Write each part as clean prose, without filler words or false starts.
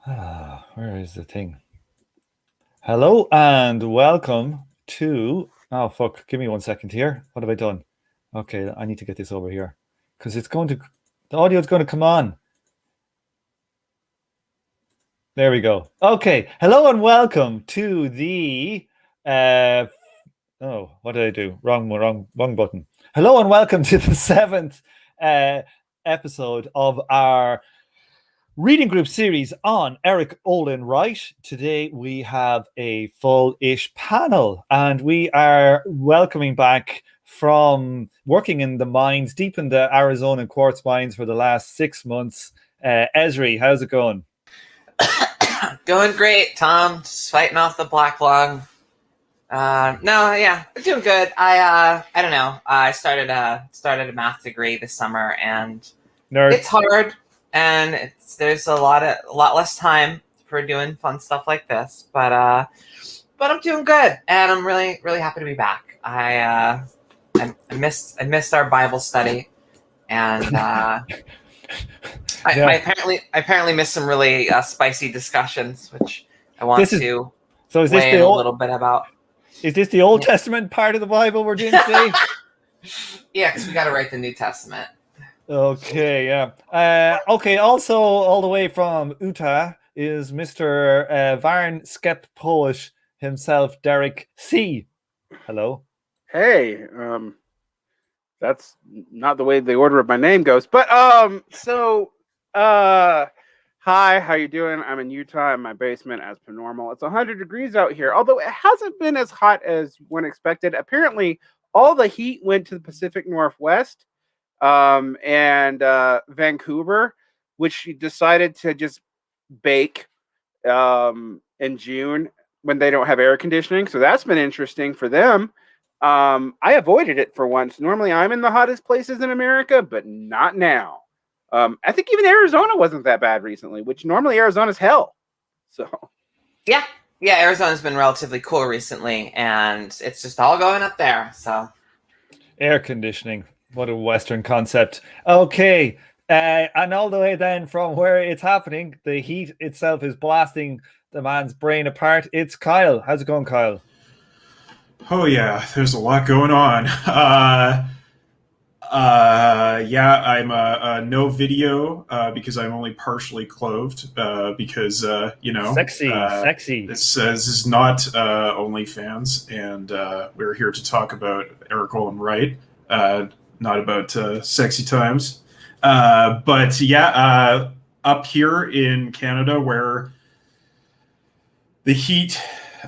Where is the thing? Hello and welcome to. Oh, fuck. Give me 1 second here. What have I done? Okay, I need to get this over here because it's going to. The audio is going to come on. There we go. Okay. Hello and welcome to the. Oh, what did I do? Wrong button. Hello and welcome to the seventh episode of our reading group series on Eric Olin Wright. Today we have a full-ish panel, and we are welcoming back from working in the mines, deep in the Arizona quartz mines for the last 6 months. Esri, how's it going? Going great, Tom. Just fighting off the black lung. I'm doing good. I don't know. I started a math degree this summer, and it's hard. And there's a lot less time for doing fun stuff like this, but I'm doing good, and I'm really happy to be back. I missed our Bible study, and I apparently missed some really spicy discussions, which I want to weigh in a little bit about. Is this the Old Testament part of the Bible we're doing today? Yeah, because we got to write the New Testament. Okay, yeah. Okay, also all the way from Utah is Mr. Varn Skep Poet himself, Derek C. Hello. Hey, that's not the way the order of my name goes, but hi, how you doing? I'm in Utah in my basement as per normal. It's 100 degrees out here, although it hasn't been as hot as one expected. Apparently, all the heat went to the Pacific Northwest. And Vancouver, which decided to just bake in June when they don't have air conditioning. So that's been interesting for them. I avoided it for once. Normally I'm in the hottest places in America, but not now. I think even Arizona wasn't that bad recently, which normally Arizona's hell. So yeah, Arizona's been relatively cool recently, and it's just all going up there. So air conditioning. What a Western concept. Okay. And all the way then from where it's happening, the heat itself is blasting the man's brain apart. It's Kyle. How's it going, Kyle? Oh, yeah. There's a lot going on. I'm no video because I'm only partially clothed because, Sexy. This is not OnlyFans, and we're here to talk about Eric Olin Wright. Not about sexy times. But up here in Canada where the heat,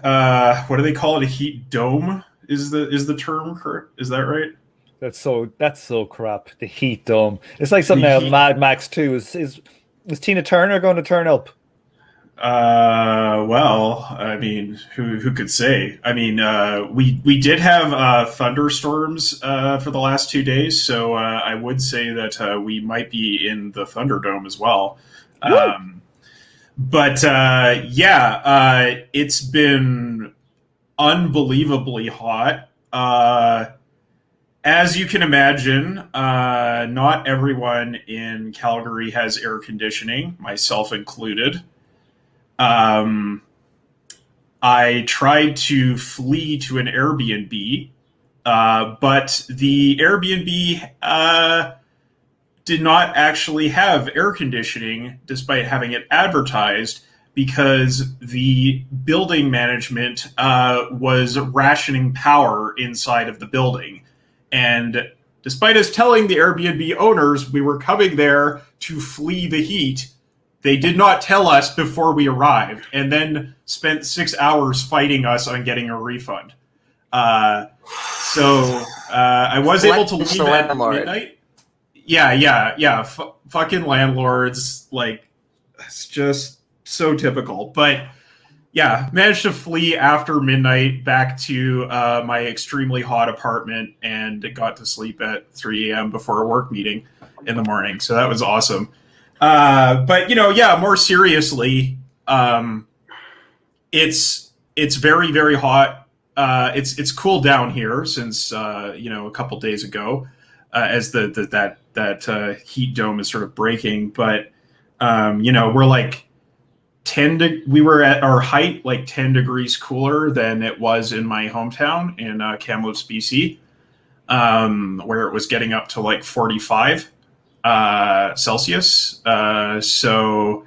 what do they call it? A heat dome is the term correct? Is that right? That's so crap. The heat dome. It's like something out of Mad Max 2. Is Tina Turner going to turn up? Well, I mean, who could say? I mean, we did have thunderstorms for the last 2 days, so I would say that we might be in the Thunderdome as well. It's been unbelievably hot. As you can imagine, not everyone in Calgary has air conditioning, myself included. I tried to flee to an Airbnb, but the Airbnb did not actually have air conditioning, despite having it advertised, because the building management was rationing power inside of the building. And despite us telling the Airbnb owners we were coming there to flee the heat, they did not tell us before we arrived, and then spent 6 hours fighting us on getting a refund. I was able to leave at midnight. Yeah. Fucking landlords. Like, it's just so typical. But yeah, managed to flee after midnight back to my extremely hot apartment and got to sleep at 3 a.m. before a work meeting in the morning. So that was awesome. More seriously, it's very, very hot. It's cooled down here since a couple days ago, as that heat dome is sort of breaking. But we're like we were at our height like 10 degrees cooler than it was in my hometown in Kamloops, BC, where it was getting up to like 45 Celsius. So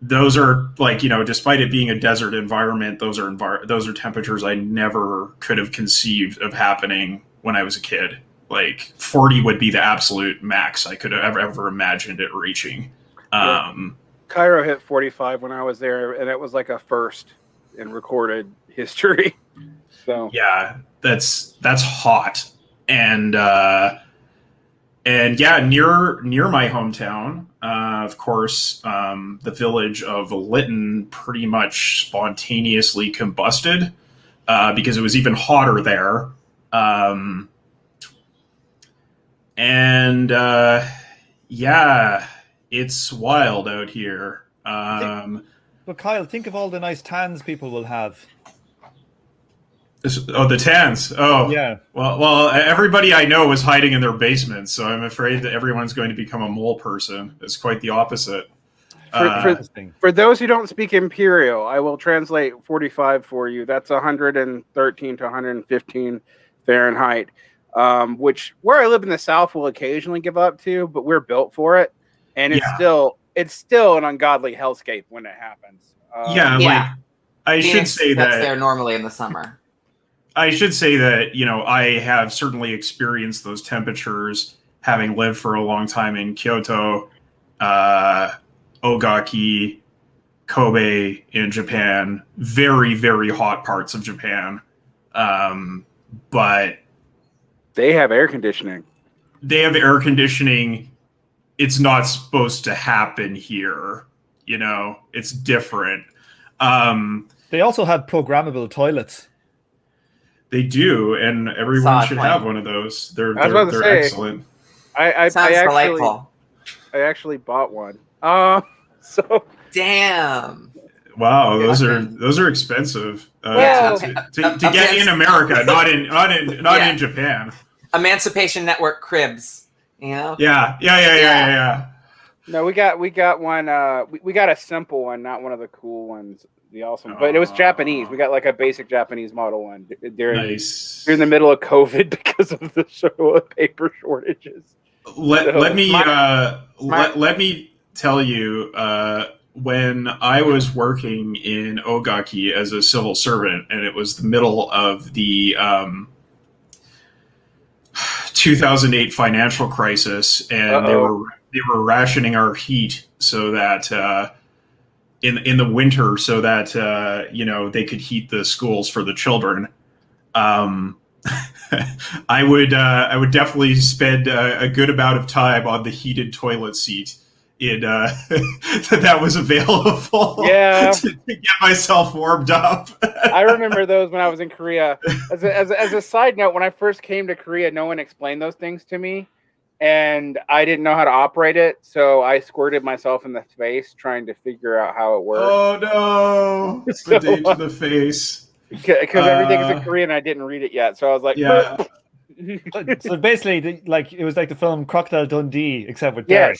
those are like, despite it being a desert environment, those are temperatures I never could have conceived of happening when I was a kid. Like 40 would be the absolute max I could have ever imagined it reaching. Cairo hit 45 when I was there, and it was like a first in recorded history. So yeah, that's hot. And yeah, near my hometown, of course, the village of Lytton pretty much spontaneously combusted because it was even hotter there. Yeah, it's wild out here. But Kyle, think of all the nice tans people will have. The tans. Oh, yeah. Well, everybody I know is hiding in their basements, so I'm afraid that everyone's going to become a mole person. It's quite the opposite. For those who don't speak Imperial, I will translate 45 for you. That's 113 to 115 Fahrenheit, which where I live in the South will occasionally give up to, but we're built for it, and it's still an ungodly hellscape when it happens. I should say that there normally in the summer. I should say that, I have certainly experienced those temperatures having lived for a long time in Kyoto, Ogaki, Kobe in Japan, very, very hot parts of Japan. But they have air conditioning. It's not supposed to happen here. It's different. They also have programmable toilets. They do, and everyone should have one of those. They're excellent. I actually bought one. So damn. Wow, those are expensive to get in America, not in Japan. Emancipation Network cribs, Yeah. No, we got one. We got a simple one, not one of the cool ones. The awesome, but it was Japanese. We got like a basic Japanese model one. Nice. During the middle of COVID because of the toilet paper shortages. Let me tell you. When I was working in Ogaki as a civil servant, and it was the middle of the 2008 financial crisis, and they were rationing our heat so that in the winter, so that they could heat the schools for the children. I would definitely spend a good amount of time on the heated toilet seat that was available to get myself warmed up. I remember those when I was in Korea. As a side note, when I first came to Korea, no one explained those things to me, and I didn't know how to operate it, so I squirted myself in the face trying to figure out how it worked. Oh no! The day to the face. Because everything is in Korean, I didn't read it yet, so I was like, yeah. So basically, it was like the film Crocodile Dundee, except with Derek.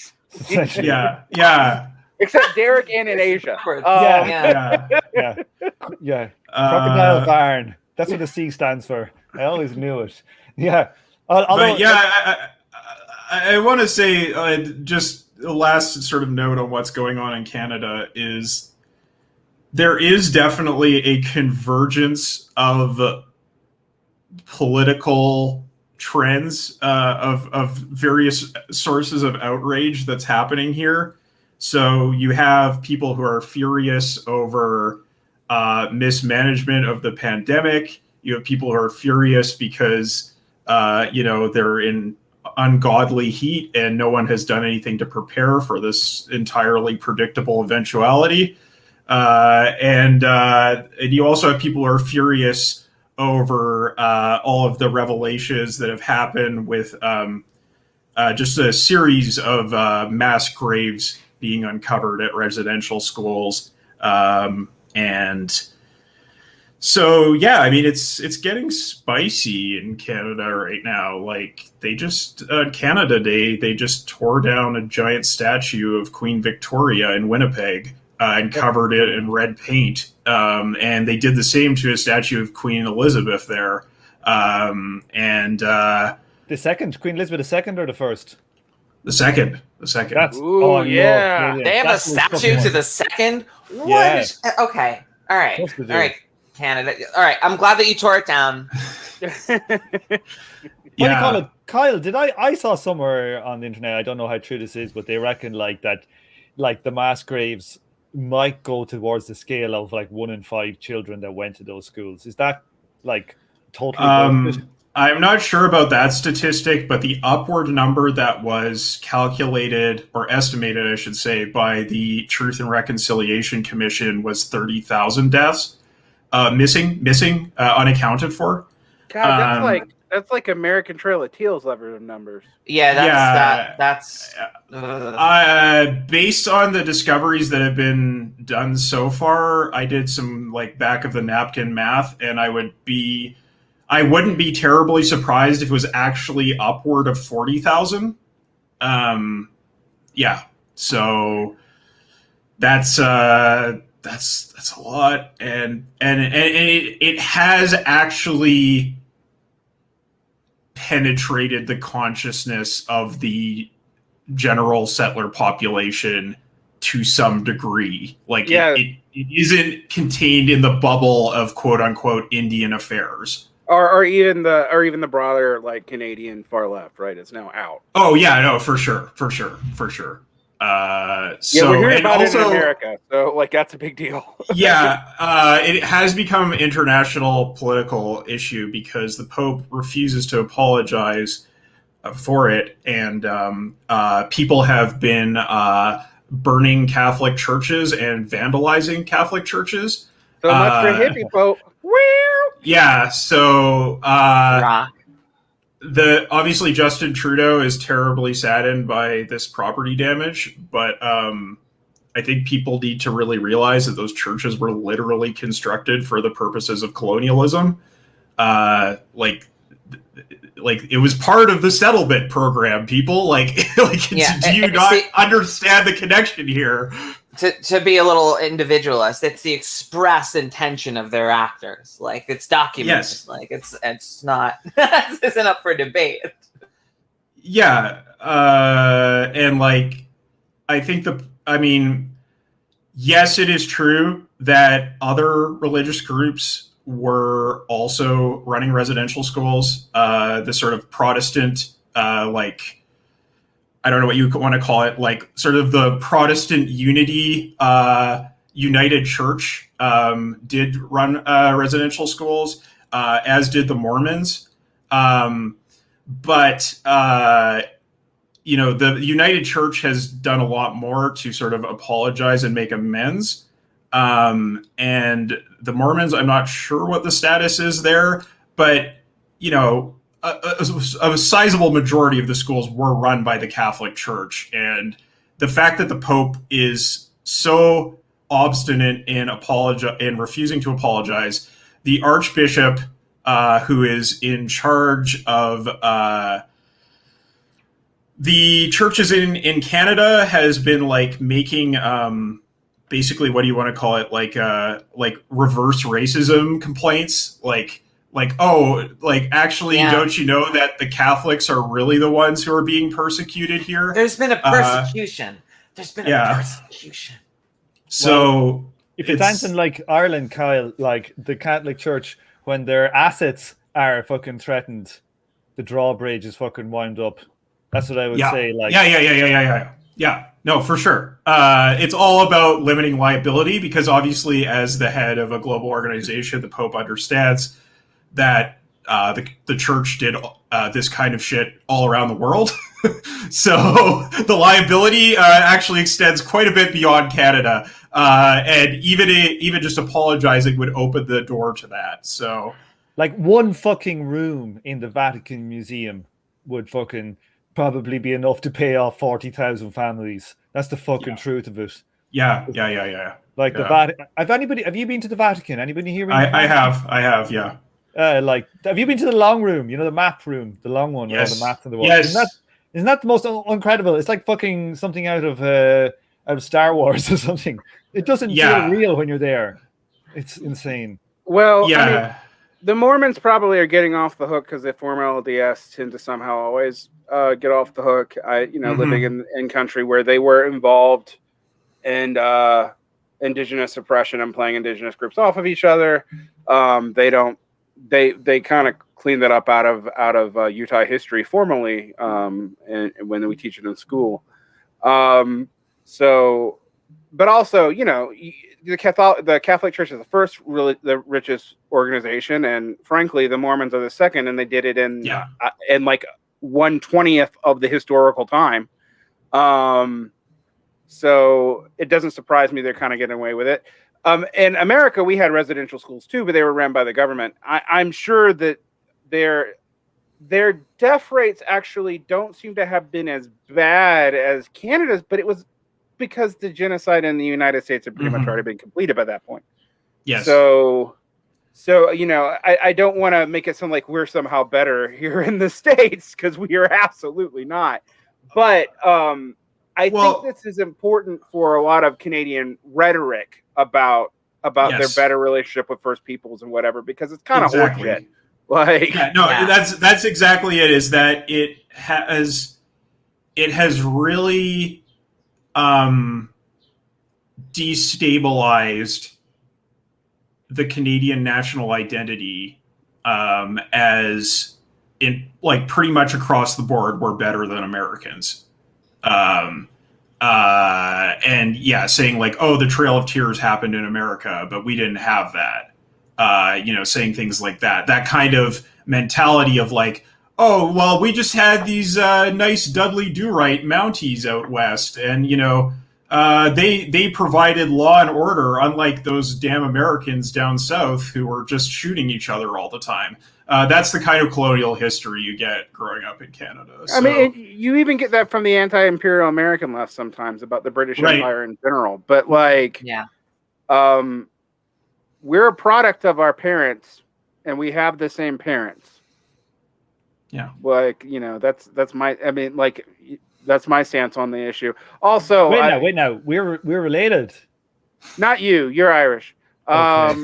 Yeah. Except Derek in Asia. Yeah. Crocodile Barn. That's what the C stands for. I always knew it. Yeah. I want to say just the last sort of note on what's going on in Canada is there is definitely a convergence of political trends of various sources of outrage that's happening here. So you have people who are furious over mismanagement of the pandemic. You have people who are furious because they're in ungodly heat and no one has done anything to prepare for this entirely predictable eventuality. And you also have people who are furious over all of the revelations that have happened with just a series of mass graves being uncovered at residential schools. And so, yeah, I mean, it's getting spicy in Canada right now. Like they just Canada Day, they just tore down a giant statue of Queen Victoria in Winnipeg. and covered it in red paint. And they did the same to a statue of Queen Elizabeth there. The second Queen Elizabeth II or the first? The second. That's Ooh, yeah. They have a statue to the second. What? Is, okay. All right, Canada. All right. I'm glad that you tore it down. What do you call it, Kyle? I saw somewhere on the internet, I don't know how true this is, but they reckon like that, like the mass graves might go towards the scale of like 1 in 5 children that went to those schools. Is that like totally bullshit? I'm not sure about that statistic, but the upward number that was calculated or estimated, I should say, by the Truth and Reconciliation Commission was 30,000 deaths missing, unaccounted for. God, that's like American Trail of Teals level of numbers. Yeah, that's based on the discoveries that have been done so far. I did some like back of the napkin math, and I wouldn't be terribly surprised if it was actually upward of 40,000. So that's a lot, and it has actually penetrated the consciousness of the general settler population to some degree. Like it isn't contained in the bubble of quote unquote Indian affairs. Or even the broader like Canadian far left, right? It's now out. Oh yeah, no, for sure. So we're hearing about also, it in America, so like that's a big deal. It has become an international political issue because the Pope refuses to apologize for it, and people have been burning Catholic churches and vandalizing Catholic churches. So much for hippie Pope. Yeah, so rock. Obviously Justin Trudeau is terribly saddened by this property damage, but I think people need to really realize that those churches were literally constructed for the purposes of colonialism. Like it was part of the settlement program. People do you not understand the connection here? To be a little individualist, it's the express intention of their actors. Like it's documented. Yes. Like it's not. This isn't up for debate. Yeah, and like I think yes, it is true that other religious groups were also running residential schools. The sort of Protestant, I don't know what you want to call it, like sort of the Protestant Unity United Church did run residential schools, as did the Mormons. But the United Church has done a lot more to sort of apologize and make amends. And the Mormons, I'm not sure what the status is there, but, a sizable majority of the schools were run by the Catholic Church. And the fact that the Pope is so obstinate in refusing to apologize, the Archbishop, who is in charge of the churches in Canada, has been like making basically, what do you want to call it, like reverse racism complaints, don't you know that the Catholics are really the ones who are being persecuted here? There's been a persecution. A persecution. So if it's anything like Ireland, Kyle, like the Catholic Church, when their assets are fucking threatened, the drawbridge is fucking wound up. That's what I would say. Like, yeah. No, for sure. It's all about limiting liability because obviously, as the head of a global organization, the Pope understands that the church did this kind of shit all around the world. So the liability actually extends quite a bit beyond Canada. And even just apologizing would open the door to that. So, like, one fucking room in the Vatican Museum would fucking probably be enough to pay off 40,000 families. That's the fucking truth of it. Yeah. Like the Vatican. Have you been to the Vatican? Anybody here? I have. Yeah. Have you been to the long room? The map room, the long one with all the maps on the wall. Yes. Isn't that the most incredible? It's like fucking something out of a out of Star Wars or something. It doesn't feel real when you're there. It's insane. Well, Yeah. I mean, the Mormons probably are getting off the hook because they former LDS tend to somehow always get off the hook. Living in country where they were involved in indigenous oppression and playing indigenous groups off of each other. They kind of clean that up out of Utah history formally, and when we teach it in school. But also, the Catholic Church is the first, really the richest organization, and frankly, the Mormons are the second, and they did it in like 1/20th of the historical time. So it doesn't surprise me they're kind of getting away with it. In America, we had residential schools too, but they were run by the government. I'm sure that their death rates actually don't seem to have been as bad as Canada's, but it was because the genocide in the United States had pretty much already been completed by that point. Yes. So I don't want to make it sound like we're somehow better here in the States, because we are absolutely not. But I think this is important for a lot of Canadian rhetoric about their better relationship with First Peoples and whatever, because it's kind of horseshit. Like, that's exactly it. Is that it has really destabilized the Canadian national identity, as in, like, pretty much across the board, we're better than Americans. And saying like, oh, the Trail of Tears happened in America, but we didn't have that. Saying things like that kind of mentality of like, oh, well, we just had these nice Dudley Do-Right Mounties out west, and they provided law and order, unlike those damn Americans down south who were just shooting each other all the time. That's the kind of colonial history you get growing up in Canada. So. I mean, you even get that from the anti-imperial American left sometimes about the British Empire in general. But we're a product of our parents, and we have the same parents. Yeah, that's my. I mean, that's my stance on the issue. Also, wait now, we're related. Not you. You're Irish. Okay.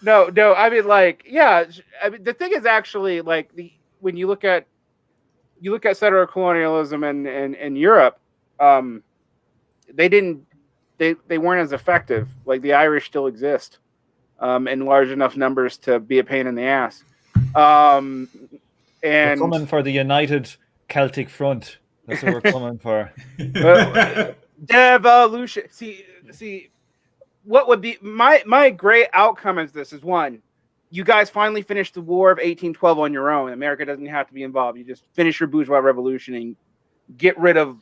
No. I mean, the thing is actually when you look at settler colonialism in Europe, they weren't as effective. Like, the Irish still exist in large enough numbers to be a pain in the ass. And we're coming for the United Celtic Front. That's what we're coming for. Devolution. See. What would be my great outcome is this is one, you guys finally finished the War of 1812 on your own. America doesn't have to be involved. You just finish your bourgeois revolution and get rid of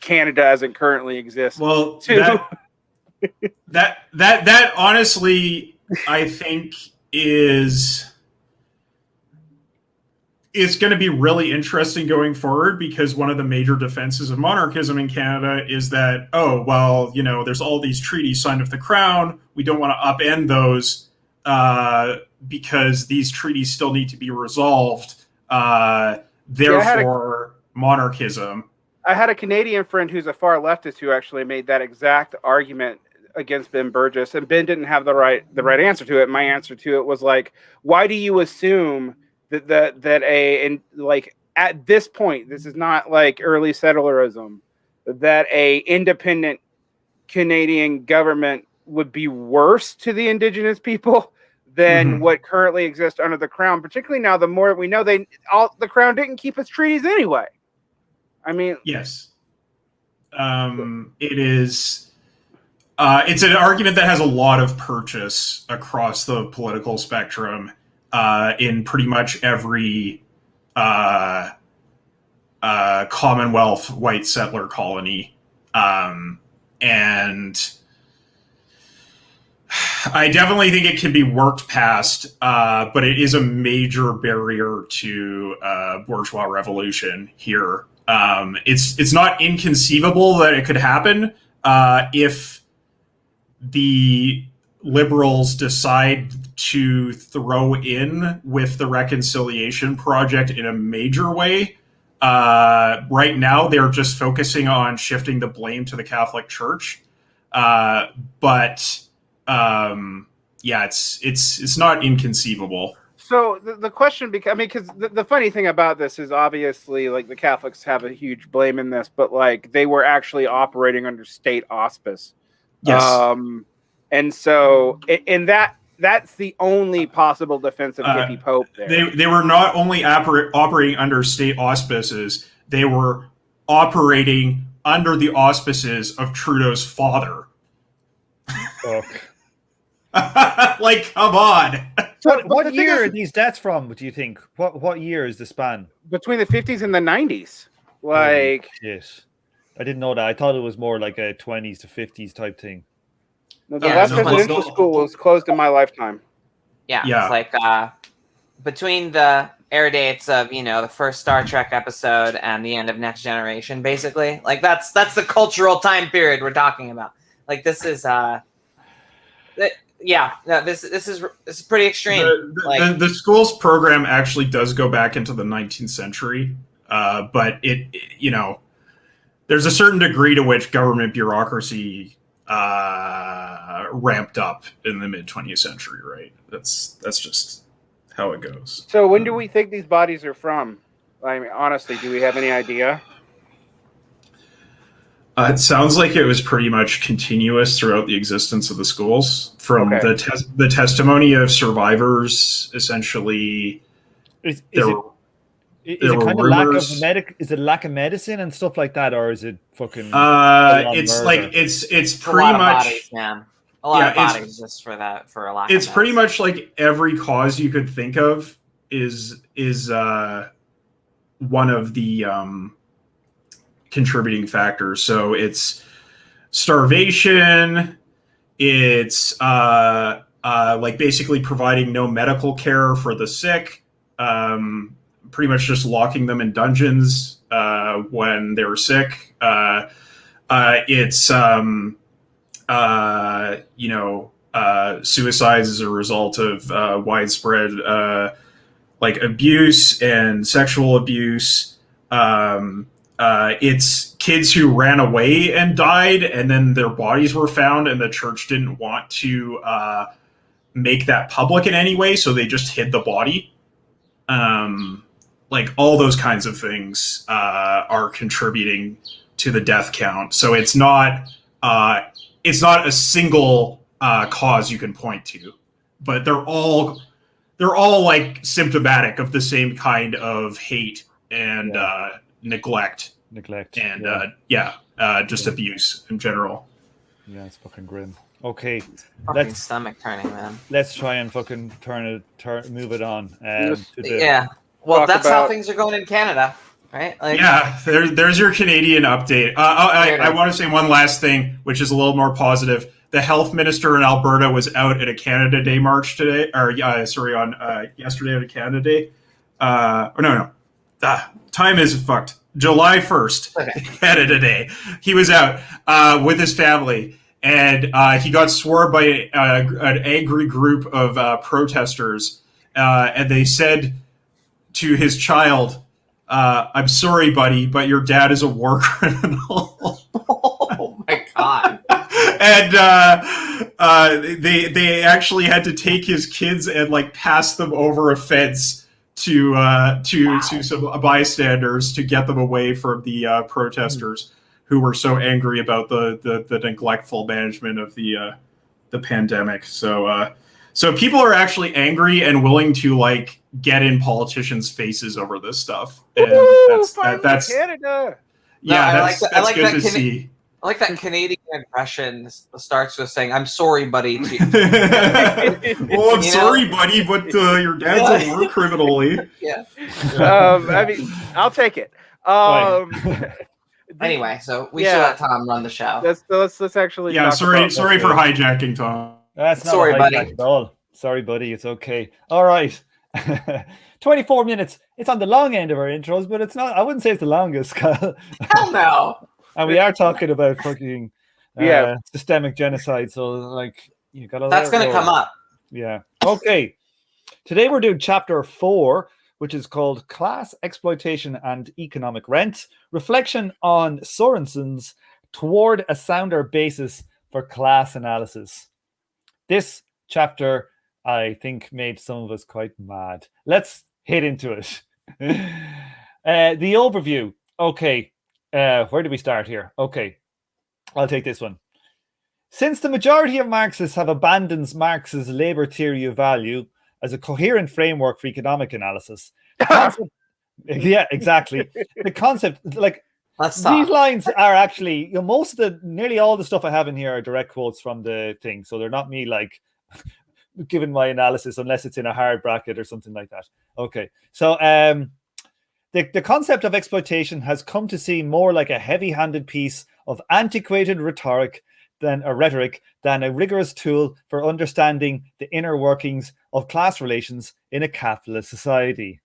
Canada as it currently exists. Well, that honestly, I think it's going to be really interesting going forward, because one of the major defenses of monarchism in Canada is that, oh, well, there's all these treaties signed with the Crown. We don't want to upend those because these treaties still need to be resolved. Therefore, monarchism. I had a Canadian friend who's a far leftist who actually made that exact argument against Ben Burgess, and Ben didn't have the right answer to it. My answer to it was like, why do you assume that at this point, this is not like early settlerism, that a independent Canadian government would be worse to the Indigenous people than what currently exists under the Crown, particularly now the more we know the Crown didn't keep its treaties anyway. I mean, yes, it is. It's an argument that has a lot of purchase across the political spectrum. In pretty much every Commonwealth white settler colony. And I definitely think it can be worked past, but it is a major barrier to bourgeois revolution here. It's not inconceivable that it could happen if the Liberals decide to throw in with the reconciliation project in a major way. Right now, they're just focusing on shifting the blame to the Catholic Church. But yeah, it's not inconceivable. So the question becomes, I mean, because the funny thing about this is obviously like the Catholics have a huge blame in this, but like they were actually operating under state auspice. Yes. And so that's the only possible defense of hippie Pope there. They were not only operating under state auspices, they were operating under the auspices of Trudeau's father. Like, come on. What year are these deaths from, do you think? What year is the span? Between the 50s and the 90s. Like, yes. I didn't know that. I thought it was more like a 20s to 50s type thing. No, the last residential school was closed in my lifetime. Yeah. It's like between the air dates of, the first Star Trek episode and the end of Next Generation, basically. Like that's the cultural time period we're talking about. Like this is this is pretty extreme. The schools program actually does go back into the 19th century, but it there's a certain degree to which government bureaucracy ramped up in the mid 20th century, right? That's just how it goes. So when do we think these bodies are from? I mean, honestly, do we have any idea? It sounds like it was pretty much continuous throughout the existence of the schools. From the testimony of survivors, essentially, is it kind of lack of medicine and stuff like that, or is it fucking? It's murder? like it's a pretty lot much of bodies, man. A lot of bodies just for that, for a lack. It's of pretty much like every cause you could think of is one of the contributing factors. So it's starvation. It's like basically providing no medical care for the sick. Pretty much just locking them in dungeons when they were sick. It's suicides as a result of widespread like abuse and sexual abuse. It's kids who ran away and died, and then their bodies were found, and the church didn't want to make that public in any way, so they just hid the body. Like all those kinds of things are contributing to the death count. So it's not a single cause you can point to, but they're all like symptomatic of the same kind of hate and neglect and just abuse in general. Yeah, it's fucking grim. Okay, let's stomach turning, man. Let's try and fucking move it on. Well, that's how things are going in Canada, right? Like, yeah, there's your Canadian update. I want to say one last thing, which is a little more positive. The health minister in Alberta was out at a Canada Day march today, yesterday at a Canada Day. Time is fucked. July 1st, Canada Day. He was out with his family, and he got swarmed by an angry group of protesters, and they said to his child, "I'm sorry, buddy, but your dad is a war criminal." Oh my god! And they actually had to take his kids and like pass them over a fence to some bystanders to get them away from the protesters who were so angry about the neglectful management of the pandemic. So people are actually angry and willing to like get in politicians' faces over this stuff. And that's Canada. Yeah, that's good to see. I like that Canadian aggression starts with saying, "I'm sorry, buddy." Well, I'm sorry, buddy, but your dad's a war criminal. Yeah. I mean, I'll take it. Anyway, so we should let Tom run the show. Let's actually. Yeah, sorry for hijacking, Tom. That's not sorry, buddy. At all. Sorry, buddy. It's okay. All right. 24 minutes. It's on the long end of our intros, but it's not. I wouldn't say it's the longest, Kyle. Hell no. And we are talking about fucking systemic genocide. So, like, you got to. That's going to come up. Yeah. Okay. Today we're doing chapter 4, which is called Class, Exploitation and Economic Rent, Reflection on Sorensen's Toward a Sounder Basis for Class Analysis. This chapter, I think, made some of us quite mad. Let's hit into it. The overview. Okay, where do we start here? Okay, I'll take this one. Since the majority of Marxists have abandoned Marx's labor theory of value as a coherent framework for economic analysis, yeah, exactly. The concept, like, Let's talk. these lines are actually, nearly all the stuff I have in here are direct quotes from the thing, so they're not me like giving my analysis unless it's in a hard bracket or something like that. Okay, so the concept of exploitation has come to seem more like a heavy-handed piece of antiquated rhetoric than a rigorous tool for understanding the inner workings of class relations in a capitalist society.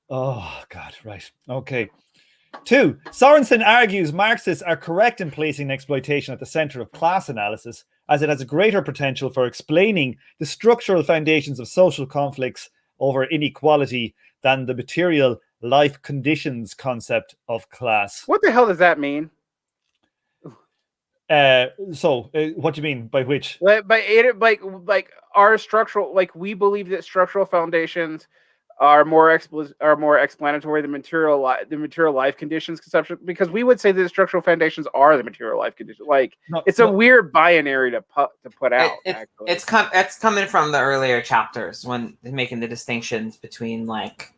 Oh, God, right. Okay. 2. Sorensen argues Marxists are correct in placing exploitation at the center of class analysis, as it has a greater potential for explaining the structural foundations of social conflicts over inequality than the material life conditions concept of class. What the hell does that mean? What do you mean by which? Like our structural, like we believe that structural foundations are more explanatory than material life conditions conception, because we would say that the structural foundations are the material life conditions. Like it's a weird binary to put out. It's coming from the earlier chapters when they're making the distinctions between, like,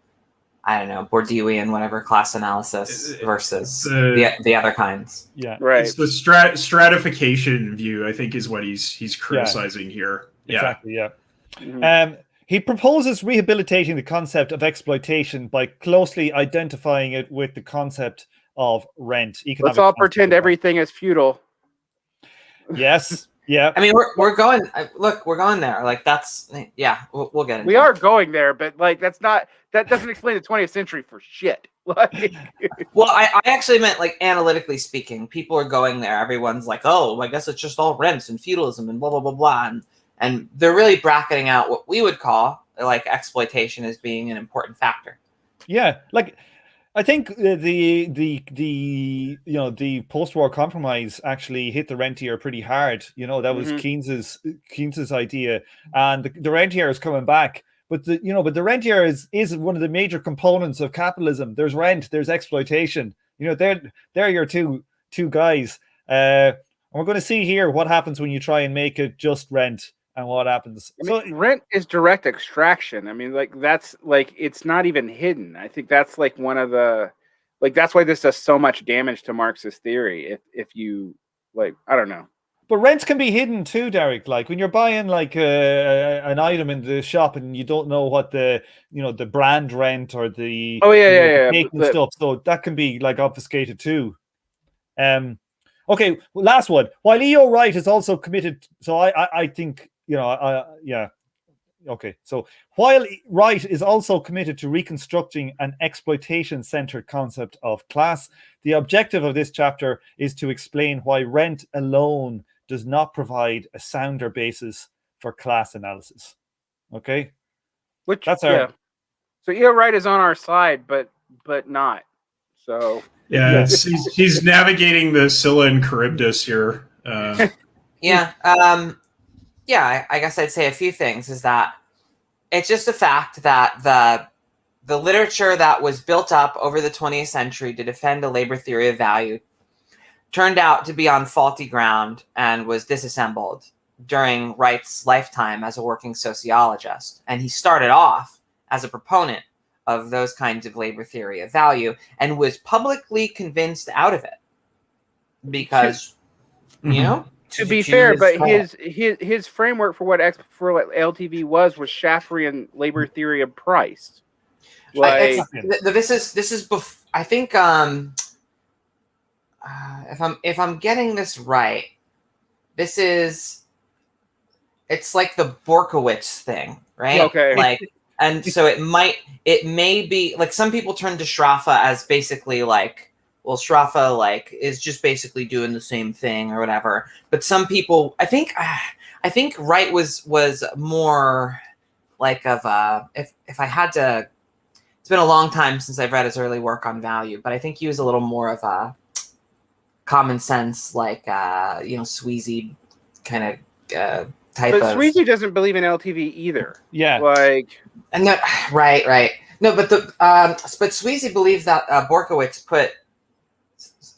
I don't know, Bourdieuian whatever class analysis versus the other kinds. Yeah, right. It's the stratification view, I think, is what he's criticizing here. Exactly. Yeah. Mm-hmm. He proposes rehabilitating the concept of exploitation by closely identifying it with the concept of rent. Let's all pretend everything is feudal. Yes. Yeah. I mean, we're going. Look, we're going there. Like, that's, yeah. We'll get it. We are going there, but like that doesn't explain the 20th century for shit. Like, well, I actually meant, like, analytically speaking, people are going there. Everyone's like, oh, I guess it's just all rents and feudalism and blah blah blah blah, and they're really bracketing out what we would call, like, exploitation as being an important factor. Yeah, like, I think the post-war compromise actually hit the rentier pretty hard. That was Keynes's idea, and the rentier is coming back. But the rentier is one of the major components of capitalism. There's rent, there's exploitation. They're your two guys. And we're going to see here what happens when you try and make it just rent. And what happens? Rent is direct extraction. I mean, like, that's like, it's not even hidden. I think that's like one of the, like, that's why this does so much damage to Marxist theory. If you, like, I don't know. But rents can be hidden too, Derek. Like, when you're buying like an item in the shop and you don't know what the brand rent or the stuff. So that can be like obfuscated too. Okay, last one. While E.O. Wright is also committed, so I think. Okay. So while Wright is also committed to reconstructing an exploitation-centered concept of class, the objective of this chapter is to explain why rent alone does not provide a sounder basis for class analysis. Okay? That's our... So E.O. Wright is on our side, but not. So... Yeah, he's navigating the Scylla and Charybdis here. Yeah. Yeah, I guess I'd say a few things. Is that it's just a fact that the literature that was built up over the 20th century to defend a labor theory of value turned out to be on faulty ground and was disassembled during Wright's lifetime as a working sociologist. And he started off as a proponent of those kinds of labor theory of value and was publicly convinced out of it because, To be fair, but his framework for what LTV was Shaffrian labor theory of price. Like, this is I think if I'm getting this right, it's like the Borkowitz thing, right? Okay. Like, and so it may be like some people turn to Schraffe as basically like, well, Schraffe like is just basically doing the same thing or whatever. But some people, I think Wright was more like of a, if I had to it's been a long time since I've read his early work on value, but I think he was a little more of a common sense, like Sweezy kind of type But of. Sweezy doesn't believe in LTV either. Yeah. Like, And no, right. No, but Sweezy believes that Borkowitz put.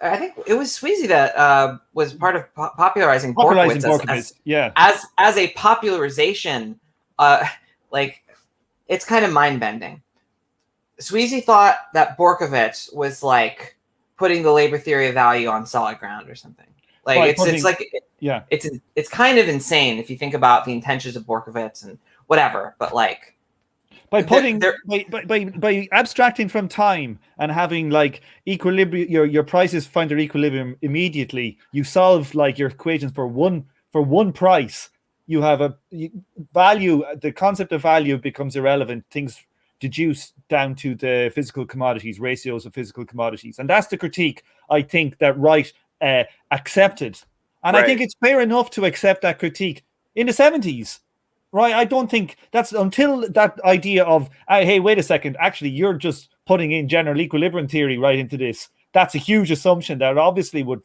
I think it was Sweezy that was part of popularizing Borkowitz as a popularization. Like, it's kind of mind bending. Sweezy thought that Borkowitz was like putting the labor theory of value on solid ground or something. Like it's kind of insane if you think about the intentions of Borkowitz and whatever. But like by abstracting from time and having like equilibrium, your prices find their equilibrium immediately. You solve like your equations for one price. You have value. The concept of value becomes irrelevant. Things deduce down to the physical commodities, ratios of physical commodities. And that's the critique, I think, that Wright accepted. And I think it's fair enough to accept that critique in the 70s, right? I don't think that's until that idea of, hey, wait a second, actually, you're just putting in general equilibrium theory right into this. That's a huge assumption that obviously would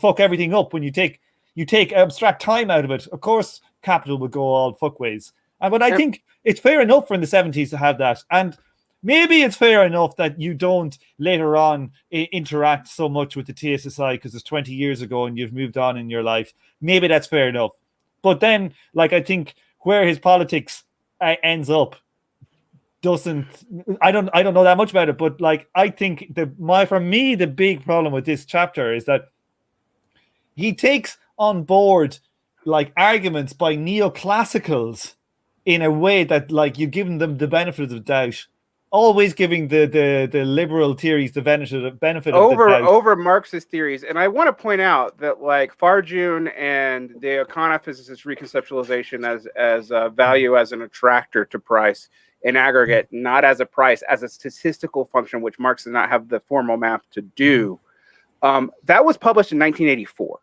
fuck everything up when you take abstract time out of it. Of course, capital would go all fuckways. But I think it's fair enough for in the 70s to have that. And maybe it's fair enough that you don't later on interact so much with the TSSI because it's 20 years ago and you've moved on in your life. Maybe that's fair enough. But then, like, I think where his politics ends up I don't know that much about it, but like, I think for me, the big problem with this chapter is that he takes on board like arguments by neoclassicals in a way that like you've given them the benefit of the doubt, always giving the liberal theories the benefit of the doubt over Marxist theories. And I want to point out that like Farjun and the econophysicist reconceptualization as value as an attractor to price in aggregate, not as a price, as a statistical function, which Marx did not have the formal map to do. That was published in 1984.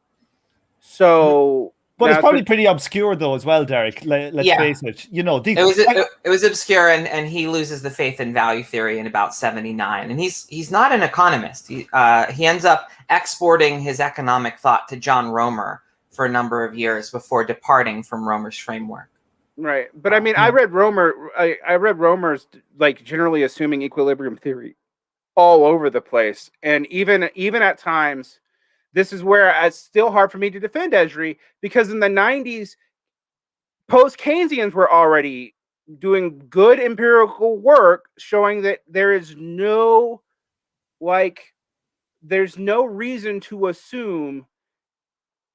So. But it's probably pretty obscure though as well, Derek. Let's face it. It was obscure, and he loses the faith in value theory in about 79. And he's not an economist. He ends up exporting his economic thought to John Romer for a number of years before departing from Romer's framework. Right, but I mean, I read Romer. I read Romer's like generally assuming equilibrium theory all over the place, and even at times. This is where it's still hard for me to defend Esri, because in the 90s, post-Keynesians were already doing good empirical work showing that there's no reason to assume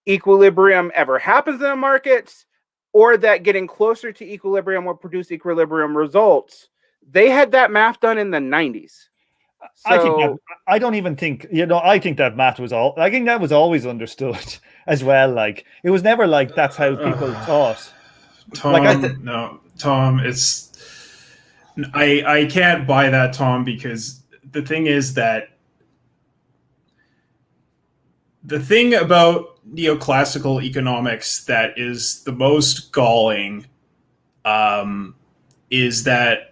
equilibrium ever happens in the markets or that getting closer to equilibrium will produce equilibrium results. They had that math done in the 90s. I think that math was I think that was always understood as well. Like it was never like that's how people thought. Tom, it's I can't buy that, Tom, because the thing is that the thing about neoclassical economics that is the most galling is that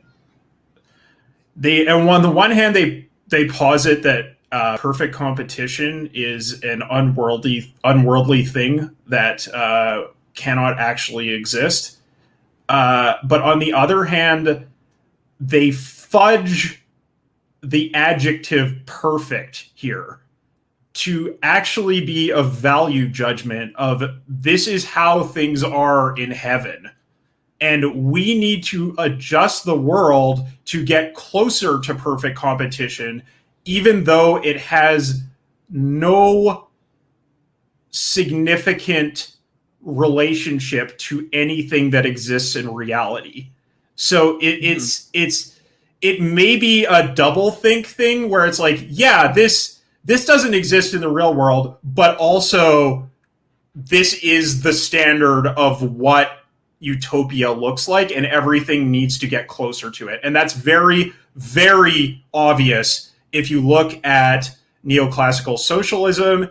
on the one hand, they posit that perfect competition is an unworldly thing that cannot actually exist. But on the other hand, they fudge the adjective perfect here to actually be a value judgment of this is how things are in heaven. And we need to adjust the world to get closer to perfect competition, even though it has no significant relationship to anything that exists in reality. So it may be a double think thing where it's like, yeah, this doesn't exist in the real world, but also this is the standard of what utopia looks like, and everything needs to get closer to it. And that's very, very obvious if you look at neoclassical socialism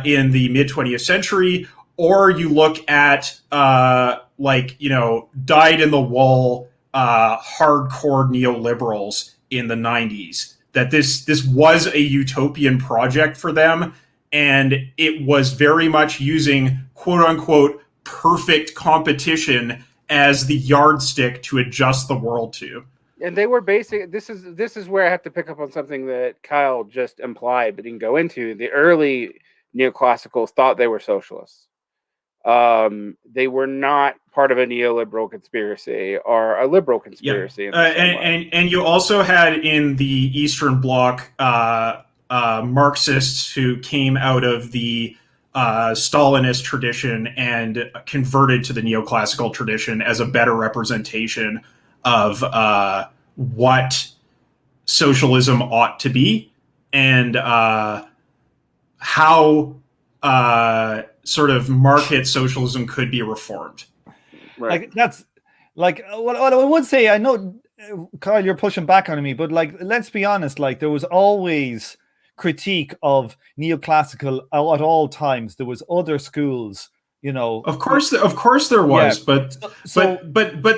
in the mid-20th century, or you look at dyed-in-the-wool hardcore neoliberals in the 90s, that this was a utopian project for them, and it was very much using quote unquote perfect competition as the yardstick to adjust the world to. And they were basic. This is where I have to pick up on something that Kyle just implied, but didn't go into. The early neoclassicals thought they were socialists. They were not part of a neoliberal conspiracy or a liberal conspiracy. Yeah. And you also had in the Eastern Bloc Marxists who came out of the Stalinist tradition and converted to the neoclassical tradition as a better representation of what socialism ought to be, and how sort of market socialism could be reformed. Right. Like that's like what I would say. I know, Kyle, you're pushing back on me, but like, let's be honest. Like, there was always critique of neoclassical at all times. There was other schools, you know. Of course there was, Yeah. but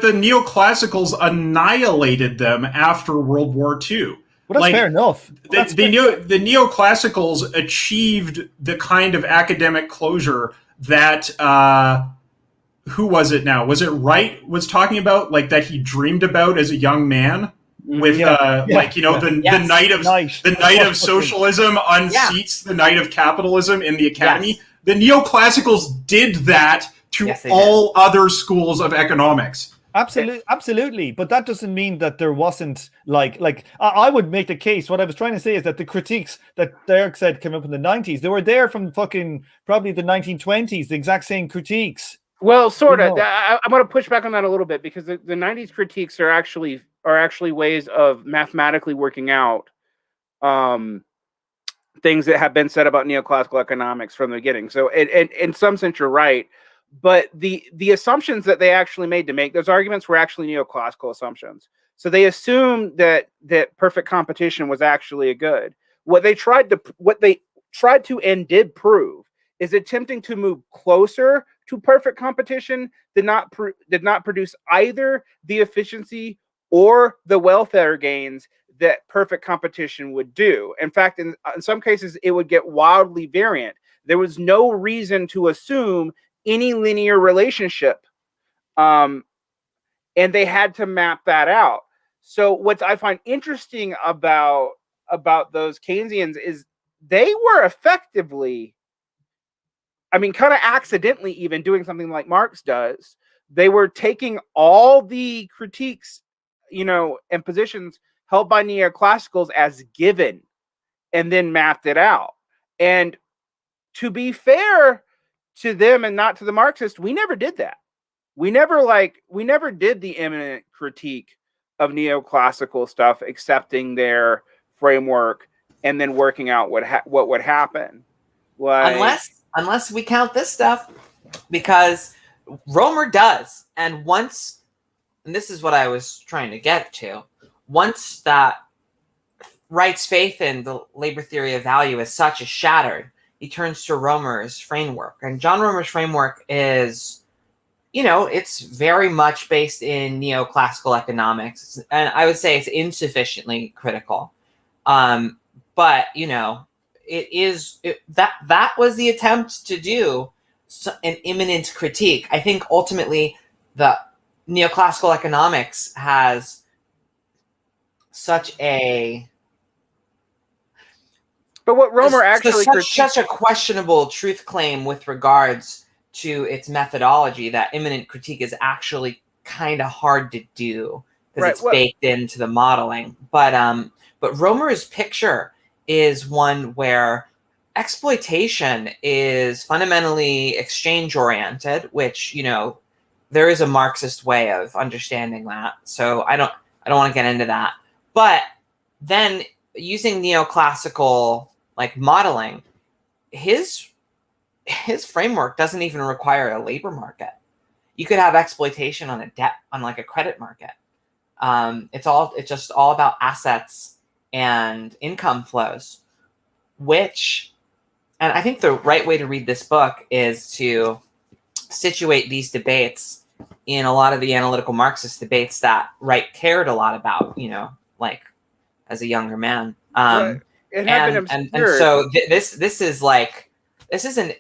the neoclassicals annihilated them after World War II. Well, that's fair enough. The neoclassicals achieved the kind of academic closure that who was it now? Was it Wright was talking about, like, that he dreamed about as a young man? With the night of socialism unseats the night of capitalism in the academy. Yes. The neoclassicals did that to all other schools of economics. Absolutely, but that doesn't mean that there wasn't like I would make the case. What I was trying to say is that the critiques that Derek said came up in the 90s, they were there from fucking probably the 1920s. The exact same critiques. Well, sort of. You know. I'm going to push back on that a little bit, because the 90s critiques are actually ways of mathematically working out things that have been said about neoclassical economics from the beginning. So, in some sense, you're right. But the assumptions that they actually made to make those arguments were actually neoclassical assumptions. So they assumed that perfect competition was actually a good. What they tried to and did prove is attempting to move closer to perfect competition did not produce either the efficiency or the welfare gains that perfect competition would do. In fact, in some cases, it would get wildly variant. There was no reason to assume any linear relationship, and they had to map that out. So what I find interesting about those Keynesians is they were effectively, I mean, kind of accidentally even doing something like Marx does. They were taking all the critiques, and positions held by neoclassicals as given, and then mapped it out. And to be fair to them and not to the Marxists, we never did that. We never did the imminent critique of neoclassical stuff, accepting their framework and then working out what would happen. Like, unless we count this stuff, because Romer does. And this is what I was trying to get to, once that Wright's faith in the labor theory of value as such is shattered, he turns to Romer's framework. And John Romer's framework is, it's very much based in neoclassical economics. And I would say it's insufficiently critical. But, that was the attempt to do an imminent critique. I think ultimately the neoclassical economics has such a... But what Romer actually such a questionable truth claim with regards to its methodology that imminent critique is actually kind of hard to do because it's baked into the modeling. But Romer's picture is one where exploitation is fundamentally exchange oriented, which there is a Marxist way of understanding that. So I don't want to get into that. But then using neoclassical modeling, his framework doesn't even require a labor market. You could have exploitation on a credit market. It's just all about assets and income flows, and I think the right way to read this book is to situate these debates in a lot of the analytical Marxist debates that Wright cared a lot about, like as a younger man. But it had been And obscured. so this is like, this isn't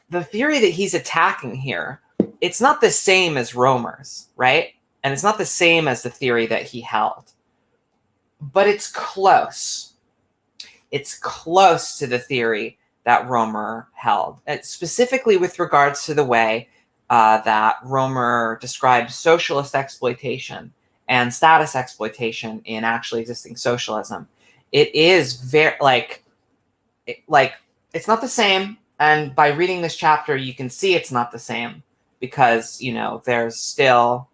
the theory that he's attacking here. It's not the same as Roemer's, right? And it's not the same as the theory that he held, but it's close. It's close to the theory that Roemer held, specifically with regards to the way that Roemer described socialist exploitation and status exploitation in actually existing socialism. It is very like it's not the same. And by reading this chapter, you can see it's not the same because, you know, there's still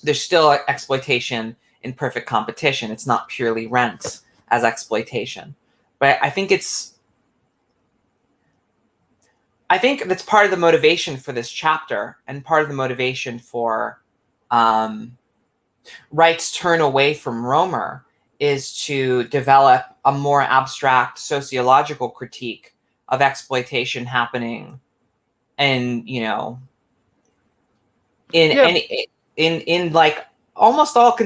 exploitation in perfect competition. It's not purely rent as exploitation. But I think that's part of the motivation for this chapter, and part of the motivation for Wright's turn away from Roemer is to develop a more abstract sociological critique of exploitation happening in, you know, in like almost all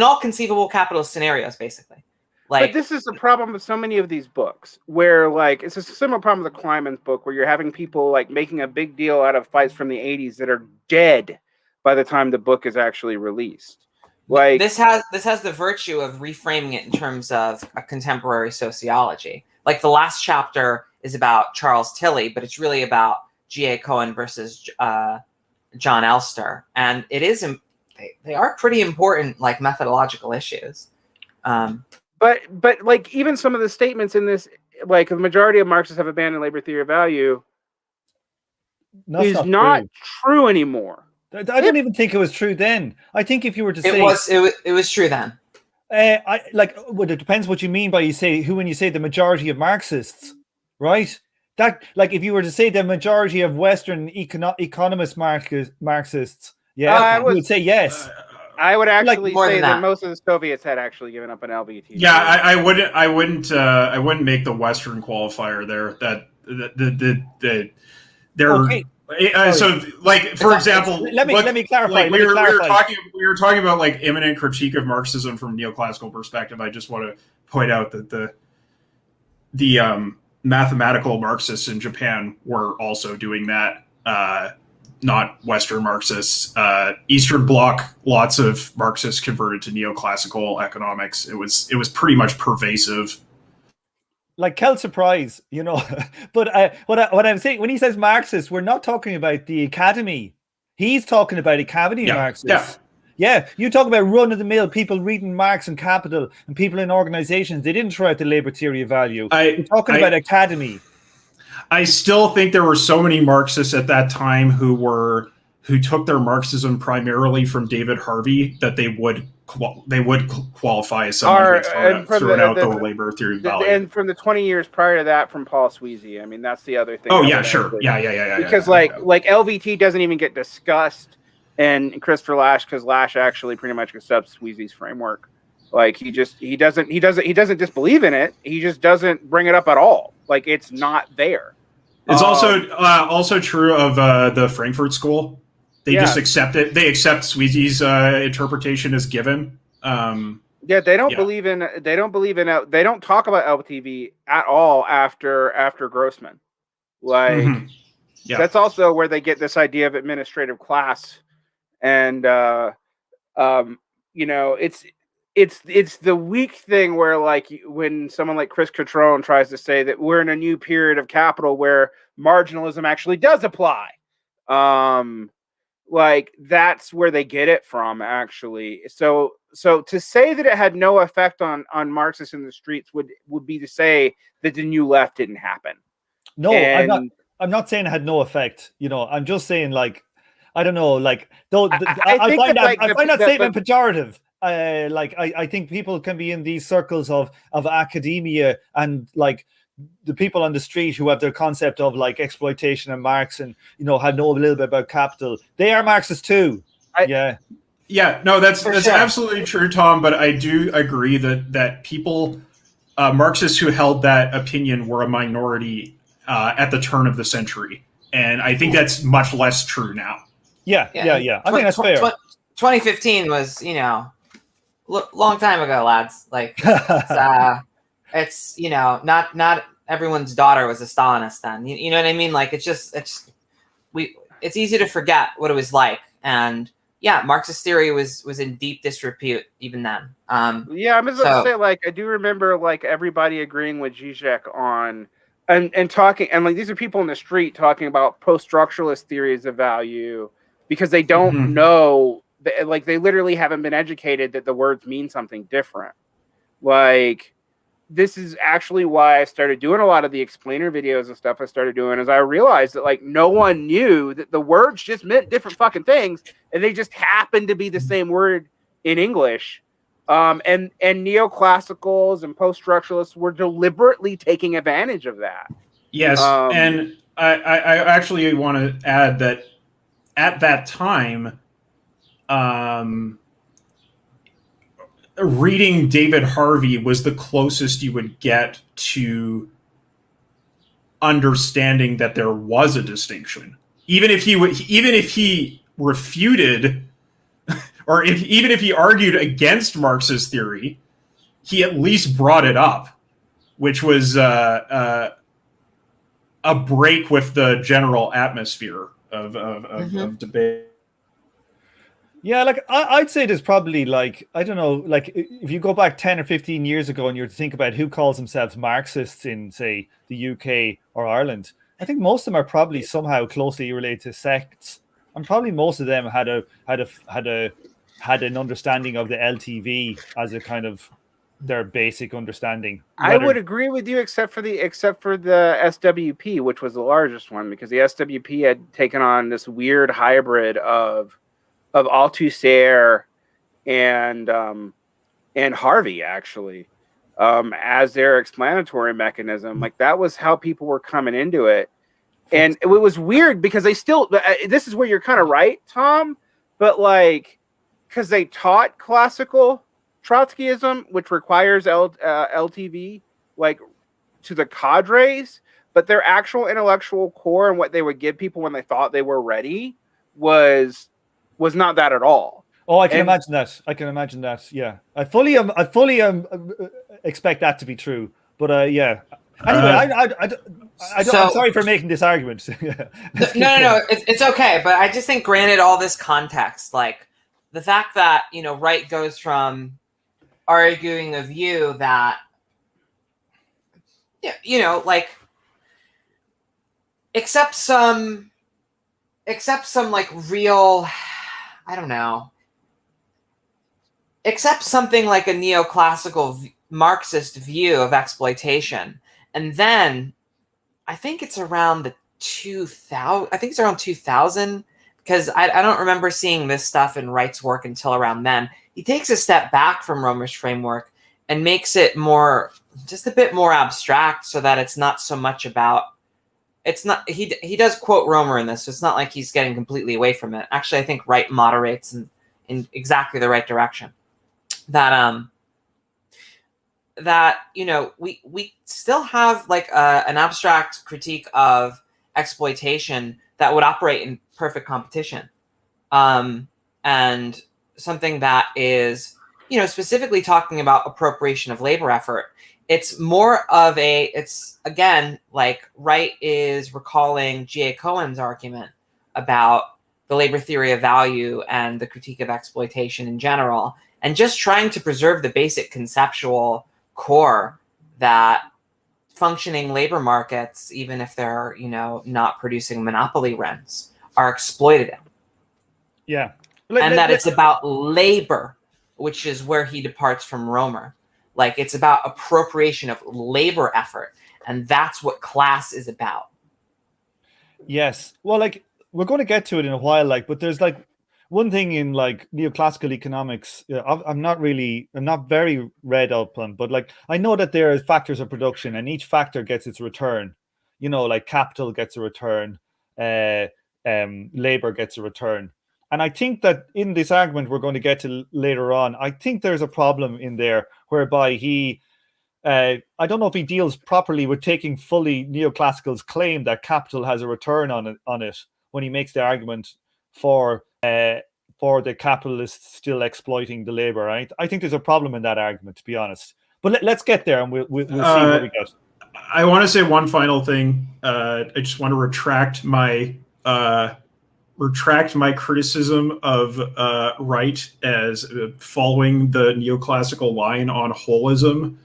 all conceivable capitalist scenarios, basically. Like, but this is the problem with so many of these books, where like it's a similar problem with the Kleiman's book, where you're having people like making a big deal out of fights from the 80s that are dead by the time the book is actually released. Like this has the virtue of reframing it in terms of a contemporary sociology. Like the last chapter is about Charles Tilly, but it's really about G.A. Cohen versus John Elster, and it is they are pretty important like methodological issues. But like even some of the statements in this, like the majority of Marxists have abandoned labor theory of value, is not true anymore. I don't even think it was true then. I think if you were to say it was true then. Well, it depends what you mean by when you say the majority of Marxists, right? That, like, if you were to say the majority of Western economist Marxists, yeah, you would say yes. I would actually like, say that most of the Soviets had actually given up on LBT. Yeah, I wouldn't make the Western qualifier there. They're okay. So, like, for example, let me clarify. Like, we were talking about like imminent critique of Marxism from neoclassical perspective. I just want to point out that the mathematical Marxists in Japan were also doing that. Not Western Marxists. Eastern Bloc, lots of Marxists converted to neoclassical economics. It was pretty much pervasive. Like Kel surprise, you know. But what I'm saying, when he says Marxist, we're not talking about the academy. He's talking about academy Marxists. Yeah, you talk about run-of-the-mill people reading Marx and Capital and people in organizations. They didn't throw out the labor theory of value. You're talking about academy. I still think there were so many Marxists at that time who took their Marxism primarily from David Harvey that they would qualify as someone who thrown out the labor theory of value. And from the 20 years prior to that, from Paul Sweezy. I mean, that's the other thing. Oh yeah, sure, yeah. Because like LVT doesn't even get discussed in Christopher Lasch, because Lasch actually pretty much accepts Sweezy's framework. Like he doesn't disbelieve in it. He just doesn't bring it up at all. Like it's not there. It's also true of the Frankfurt School. They just accept it. They accept Sweezy's interpretation as given. They don't believe in. They don't believe in. They don't talk about LTV at all after Grossman. Like that's also where they get this idea of administrative class, and you know, it's the weak thing where, like, when someone like Chris Catrone tries to say that we're in a new period of capital where marginalism actually does apply. Like that's where they get it from, actually. So to say that it had no effect on Marxists in the streets would be to say that the new left didn't happen. No, I'm not saying it had no effect. You know, I'm just saying, like, I don't know, like, though I find that statement pejorative. I think people can be in these circles of academia, and like the people on the street who have their concept of like exploitation and Marx, and you know, know a little bit about capital. They are Marxists too. No, that's sure. Absolutely true, Tom. But I do agree that people, Marxists who held that opinion, were a minority at the turn of the century, and I think that's much less true now. Yeah. I think that's fair. 2015 was, you know, long time ago, lads. Like it's not everyone's daughter was a Stalinist then. You know what I mean? Like it's easy to forget what it was like. And yeah, Marxist theory was in deep disrepute even then. Yeah, I'm just going to say, like, I do remember like everybody agreeing with Zizek on and talking, and like these are people in the street talking about post-structuralist theories of value because they don't know, like they literally haven't been educated that the words mean something different. Like, this is actually why I started doing a lot of the explainer videos and stuff I started doing, is I realized that like no one knew that the words just meant different fucking things, and they just happened to be the same word in English. And neoclassicals and post-structuralists were deliberately taking advantage of that. Yes, and I actually want to add that at that time, reading David Harvey was the closest you would get to understanding that there was a distinction. Even if he refuted, or even if he argued against Marxist theory, he at least brought it up, which was a break with the general atmosphere of debate. Yeah, like I'd say there's probably like, I don't know, like if you go back 10 or 15 years ago and you were to think about who calls themselves Marxists in, say, the UK or Ireland, I think most of them are probably somehow closely related to sects, and probably most of them had an understanding of the LTV as a kind of their basic understanding. I would agree with you, except for the SWP, which was the largest one, because the SWP had taken on this weird hybrid of Althusser and Harvey, actually, as their explanatory mechanism. Like, that was how people were coming into it. And it was weird because they still, this is where you're kind of right, Tom, but like, because they taught classical Trotskyism, which requires LTV, like, to the cadres, but their actual intellectual core and what they would give people when they thought they were ready was not that at all. Oh, I can imagine that. Yeah, I fully expect that to be true. But yeah. Anyway, I'm sorry for making this argument. No, it's okay. But I just think, granted all this context, like the fact that Wright goes from arguing a view that like accept some like real, I don't know, accept something like a neoclassical Marxist view of exploitation, and then I think it's around 2000, because I don't remember seeing this stuff in Wright's work until around then. He takes a step back from Romer's framework and makes it just a bit more abstract, so that it's not so much about. It's not, he does quote Romer in this, so it's not like he's getting completely away from it. Actually, I think Wright moderates in exactly the right direction. That we still have like an abstract critique of exploitation that would operate in perfect competition, and something that is specifically talking about appropriation of labor effort. It's more of it's again, like Wright is recalling G.A. Cohen's argument about the labor theory of value and the critique of exploitation in general, and just trying to preserve the basic conceptual core that functioning labor markets, even if they're not producing monopoly rents, are exploitative. Yeah. And that it's about labor, which is where he departs from Romer. Like, it's about appropriation of labor effort, and that's what class is about. Yes. Well, like, we're going to get to it in a while, like, but there's like one thing in like neoclassical economics, I'm not very read up on, but like I know that there are factors of production, and each factor gets its return. Like capital gets a return, labor gets a return. And I think that in this argument we're going to get to later on, I think there's a problem in there whereby he, I don't know if he deals properly with taking fully Neoclassical's claim that capital has a return on it when he makes the argument for for the capitalists still exploiting the labor. Right? I think there's a problem in that argument, to be honest. But let's get there, and we'll see what we got. I want to say one final thing. I just want to retract my criticism of Wright as following the neoclassical line on holism,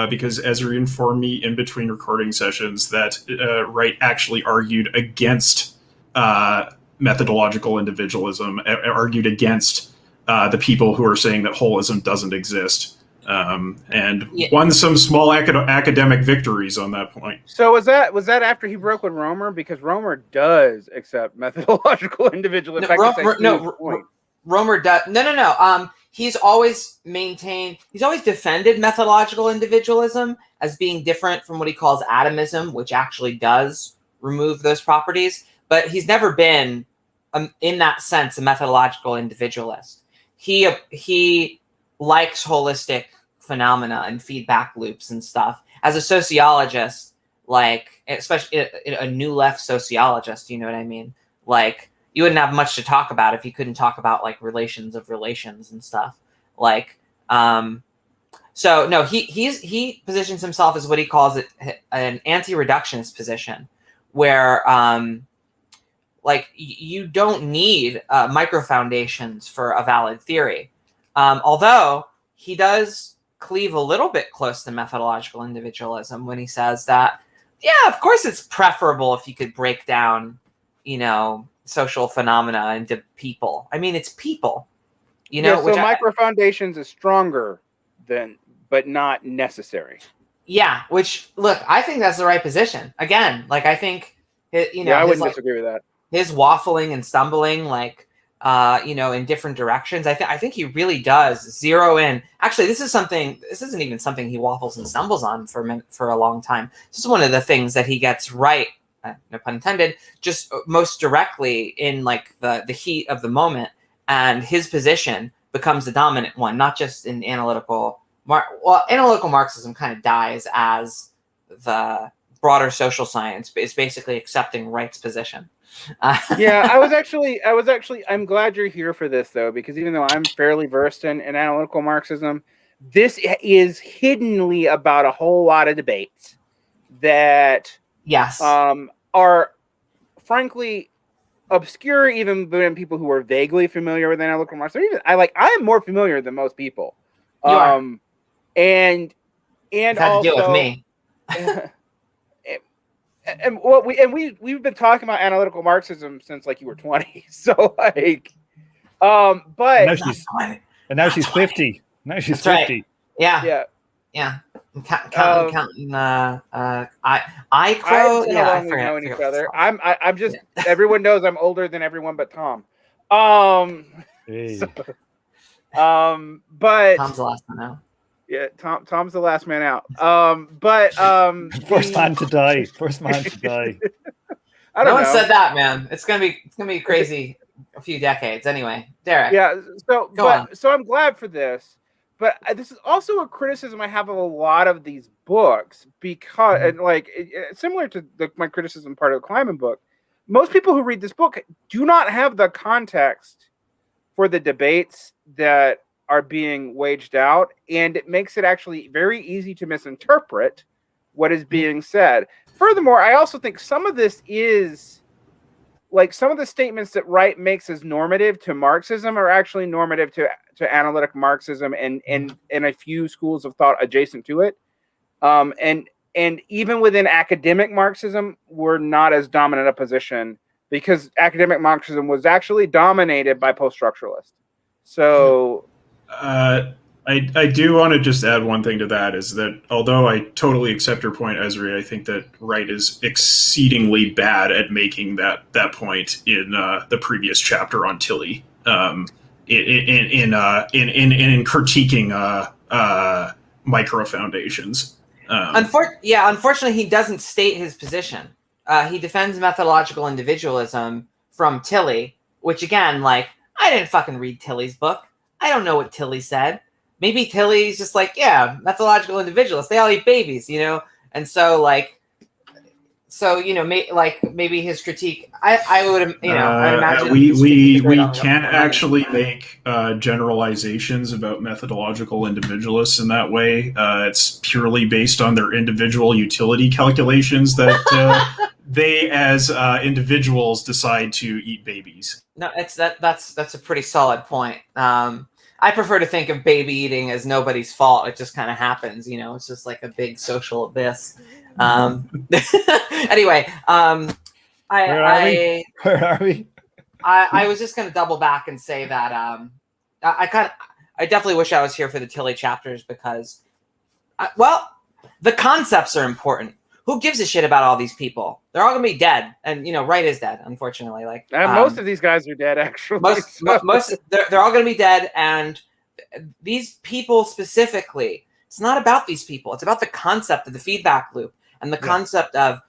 because Ezra informed me in between recording sessions that Wright actually argued against methodological individualism, argued against the people who are saying that holism doesn't exist. And won some small academic victories on that point. So was that after he broke with Romer? Because Romer does accept methodological individualism. Romer does. No. He's always defended methodological individualism as being different from what he calls atomism, which actually does remove those properties. But he's never been, in that sense, a methodological individualist. He likes holistic phenomena and feedback loops and stuff. As a sociologist, like, especially a new left sociologist, you know what I mean? Like, you wouldn't have much to talk about if you couldn't talk about, like, relations of relations and stuff. Like, so no, he positions himself as what he calls it an anti-reductionist position, where like, you don't need micro foundations for a valid theory. Although he does cleave a little bit close to methodological individualism when he says that, yeah, of course it's preferable if you could break down, social phenomena into people. I mean, it's people, So micro foundations is stronger than, but not necessary. Yeah, which, look, I think that's the right position. Again, like, I think, I wouldn't disagree with that. His waffling and stumbling, like, in different directions. I think he really does zero in. Actually, this isn't even something he waffles and stumbles on for a long time. This is one of the things that he gets right, no pun intended, just most directly in, like, the heat of the moment, and his position becomes the dominant one, not just in analytical. Analytical Marxism kind of dies as the broader social science, but it's basically accepting Wright's position. Yeah, I'm glad you're here for this, though, because even though I'm fairly versed in analytical Marxism, this is hiddenly about a whole lot of debates that are frankly obscure, even between people who are vaguely familiar with analytical Marxism. I am more familiar than most people. You are. And You've had to deal with me. And we've been talking about analytical Marxism since, like, you were 20. So, like, but now she's 50. Now she's 50. Right. Yeah. I'm counting. I crow. Yeah, I forget each other. I'm just. Everyone knows I'm older than everyone but Tom. Hey. But Tom's the last one out. Yeah, Tom's the last man out. First man to die. First man to die. I don't know. No one said that, man. It's gonna be crazy. A few decades, anyway. Derek. Yeah. So, so I'm glad for this, but this is also a criticism I have of a lot of these books because, and like, similar to my criticism part of the Kleiman book, most people who read this book do not have the context for the debates that are being waged out, and it makes it actually very easy to misinterpret what is being said. Furthermore, I also think some of this is, like, some of the statements that Wright makes as normative to Marxism are actually normative to analytic Marxism and a few schools of thought adjacent to it. And even within academic Marxism, we're not as dominant a position because academic Marxism was actually dominated by post-structuralists. So... I do want to just add one thing to that, is that although I totally accept your point, Ezra, I think that Wright is exceedingly bad at making that point in the previous chapter on Tilly, in critiquing micro foundations. Unfortunately, he doesn't state his position. He defends methodological individualism from Tilly, which, again, like, I didn't fucking read Tilly's book. I don't know what Tilly said. Maybe Tilly's just like, yeah, methodological individualists, they all eat babies, And so, like, So maybe his critique. I would I imagine we can actually make generalizations about methodological individualists in that way. It's purely based on their individual utility calculations that they, as individuals, decide to eat babies. No, that's a pretty solid point. I prefer to think of baby eating as nobody's fault. It just kind of happens, It's just like a big social abyss. Anyway, Where are we? I was just going to double back and say that I definitely wish I was here for the Tilly chapters because, the concepts are important. Who gives a shit about all these people? They're all gonna be dead, and Wright is dead, unfortunately. Like most of these guys are dead, actually. Most they're all gonna be dead, and these people specifically. It's not about these people. It's about the concept of the feedback loop and the concept of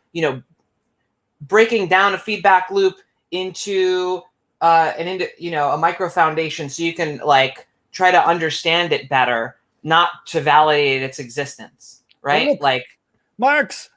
breaking down a feedback loop into a micro foundation, so you can try to understand it better, not to validate its existence, right? Marx's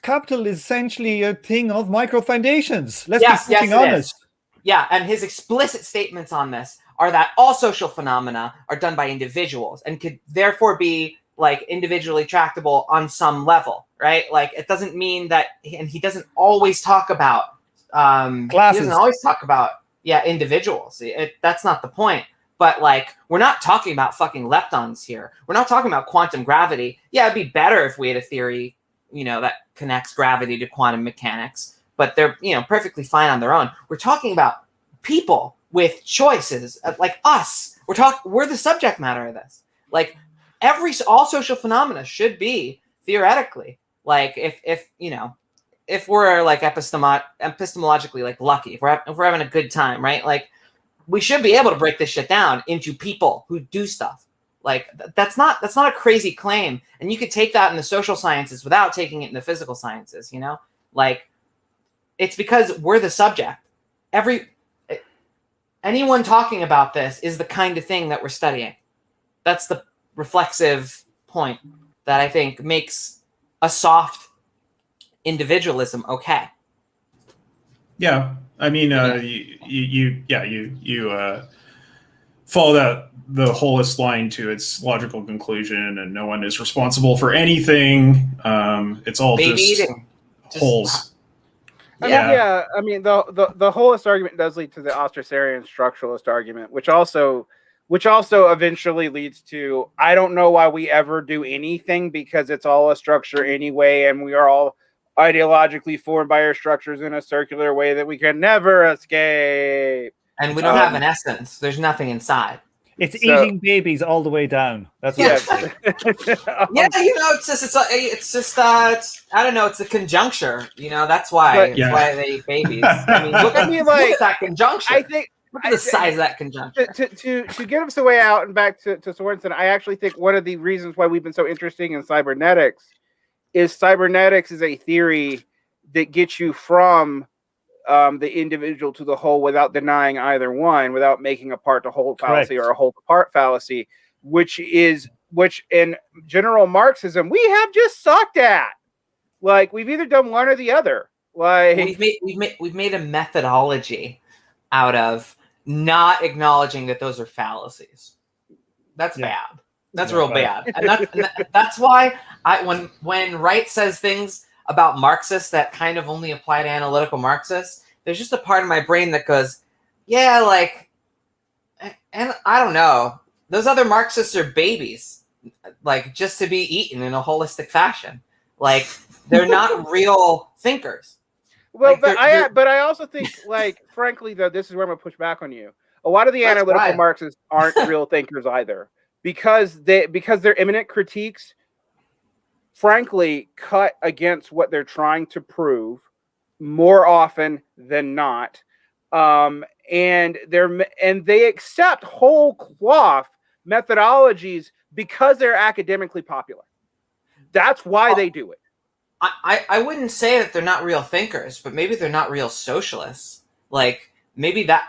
capital is essentially a thing of micro foundations. Let's be fucking honest. Yeah, and his explicit statements on this are that all social phenomena are done by individuals and could therefore be individually tractable on some level, right? It doesn't mean that, and he doesn't always talk about classes. He doesn't always talk about individuals. That's not the point. But we're not talking about fucking leptons here. We're not talking about quantum gravity. Yeah, it'd be better if we had a theory, that connects gravity to quantum mechanics. But they're, perfectly fine on their own. We're talking about people with choices, like us. We're the subject matter of this. All social phenomena should be theoretically if we're epistemologically lucky, if we're having a good time, right? We should be able to break this shit down into people who do stuff. That's not a crazy claim. And you could take that in the social sciences without taking it in the physical sciences, it's because we're the subject. Anyone talking about this is the kind of thing that we're studying. That's the reflexive point that I think makes a soft individualism okay. Yeah. I mean, you follow the wholest line to its logical conclusion, and no one is responsible for anything. It's all just holes. I mean, the wholest argument does lead to the Austrasarian structuralist argument, which also eventually leads to, I don't know why we ever do anything because it's all a structure anyway, and we are all ideologically formed by our structures in a circular way that we can never escape. And we don't have an essence. There's nothing inside. It's eating babies all the way down. That's what it's like. It's I don't know. It's a conjuncture. That's why. That's why they eat babies. I mean, look at that conjuncture. I think. Look at the size of that conjuncture. To get us the way out and back to Sorensen, I actually think one of the reasons why we've been so interesting in cybernetics is a theory that gets you from the individual to the whole without denying either one, without making a part to whole fallacy or a whole to part fallacy, which in general Marxism we have just sucked at. We've either done one or the other. We've made a methodology out of not acknowledging that those are fallacies. That's bad. That's real bad. And that's why when Wright says things about Marxists that kind of only apply to analytical Marxists, there's just a part of my brain that goes, and I don't know, those other Marxists are babies, just to be eaten in a holistic fashion. They're not real thinkers. Well, but I also think, frankly, though, this is where I'm going to push back on you. A lot of the analytical Marxists aren't real thinkers either, because their imminent critiques, frankly, cut against what they're trying to prove more often than not, and they accept whole cloth methodologies because they're academically popular. That's why they do it. I wouldn't say that they're not real thinkers, but maybe they're not real socialists. Maybe that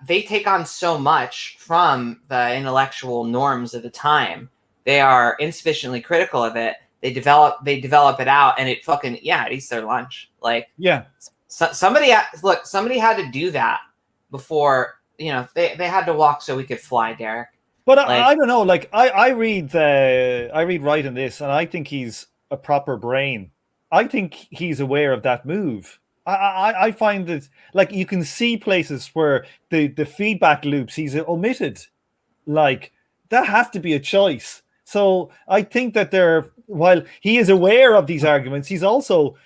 they take on so much from the intellectual norms of the time. They are insufficiently critical of it They develop it out, and it fucking it eats their lunch. Like somebody had to do that before, they had to walk so we could fly, Derek. But I don't know. Like I read Wright in this, and I think he's a proper brain. I think he's aware of that move. I find that, like, you can see places where the feedback loops he's omitted. Like, that has to be a choice. So I think that while he is aware of these arguments, he's also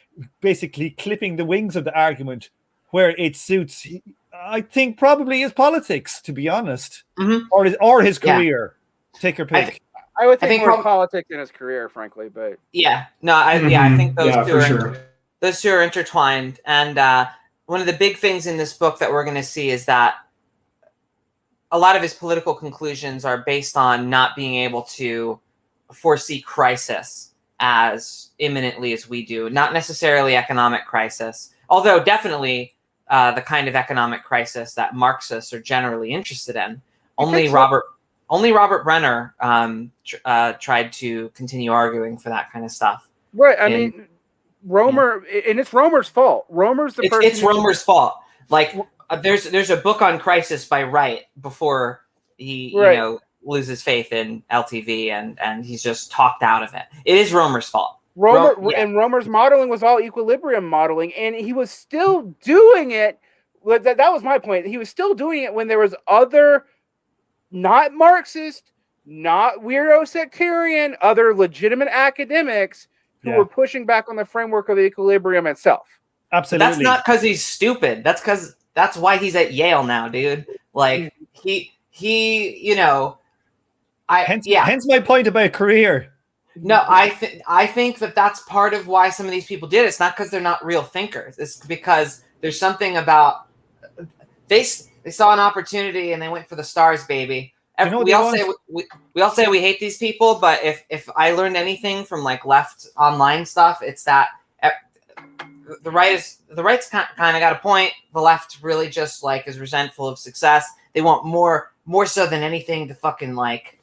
basically clipping the wings of the argument where it suits, I think, probably his politics, to be honest, or his career. Take your pick. I would think more politics in his career, frankly, but I think those two are intertwined. And one of the big things in this book that we're going to see is that a lot of his political conclusions are based on not being able to foresee crisis as imminently as we do. Not necessarily economic crisis, although definitely the kind of economic crisis that Marxists are generally interested in. Only Robert Brenner tried to continue arguing for that kind of stuff. Right. I mean, Romer, and it's Romer's fault. Romer's the person. It's Romer's fault. Like, there's a book on crisis by Wright before he loses faith in LTV and he's just talked out of it. It is Romer's fault. And Romer's modeling was all equilibrium modeling, and he was still doing it. That was my point. He was still doing it when there was other, not Marxist, not weirdo sectarian, other legitimate academics who were pushing back on the framework of the equilibrium itself. Absolutely. That's not because he's stupid. That's why he's at Yale now, dude. Like, hence my point about career. No, I think that's part of why some of these people did it. It's not because they're not real thinkers. It's because there's something about they saw an opportunity and they went for the stars, baby. We all say we hate these people, but if I learned anything from, like, left online stuff, it's that the right's kind of got a point. The left really just, like, is resentful of success. They want more so than anything to fucking like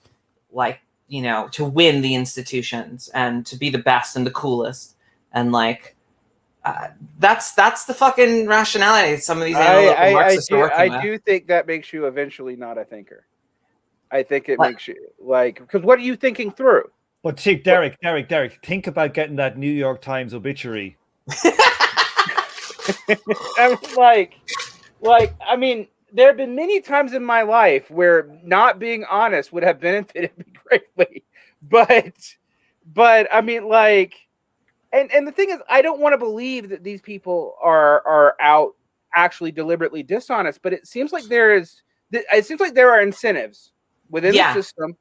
to win the institutions and to be the best and the coolest, and like that's the fucking rationality some of these analytical Marxists are working with. I do think that makes you eventually not a thinker. I think it makes you, like, because what are you thinking through? But see, Derek, think about getting that New York Times obituary. I mean, there have been many times in my life where not being honest would have benefited me greatly. But I mean, like, and the thing is, I don't want to believe that these people are out actually deliberately dishonest, but it seems like there are incentives within the system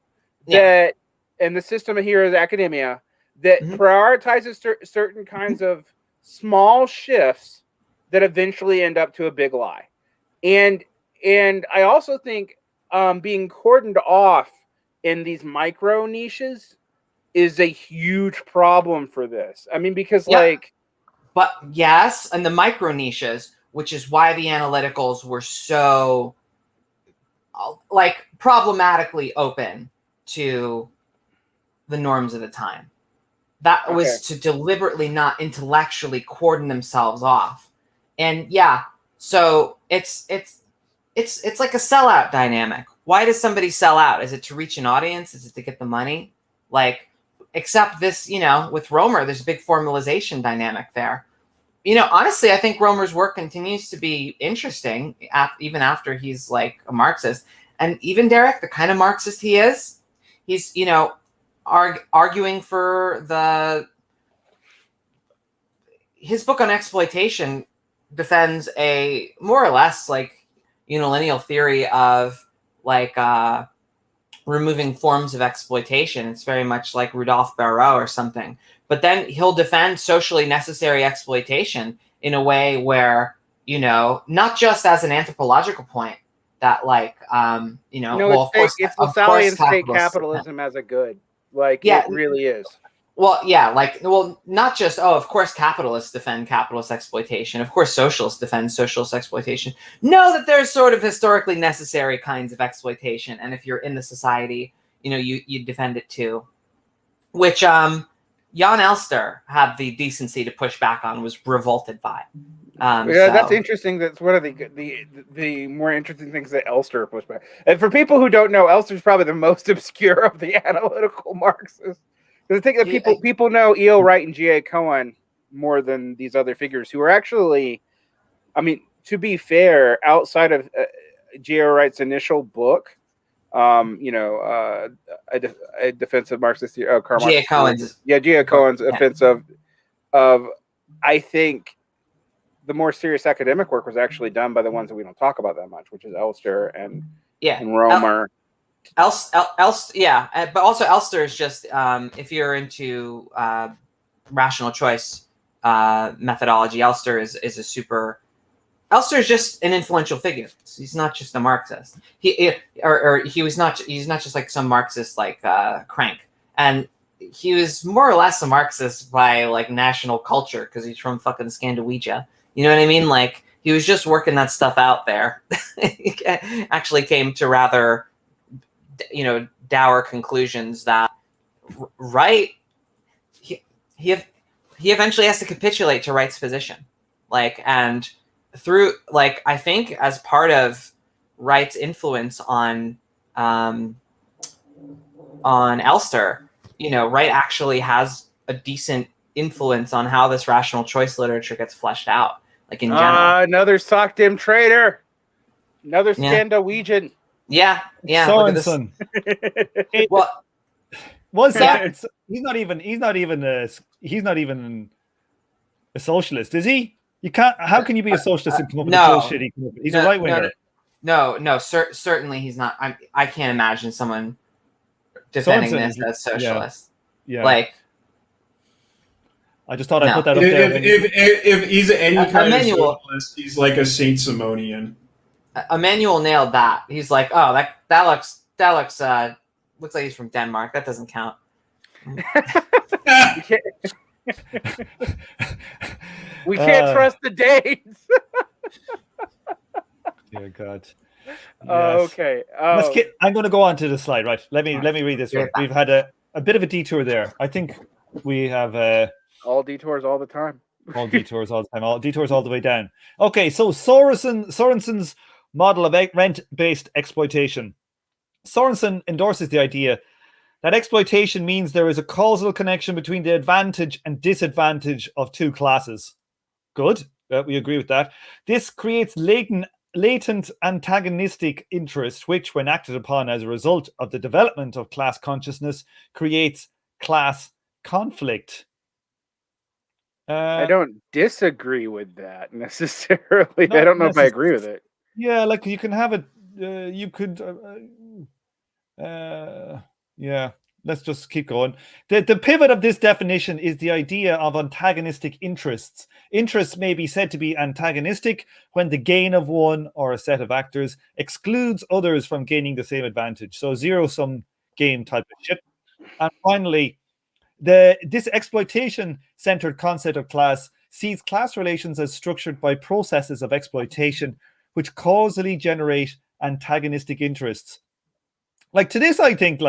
that, and the system here is academia, that prioritizes certain kinds of small shifts that eventually end up to a big lie. And I also think being cordoned off in these micro niches is a huge problem for this. I mean, because but yes, and the micro niches, which is why the analyticals were so like problematically open to the norms of the time. That was to deliberately not intellectually cordon themselves off. And so it's like a sellout dynamic. Why does somebody sell out? Is it to reach an audience? Is it to get the money? Like, except this, with Romer, there's a big formalization dynamic there. Honestly, I think Romer's work continues to be interesting even after he's like a Marxist. And even Derek, the kind of Marxist he is, he's, arguing for his book on exploitation defends a more or less like unilineal theory of like removing forms of exploitation. It's very much like Rudolf Barreau or something. But then he'll defend socially necessary exploitation in a way where, not just as an anthropological point that like, of course, it's Lassallean state capitalism as a good. Like, it really is. Well, not just, of course, capitalists defend capitalist exploitation. Of course, socialists defend socialist exploitation. Know that there's sort of historically necessary kinds of exploitation. And if you're in the society, you defend it too. Which, Jan Elster had the decency to push back on, was revolted by. That's interesting. That's one of the more interesting things that Elster pushed back. And for people who don't know, Elster's probably the most obscure of the analytical Marxists. I think that people know E.O. Wright and G.A. Cohen more than these other figures who are actually, I mean, to be fair, outside of G.A. Wright's initial book, a defense of Marxist Karl Marx. G.A. Cohen's. Yeah, G.A. Cohen's offense of I think the more serious academic work was actually done by the ones that we don't talk about that much, which is Elster and Romer. But also Elster is just if you're into rational choice methodology, Elster is just an influential figure. He's not just a Marxist. He's not just like some Marxist like crank. And he was more or less a Marxist by like national culture because he's from fucking Scandinavia. You know what I mean? Like he was just working that stuff out there. He actually came to rather, dour conclusions that Wright. He eventually has to capitulate to Wright's position, and through I think as part of Wright's influence on Elster, Wright actually has a decent influence on how this rational choice literature gets fleshed out, in general. Another Sockdim traitor, another Scandinavian. Yeah. Sorensen. Well, was that? He's not even a socialist, is he? You can't. How can you be a socialist and come up with the bullshit? He's a right winger. No, certainly he's not. I can't imagine someone defending Sorensen, this as socialist. Yeah. I just thought I'd put that up there. If he's any kind Emmanuel, of socialist, he's like a Saint Simonian. Emmanuel nailed that. He's like, oh, that looks like he's from Denmark. That doesn't count. We can't trust the Danes. Dear God. Yes. Okay. I'm going to go on to the slide. Right. Let me read this one. We've had a bit of a detour there. I think we have all detours all the time. All detours all the time. All detours all the way down. Okay. So Sorensen's model of rent-based exploitation. Sorensen endorses the idea that exploitation means there is a causal connection between the advantage and disadvantage of two classes. Good. We agree with that. This creates latent antagonistic interest, which, when acted upon as a result of the development of class consciousness, creates class conflict. I don't disagree with that necessarily. I don't know if I agree with it. Yeah, you can have it. You could. Yeah. Let's just keep going. The pivot of this definition is the idea of antagonistic interests. Interests may be said to be antagonistic when the gain of one or a set of actors excludes others from gaining the same advantage. So zero-sum game type of shit. And finally, this exploitation-centered concept of class sees class relations as structured by processes of exploitation which causally generate antagonistic interests. To this, I think,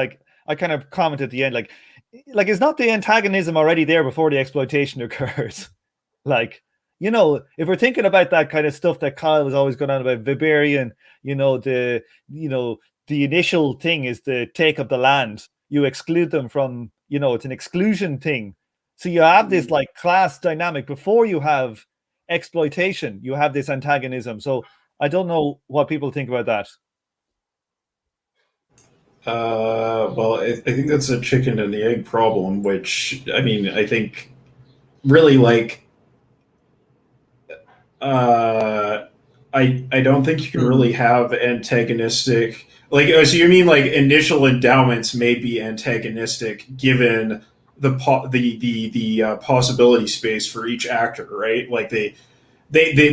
I kind of comment at the end, is not the antagonism already there before the exploitation occurs? If we're thinking about that kind of stuff that Kyle was always going on about Weberian, the initial thing is the take of the land. You exclude them from, it's an exclusion thing. So you have this class dynamic before you have exploitation. You have this antagonism. So I don't know what people think about that. Well, I think that's a chicken and the egg problem, which, I think really I don't think you can really have antagonistic, so you mean initial endowments may be antagonistic given the possibility space for each actor, right? The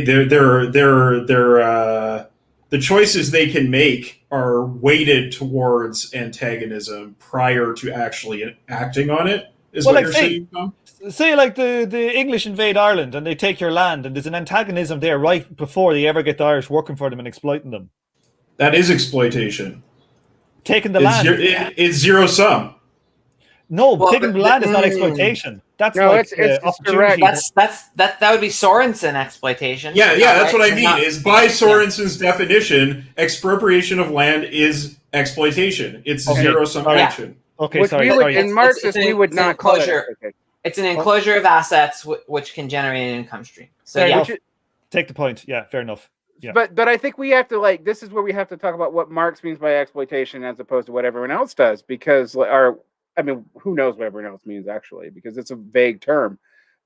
choices they can make are weighted towards antagonism prior to actually acting on it, is what you're saying, Tom? Say the English invade Ireland and they take your land, and there's an antagonism there right before they ever get the Irish working for them and exploiting them. That is exploitation. Taking the land. It's zero sum. No, Well, taking land is not exploitation. That's No, like it's opportunity. direct. that would be Sorensen exploitation. Yeah, that's what I mean. Not- Is by Sorensen's definition, expropriation of land is exploitation. It's Okay. zero-sum All right. action. Okay, Which sorry. we would, sorry. in Marxist, we would it's an not call it enclosure. exploitation. It's an enclosure of assets which can generate an income stream. So Fair yeah, enough. Take the point. Yeah, fair enough. Yeah. But I think we have to this is where we have to talk about what Marx means by exploitation as opposed to what everyone else does, because who knows what everyone else means actually, because it's a vague term.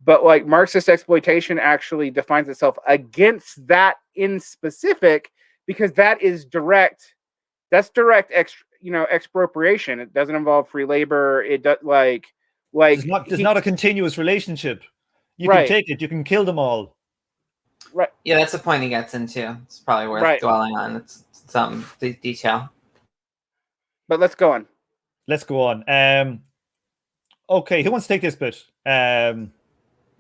But like Marxist exploitation actually defines itself against that in specific, because that is direct. That's direct expropriation. It doesn't involve free labor. It does There's not a continuous relationship. You Right. can take it. You can kill them all. right. yeah, that's the point he gets into. It's probably worth Right. dwelling on. It's some detail. But let's go on. Let's go on. Okay, who wants to take this bit? I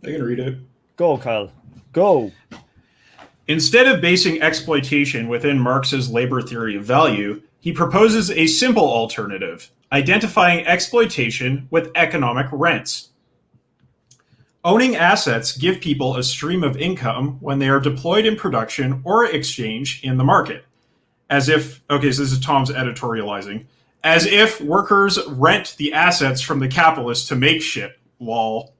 can read it. Go, Kyle. Go. Instead of basing exploitation within Marx's labor theory of value, he proposes a simple alternative, identifying exploitation with economic rents. Owning assets give people a stream of income when they are deployed in production or exchange in the market. As if, okay, so this is Tom's editorializing, as if workers rent the assets from the capitalists to make shit, lol.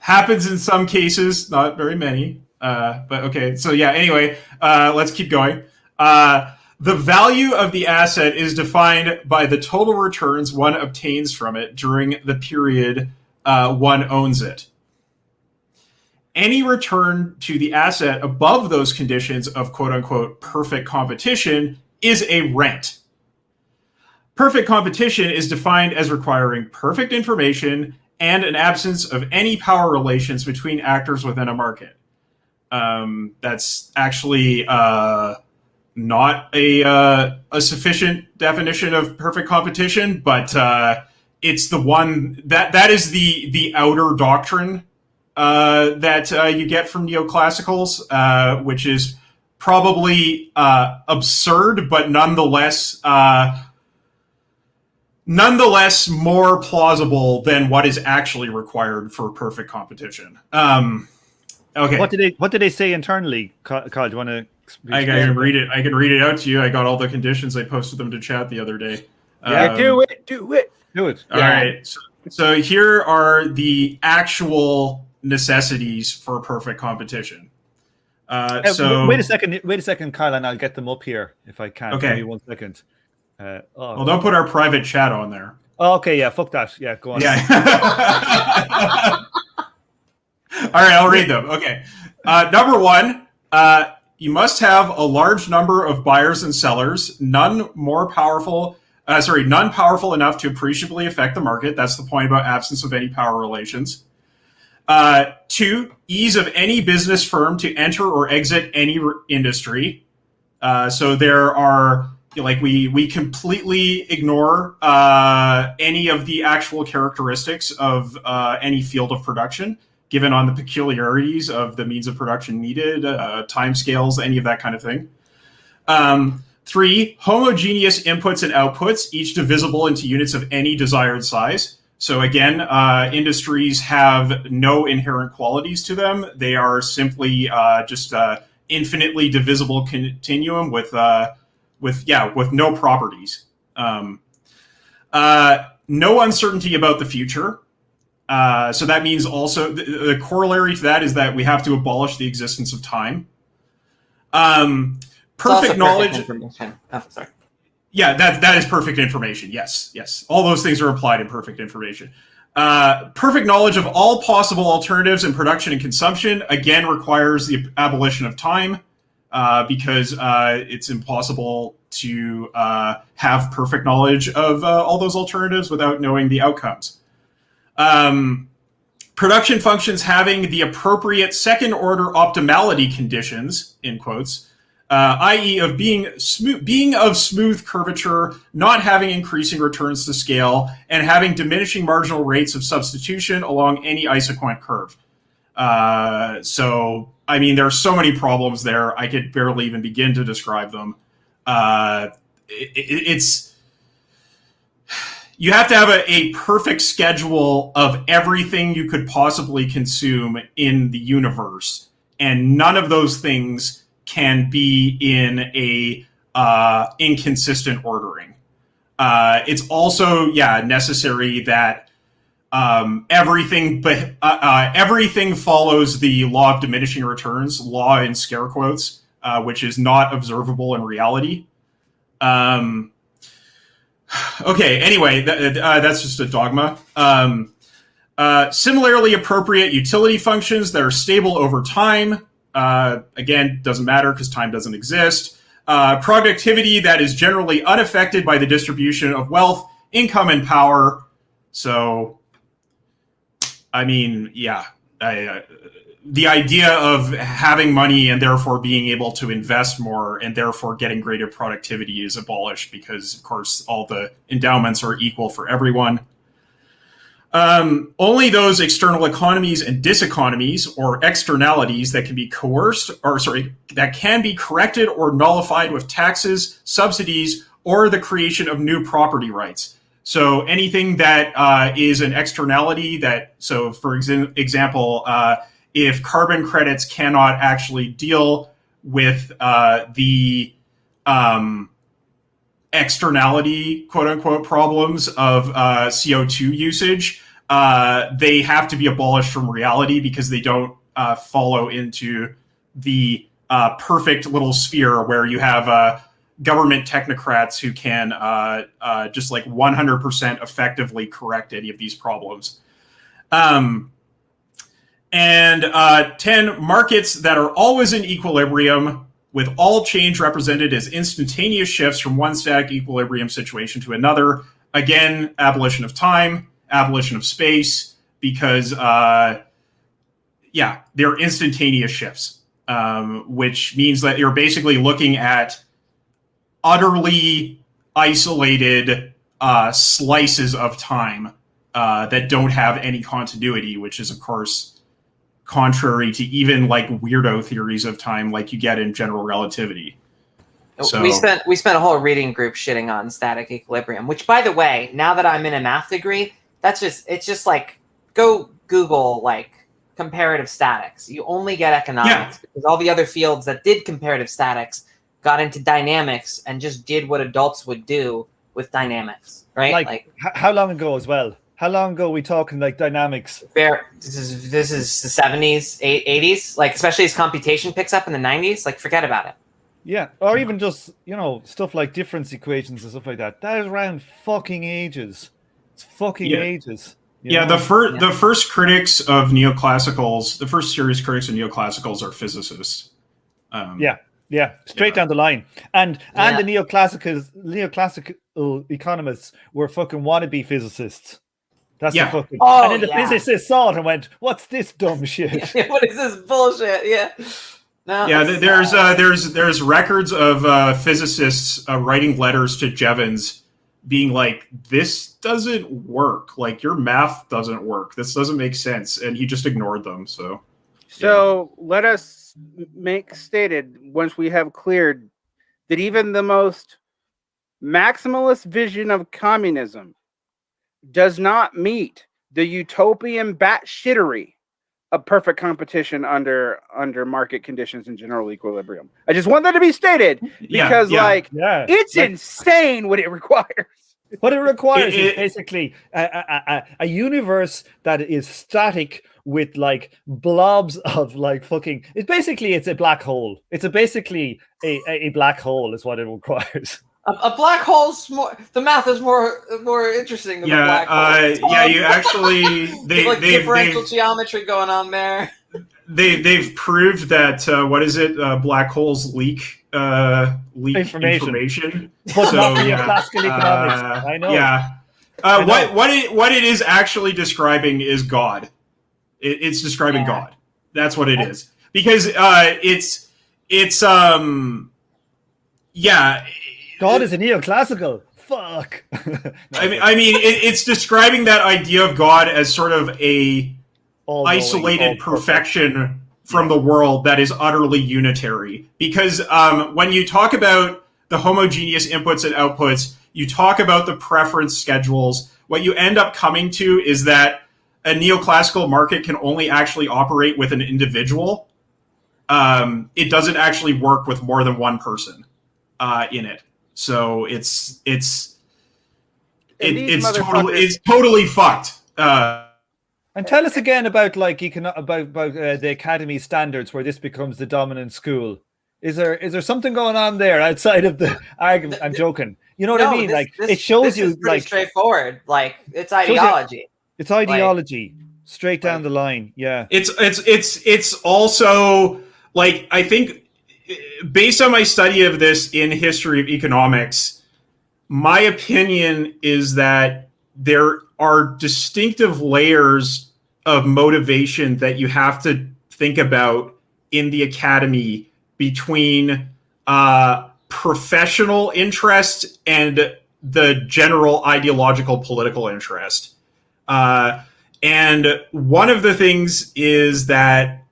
Happens in some cases, not very many. But okay, so yeah, anyway, let's keep going. The value of the asset is defined by the total returns one obtains from it during the period one owns it. Any return to the asset above those conditions of quote-unquote perfect competition is a rent. Perfect competition is defined as requiring perfect information and an absence of any power relations between actors within a market. That's actually not a sufficient definition of perfect competition, but it's the one that is the outer doctrine that you get from neoclassicals, which is probably absurd, but nonetheless more plausible than what is actually required for perfect competition. Okay. What did they say internally, Kyle? Do you want to? I can read it. I can read it out to you. I got all the conditions. I posted them to chat the other day. Yeah, do it. Do it. All right. So here are the actual necessities for perfect competition. So wait a second, Kyle, and I'll get them up here if I can. Okay. Give me 1 second. Well, don't put our private chat on there. Oh, okay, yeah, fuck that. Yeah, go on. Yeah. All right, I'll read them. Okay. Number one, you must have a large number of buyers and sellers, none powerful enough to appreciably affect the market. That's the point about absence of any power relations. 2, ease of any business firm to enter or exit any industry. So there are, we completely ignore any of the actual characteristics of any field of production, given on the peculiarities of the means of production needed, timescales, any of that kind of thing. 3, homogeneous inputs and outputs, each divisible into units of any desired size. So again, industries have no inherent qualities to them. They are simply just infinitely divisible continuum with no properties. No uncertainty about the future. So that means also the corollary to that is that we have to abolish the existence of time. Perfect knowledge. Information. Oh, sorry. Yeah, that is perfect information. Yes. All those things are implied in perfect information. Perfect knowledge of all possible alternatives in production and consumption, again, requires the abolition of time because it's impossible to have perfect knowledge of all those alternatives without knowing the outcomes. Production functions having the appropriate second-order optimality conditions, in quotes, i.e. of being of smooth curvature, not having increasing returns to scale, and having diminishing marginal rates of substitution along any isoquant curve. So, I mean, there are so many problems there, I could barely even begin to describe them. you have to have a perfect schedule of everything you could possibly consume in the universe, and none of those things can be in a inconsistent ordering. It's also necessary that everything follows the law of diminishing returns, law in scare quotes, which is not observable in reality. Okay, anyway, that's just a dogma. Similarly appropriate utility functions that are stable over time. Again, doesn't matter because time doesn't exist. Productivity that is generally unaffected by the distribution of wealth, income, and power. So, I mean, the idea of having money and therefore being able to invest more and therefore getting greater productivity is abolished because, of course, all the endowments are equal for everyone. Only those external economies and diseconomies or externalities that can be that can be corrected or nullified with taxes, subsidies, or the creation of new property rights. So anything that is an externality for example, if carbon credits cannot actually deal with the externality, quote unquote, problems of CO2 usage, they have to be abolished from reality because they don't follow into the perfect little sphere where you have government technocrats who can just like 100% effectively correct any of these problems. And 10, markets that are always in equilibrium, with all change represented as instantaneous shifts from one static equilibrium situation to another. Again, abolition of time, abolition of space, because, they're instantaneous shifts, which means that you're basically looking at utterly isolated slices of time that don't have any continuity, which is, of course, contrary to even like weirdo theories of time like you get in general relativity. So we spent a whole reading group shitting on static equilibrium, which, by the way, now that I'm in a math degree, it's just like go Google like comparative statics. You only get economics because all the other fields that did comparative statics got into dynamics and just did what adults would do with dynamics, right? Like how long ago as well? How long ago are we talking like dynamics? This is the 70s, 80s, like especially as computation picks up in the 90s, like forget about it. Yeah, or even just, stuff like difference equations and stuff like that. That is around fucking ages. It's fucking ages. The first critics of neoclassicals, the first serious critics of neoclassicals are physicists. Straight down the line. And the neoclassical economists were fucking wannabe physicists. That's the fucking. And then the physicists saw it and went, "What's this dumb shit? What is this bullshit?" Yeah. No, there's records of physicists writing letters to Jevons, being like, "This doesn't work. Like your math doesn't work. This doesn't make sense," and he just ignored them. So let us make stated once we have cleared that even the most maximalist vision of communism does not meet the utopian batshittery of perfect competition under market conditions and general equilibrium. I just want that to be stated because it's insane what it requires. What it requires is basically a universe that is static with like blobs of like fucking. It's a black hole. It's basically a black hole is what it requires. A black hole's more. The math is more interesting than a black hole. You actually they've differential geometry going on there. They've proved that black holes leak information. But not classical economics. I know. What it is actually describing is God. It's describing God. That's what it is, because God is a neoclassical. Fuck. I mean, it's describing that idea of God as sort of a isolated perfection from the world that is utterly unitary. Because when you talk about the homogeneous inputs and outputs, you talk about the preference schedules, what you end up coming to is that a neoclassical market can only actually operate with an individual. It doesn't actually work with more than one person in it. So it's totally fucked. And tell us again about like about the academy standards where this becomes the dominant school. Is there something going on there outside of the argument? I'm joking. You know what I mean? It shows you pretty straightforward. Like it's ideology. It's ideology straight down the line. Yeah. It's also like, I think based on my study of this in history of economics, my opinion is that there are distinctive layers of motivation that you have to think about in the academy between professional interest and the general ideological political interest. And one of the things is that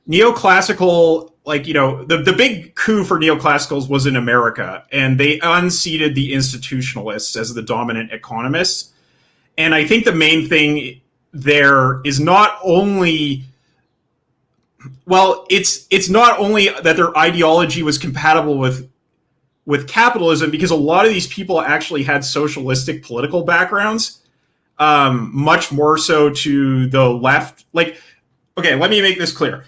neoclassical, like, the big coup for neoclassicals was in America, and they unseated the institutionalists as the dominant economists. And I think the main thing there is not only, it's not only that their ideology was compatible with capitalism, because a lot of these people actually had socialistic political backgrounds, much more so to the left. Like, okay, let me make this clear.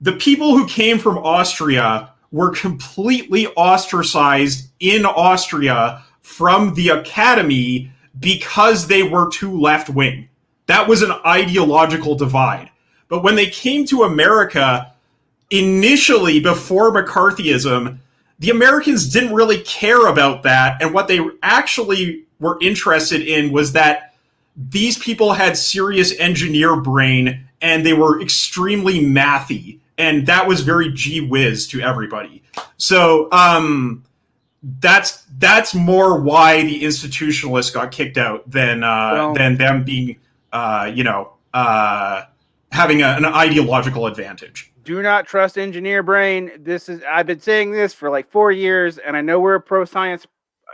The people who came from Austria were completely ostracized in Austria from the academy because they were too left-wing. That was an ideological divide. But when they came to America, initially, before McCarthyism, the Americans didn't really care about that. And what they actually were interested in was that these people had serious engineer brain and they were extremely mathy. And that was very gee whiz to everybody. So that's more why the institutionalists got kicked out than them being having an ideological advantage. Do not trust engineer brain. I've been saying this for like 4 years, and I know we're a pro science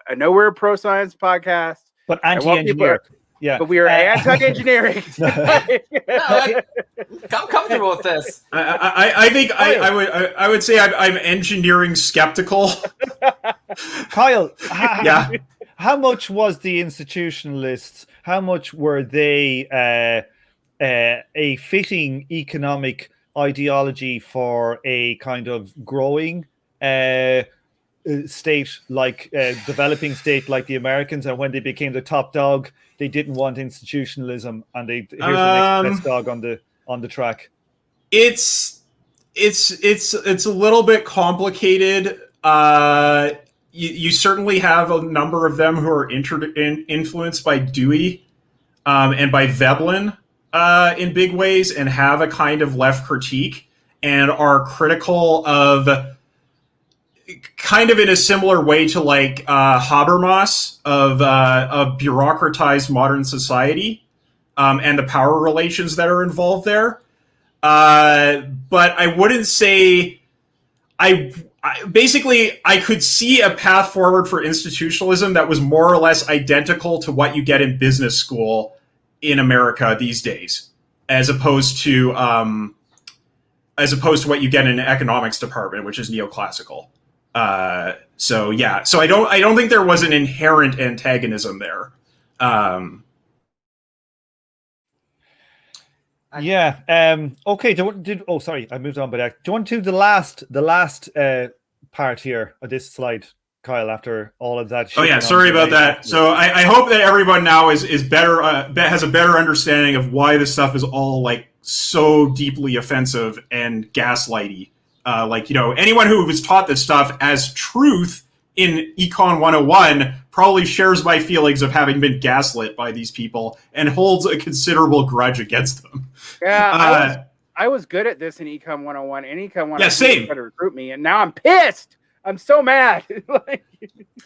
podcast, but anti-engineer. Yeah, but we are anti-engineering. I'm comfortable with this. I think I would say I'm engineering skeptical. Kyle, how much was the institutionalists? How much were they a fitting economic ideology for a kind of growing state like developing state like the Americans? And when they became the top dog, they didn't want institutionalism, and here's the next best dog on the track. It's a little bit complicated. You certainly have a number of them who are influenced by Dewey and by Veblen in big ways, and have a kind of left critique and are critical of, kind of in a similar way to like Habermas of bureaucratized modern society and the power relations that are involved there. But I wouldn't say I could see a path forward for institutionalism that was more or less identical to what you get in business school in America these days, as opposed to what you get in an economics department, which is neoclassical. So I don't think there was an inherent antagonism there. Okay. Sorry, I moved on. But do you want to do the last part here of this slide, Kyle? After all of that. Oh yeah, sorry about that. So I hope that everyone now is better, has a better understanding of why this stuff is all like so deeply offensive and gaslighty. Anyone who was taught this stuff as truth in Econ 101 probably shares my feelings of having been gaslit by these people and holds a considerable grudge against them. Yeah, I was good at this in Econ 101 and Econ 101. Yeah, same. Tried to recruit me, and now I'm pissed. I'm so mad.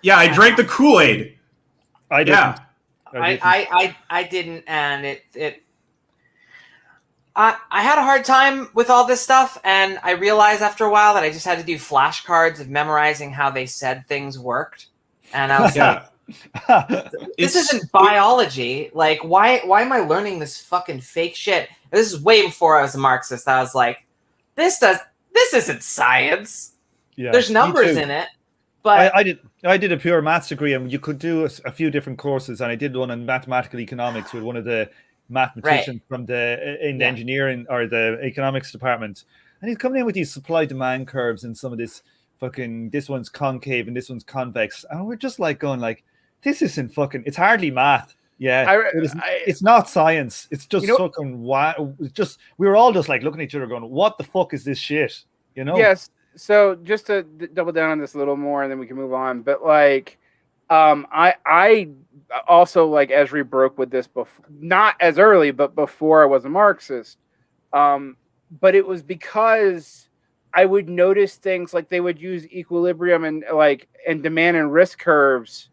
Yeah, I drank the Kool-Aid. I didn't. Yeah. I didn't, and I had a hard time with all this stuff, and I realized after a while that I just had to do flashcards of memorizing how they said things worked. And I was like, this isn't biology. Like, why am I learning this fucking fake shit? And this is way before I was a Marxist. I was like, this isn't science. Yeah, there's numbers in it. But I did a pure maths degree, and you could do a few different courses, and I did one in mathematical economics with one of the mathematicians from the engineering or the economics department, and he's coming in with these supply demand curves and some of this fucking, this one's concave and this one's convex, and we're just like going like, this isn't fucking, it's hardly math. Yeah, it's not science. It's just fucking wow. It's just, we were all just like looking at each other going, what the fuck is this shit? You know? Yes. So just to double down on this a little more, and then we can move on. But like, I also, like, Esri broke with this before, not as early, but before I was a Marxist. But it was because I would notice things like they would use equilibrium and demand and risk curves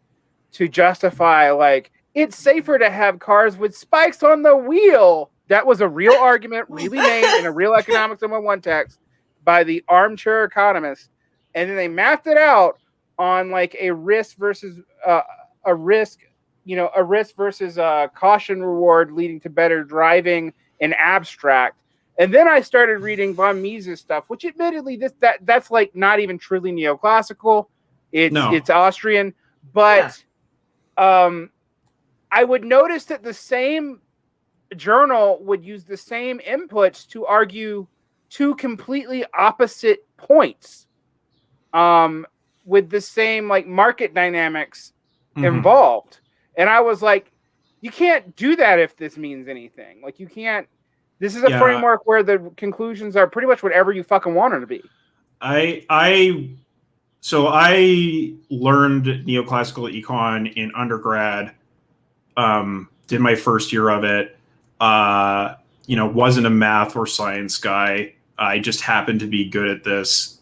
to justify, like, it's safer to have cars with spikes on the wheel. That was a real argument, really made in a real Economics 101 text by the armchair economist, and then they mapped it out on like a risk versus caution reward leading to better driving in abstract. And then I started reading von Mises stuff, which admittedly that's like not even truly neoclassical. It's Austrian, but I would notice that the same journal would use the same inputs to argue two completely opposite points, with the same like market dynamics involved. And I was like, you can't do that if this means anything. Like, you can't. This is a framework where the conclusions are pretty much whatever you fucking want them to be. So I learned neoclassical econ in undergrad. Did my first year of it. Wasn't a math or science guy. I just happened to be good at this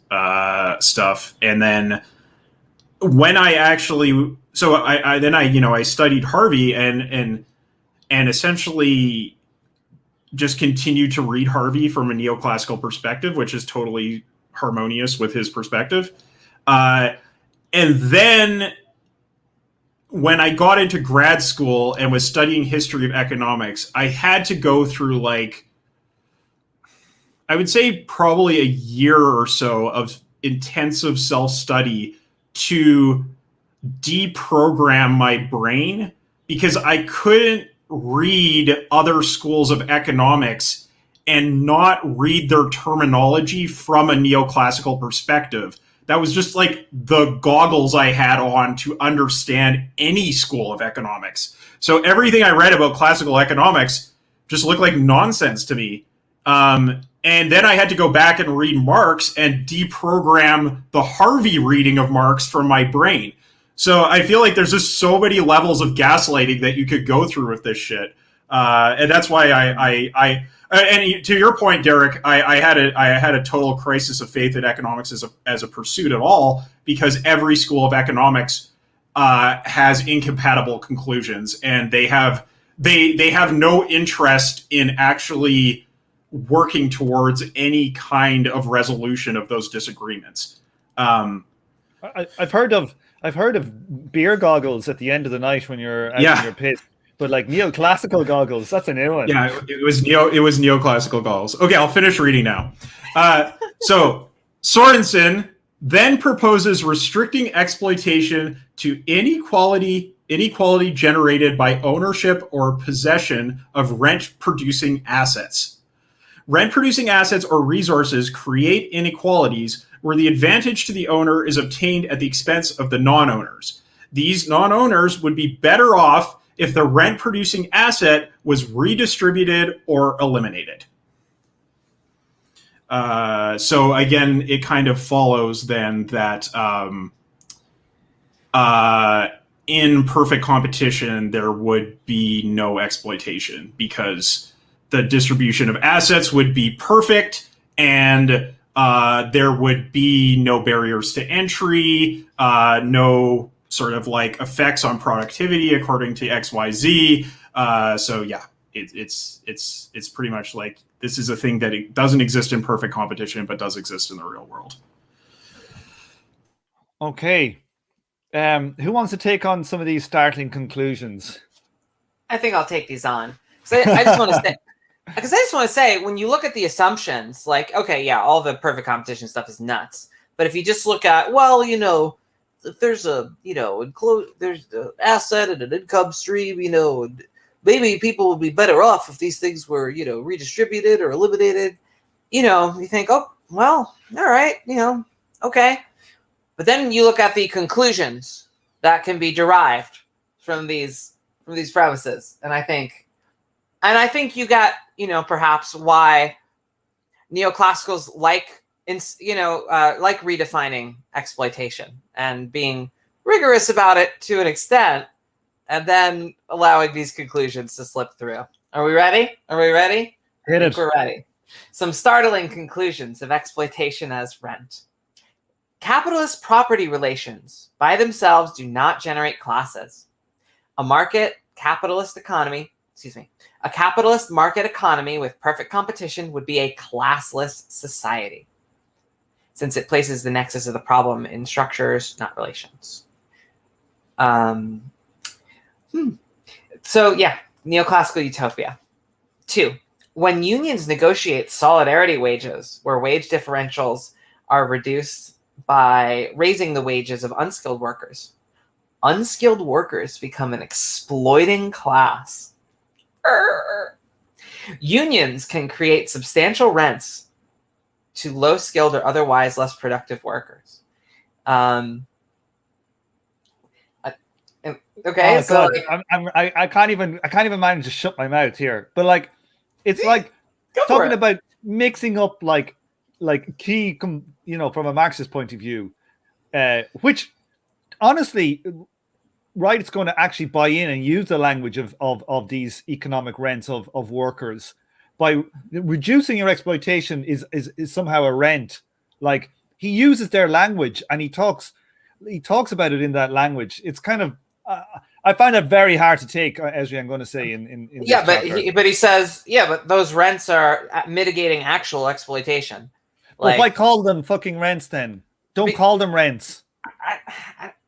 stuff. And then when I actually, I studied Harvey and essentially just continued to read Harvey from a neoclassical perspective, which is totally harmonious with his perspective. And then when I got into grad school and was studying history of economics, I had to go through, like, I would say probably a year or so of intensive self-study to deprogram my brain, because I couldn't read other schools of economics and not read their terminology from a neoclassical perspective. That was just like the goggles I had on to understand any school of economics. So everything I read about classical economics just looked like nonsense to me. And then I had to go back and read Marx and deprogram the Harvey reading of Marx from my brain. So I feel like there's just so many levels of gaslighting that you could go through with this shit. And that's why and to your point, Derek, I had a total crisis of faith in economics as a pursuit at all, because every school of economics has incompatible conclusions, and they have no interest in actually working towards any kind of resolution of those disagreements. I've heard of beer goggles at the end of the night when you're out in your pit. But like neoclassical goggles, that's a new one. Yeah, it was neoclassical goggles. Okay, I'll finish reading now. So Sorensen then proposes restricting exploitation to inequality generated by ownership or possession of rent-producing assets. Rent-producing assets or resources create inequalities where the advantage to the owner is obtained at the expense of the non-owners. These non-owners would be better off if the rent-producing asset was redistributed or eliminated. So again, it kind of follows then that in perfect competition, there would be no exploitation, because the distribution of assets would be perfect, and there would be no barriers to entry, no sort of like effects on productivity according to XYZ. So yeah, it's pretty much like this is a thing that it doesn't exist in perfect competition, but does exist in the real world. Okay. Who wants to take on some of these startling conclusions? I think I'll take these on. I just want to say, because I just want to say, when you look at the assumptions, like, okay, yeah, all the perfect competition stuff is nuts. But if you just look at, well, if there's a, there's the asset and an income stream, maybe people would be better off if these things were, redistributed or eliminated. You think, oh, well, all right, okay. But then you look at the conclusions that can be derived from these premises, and I think you got, perhaps why neoclassicals like redefining exploitation and being rigorous about it to an extent, and then allowing these conclusions to slip through. Are we ready? Hit it. We're ready. Some startling conclusions of exploitation as rent. Capitalist property relations by themselves do not generate classes. A capitalist market economy with perfect competition would be a classless society, since it places the nexus of the problem in structures, not relations. So yeah, neoclassical utopia. 2, when unions negotiate solidarity wages, where wage differentials are reduced by raising the wages of unskilled workers, unskilled workers become an exploiting class. Unions can create substantial rents to low-skilled or otherwise less productive workers. Okay, oh, so God. I can't even manage to shut my mouth here. But it's like talking about mixing up key, from a Marxist point of view, which honestly, right, it's going to actually buy in and use the language of these economic rents of workers. By reducing your exploitation is somehow a rent. Like, he uses their language and he talks about it in that language. It's kind of I find it very hard to take, Esri, I'm going to say in this chapter. But he says, but those rents are mitigating actual exploitation. But why call them fucking rents then? Don't call them rents.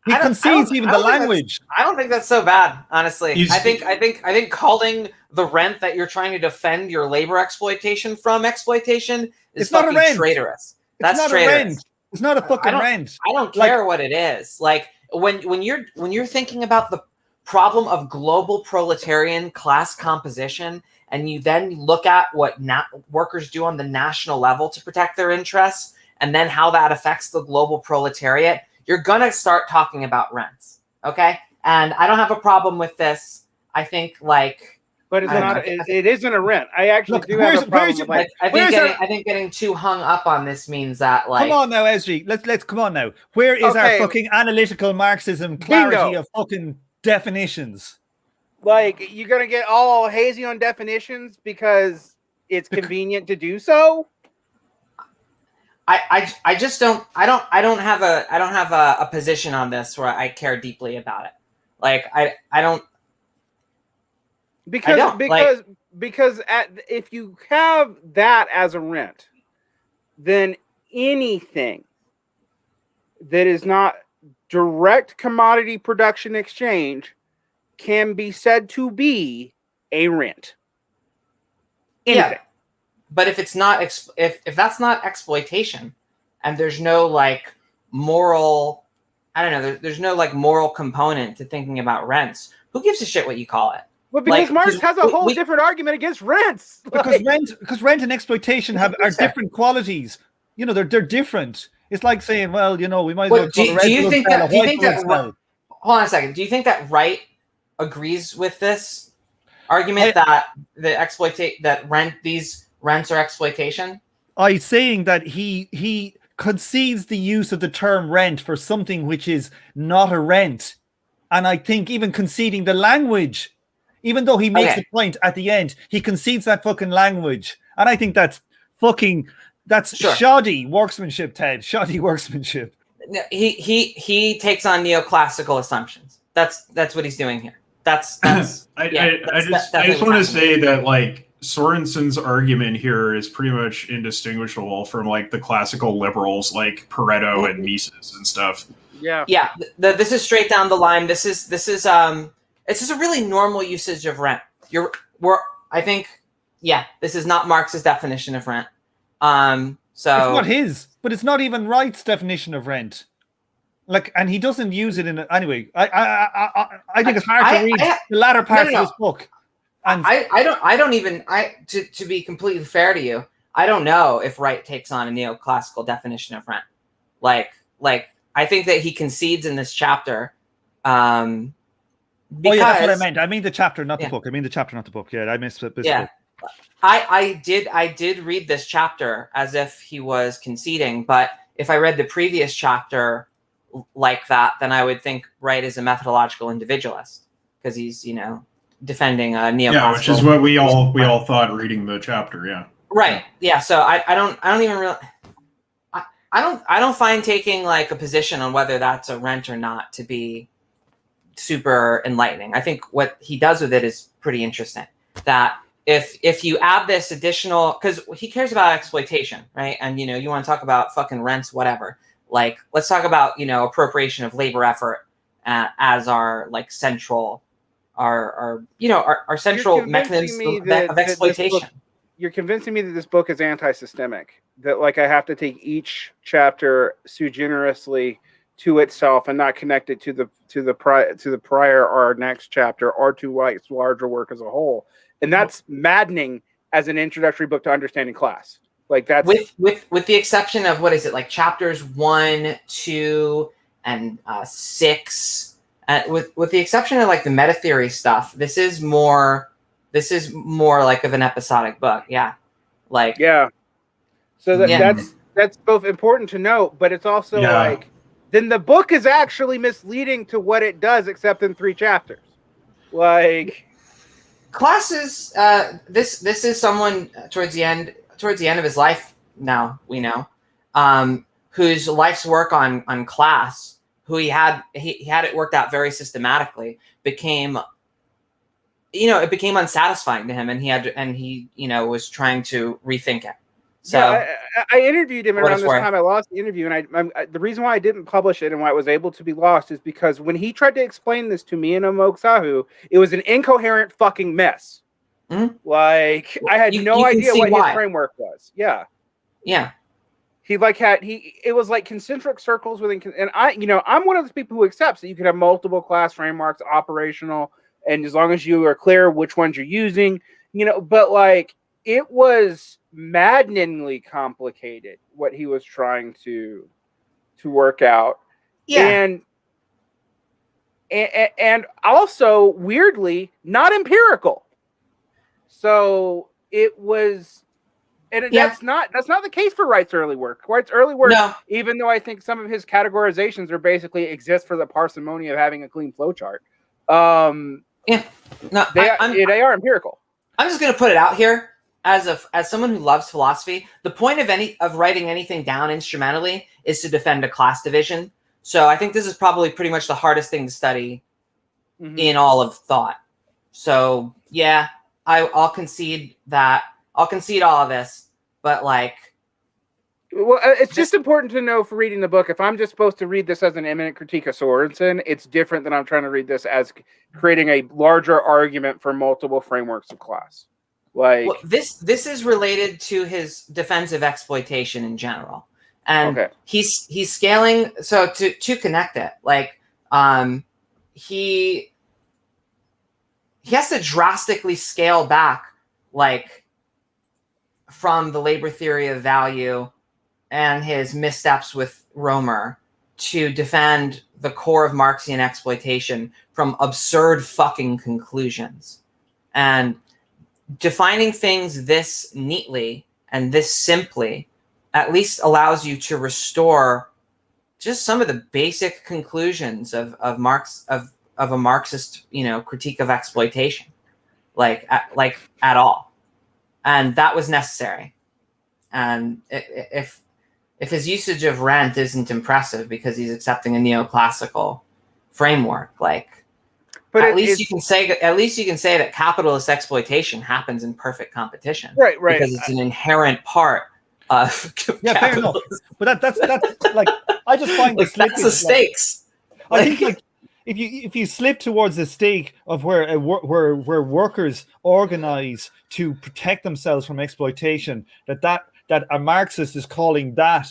He concedes even the language. I don't think that's so bad, honestly. I think calling the rent that you're trying to defend your labor exploitation from exploitation is fucking traitorous. That's traitorous. It's not a fucking rent. I don't care what it is. Like, when you're thinking about the problem of global proletarian class composition, and you then look at what workers do on the national level to protect their interests, and then how that affects the global proletariat, you're gonna start talking about rents, okay? And I don't have a problem with this. I think but it's not. It isn't a rent. I actually do have a problem. I think getting too hung up on this means that come on now, Esri. Let's come on now. Where is our fucking analytical Marxism clarity of fucking definitions? You're gonna get all hazy on definitions because it's convenient to do so. I just don't. I don't have a position on this where I care deeply about it. I don't. Because if you have that as a rent, then anything that is not direct commodity production exchange can be said to be a rent. Anything. Yeah, but if it's not, if that's not exploitation, and there's no moral, I don't know, there's no moral component to thinking about rents. Who gives a shit what you call it? Well, because Marx has a whole different argument against rents. Because rent and exploitation are different qualities. They're different. It's like saying, well, we might as well. Do you think that? Hold on a second. Do you think that Wright agrees with this argument that these rents are exploitation? I'm saying that he concedes the use of the term rent for something which is not a rent, and I think even conceding the language. Even though he makes the point at the end, he concedes that fucking language. And I think that's shoddy workmanship, Ted. Shoddy workmanship. No, he takes on neoclassical assumptions. That's what he's doing here. I just want to say that Sorensen's argument here is pretty much indistinguishable from the classical liberals like Pareto and Mises and stuff. Yeah. This is straight down the line. This is it's just a really normal usage of rent. I think this is not Marx's definition of rent. So it's not his, but it's not even Wright's definition of rent. Like, and he doesn't use it in it anyway. I think it's hard to read the latter parts of this book. And I don't even to be completely fair to you, I don't know if Wright takes on a neoclassical definition of rent. Like I think that he concedes in this chapter. Because, that's what I meant. I mean the chapter, not the book. I mean the chapter, not the book. Yeah, I missed this book. I did read this chapter as if he was conceding, but if I read the previous chapter like that, then I would think Wright is a methodological individualist because he's, defending a neoclassical. Yeah, which is what we all thought reading the chapter. Yeah. Right. Yeah. So I don't even really. I don't find taking like a position on whether that's a rent or not to be super enlightening. I think what he does with it is pretty interesting. That if you add this additional, because he cares about exploitation, right? And you want to talk about fucking rents, whatever. Like, let's talk about appropriation of labor effort as our like central, our central mechanism of exploitation. You're convincing me that this book is anti-systemic. That like I have to take each chapter sui generously to itself and not connect it to the prior or next chapter or to Wright's larger work as a whole. And that's maddening as an introductory book to understanding class. Like that's with the exception of what is it like chapters 1, 2, and 6. With the exception of like the meta theory stuff, this is more like of an episodic book. Yeah. Like So that's both important to note, but it's also like then the book is actually misleading to what it does, except in 3 chapters. Like classes, this is someone towards the end of his life now, we know, whose life's work on class, who he had it worked out very systematically, became unsatisfying to him, and he was trying to rethink it. So I interviewed him around this time. I lost the interview, and the reason why I didn't publish it and why it was able to be lost is because when he tried to explain this to me in Amok Sahu, it was an incoherent fucking mess. Mm-hmm. Like I had no idea what his framework was. Yeah. He it was like concentric circles within, and I'm one of those people who accepts that you can have multiple class frameworks operational, and as long as you are clear which ones you're using, but like it was maddeningly complicated what he was trying to work out. And also weirdly not empirical. So it was, and that's not the case for Wright's early work. Wright's early work, even though I think some of his categorizations are basically exist for the parsimony of having a clean flowchart. They are empirical. I'm just going to put it out here as someone who loves philosophy. The point of writing anything down instrumentally is to defend a class division. So I think this is probably pretty much the hardest thing to study in all of thought. So yeah, I'll concede that. I'll concede all of this, but like, well, it's just important to know for reading the book. If I'm just supposed to read this as an eminent critique of Sorensen, it's different than I'm trying to read this as creating a larger argument for multiple frameworks of class. Like this is related to his defense of exploitation in general, and he's scaling. So to connect it, like he has to drastically scale back, like from the labor theory of value and his missteps with Romer to defend the core of Marxian exploitation from absurd fucking conclusions. And defining things this neatly and this simply at least allows you to restore just some of the basic conclusions of a Marxist, critique of exploitation, like at all. And that was necessary. And if his usage of rent isn't impressive because he's accepting a neoclassical framework, but at least you can say that capitalist exploitation happens in perfect competition, right? Because it's an inherent part of Yeah, fair enough. But that's like, I just find like, that's the stakes. I think like if you slip towards the stake of where workers organize to protect themselves from exploitation, that a Marxist is calling that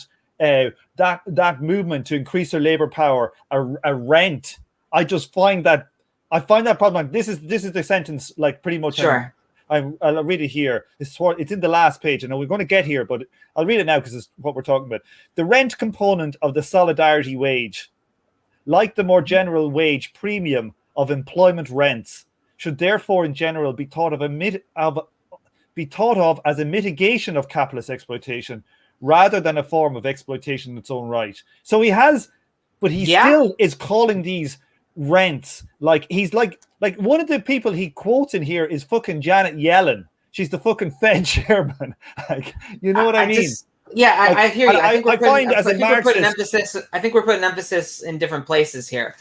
movement to increase their labor power a rent. I just find that problematic. This is the sentence, like, pretty much. Sure. I'll read it here. It's in the last page. I know we're going to get here, but I'll read it now because it's what we're talking about. The rent component of the solidarity wage, like the more general wage premium of employment rents, should therefore in general be thought of as a mitigation of capitalist exploitation rather than a form of exploitation in its own right. So he still is calling these rents, like he's like one of the people he quotes in here is fucking Janet Yellen. She's the fucking Fed chairman. Like, you know what I mean? I hear you. I think we're putting emphasis in different places here.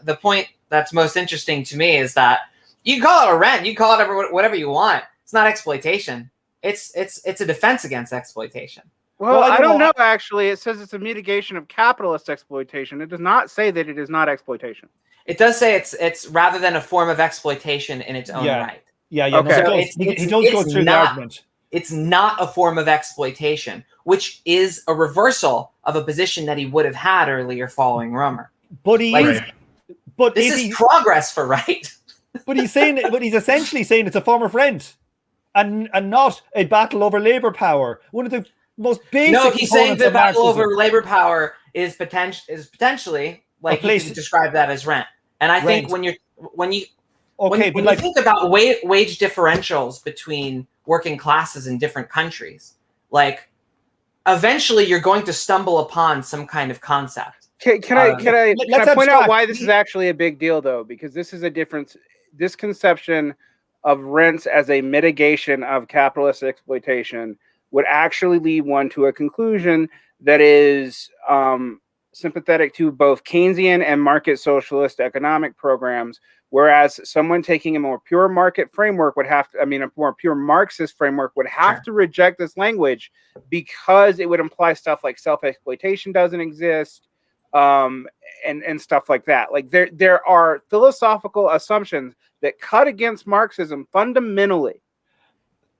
The point that's most interesting to me is that you can call it a rent, you can call it whatever you want. It's not exploitation. It's a defense against exploitation. Well, I don't know, actually. It says it's a mitigation of capitalist exploitation. It does not say that it is not exploitation. It does say it's rather than a form of exploitation in its own right. Yeah. Okay. No, he does go through the argument. It's not a form of exploitation, which is a reversal of a position that he would have had earlier following Romer. But this is progress for right. But he's essentially saying it's a form of rent and not a battle over labor power. One of the most basic. No, he's saying the battle over labor power is potentially, like, you can describe that as rent. And I think when you think about wage differentials between working classes in different countries, like, eventually you're going to stumble upon some kind of concept. Can I point out why this is actually a big deal, though? Because this is a difference. This conception of rents as a mitigation of capitalist exploitation would actually lead one to a conclusion that is sympathetic to both Keynesian and market socialist economic programs, whereas someone taking a more pure market framework a more pure Marxist framework would have to reject this language because it would imply stuff like self-exploitation doesn't exist, and stuff like that. Like, there are philosophical assumptions that cut against Marxism fundamentally.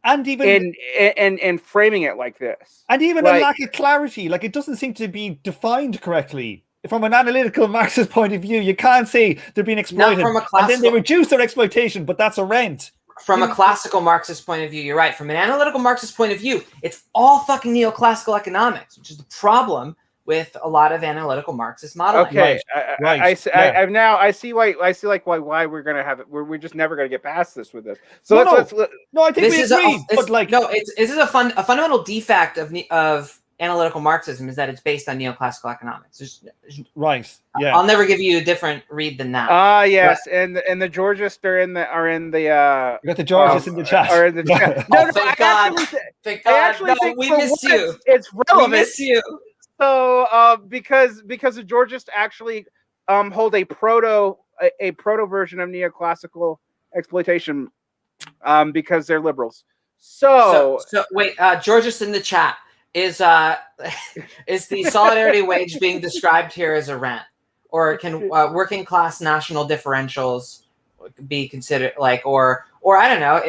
And even in framing it like this, and even a lack of clarity, like, it doesn't seem to be defined correctly from an analytical Marxist point of view. You can't say they're being exploited, and then they reduce their exploitation, but that's a rent. From a classical Marxist point of view, you're right. From an analytical Marxist point of view, it's all fucking neoclassical economics, which is the problem with a lot of analytical Marxist modeling. Okay, I see why we're gonna have it. We're just never gonna get past this with this. So let's I think we agree. This is a fundamental defect of analytical Marxism is that it's based on neoclassical economics. I'll never give you a different read than that. Yes, and the Georgists are in the. You got the Georgists in the chat. Are in the chat. No, thank God. We miss you. It's relevant. We miss you. So, because the Georgists actually hold a proto version of neoclassical exploitation, because they're liberals. So wait, Georgists in the chat, is the solidarity wage being described here as a rent, or can working class national differentials be considered or I don't know?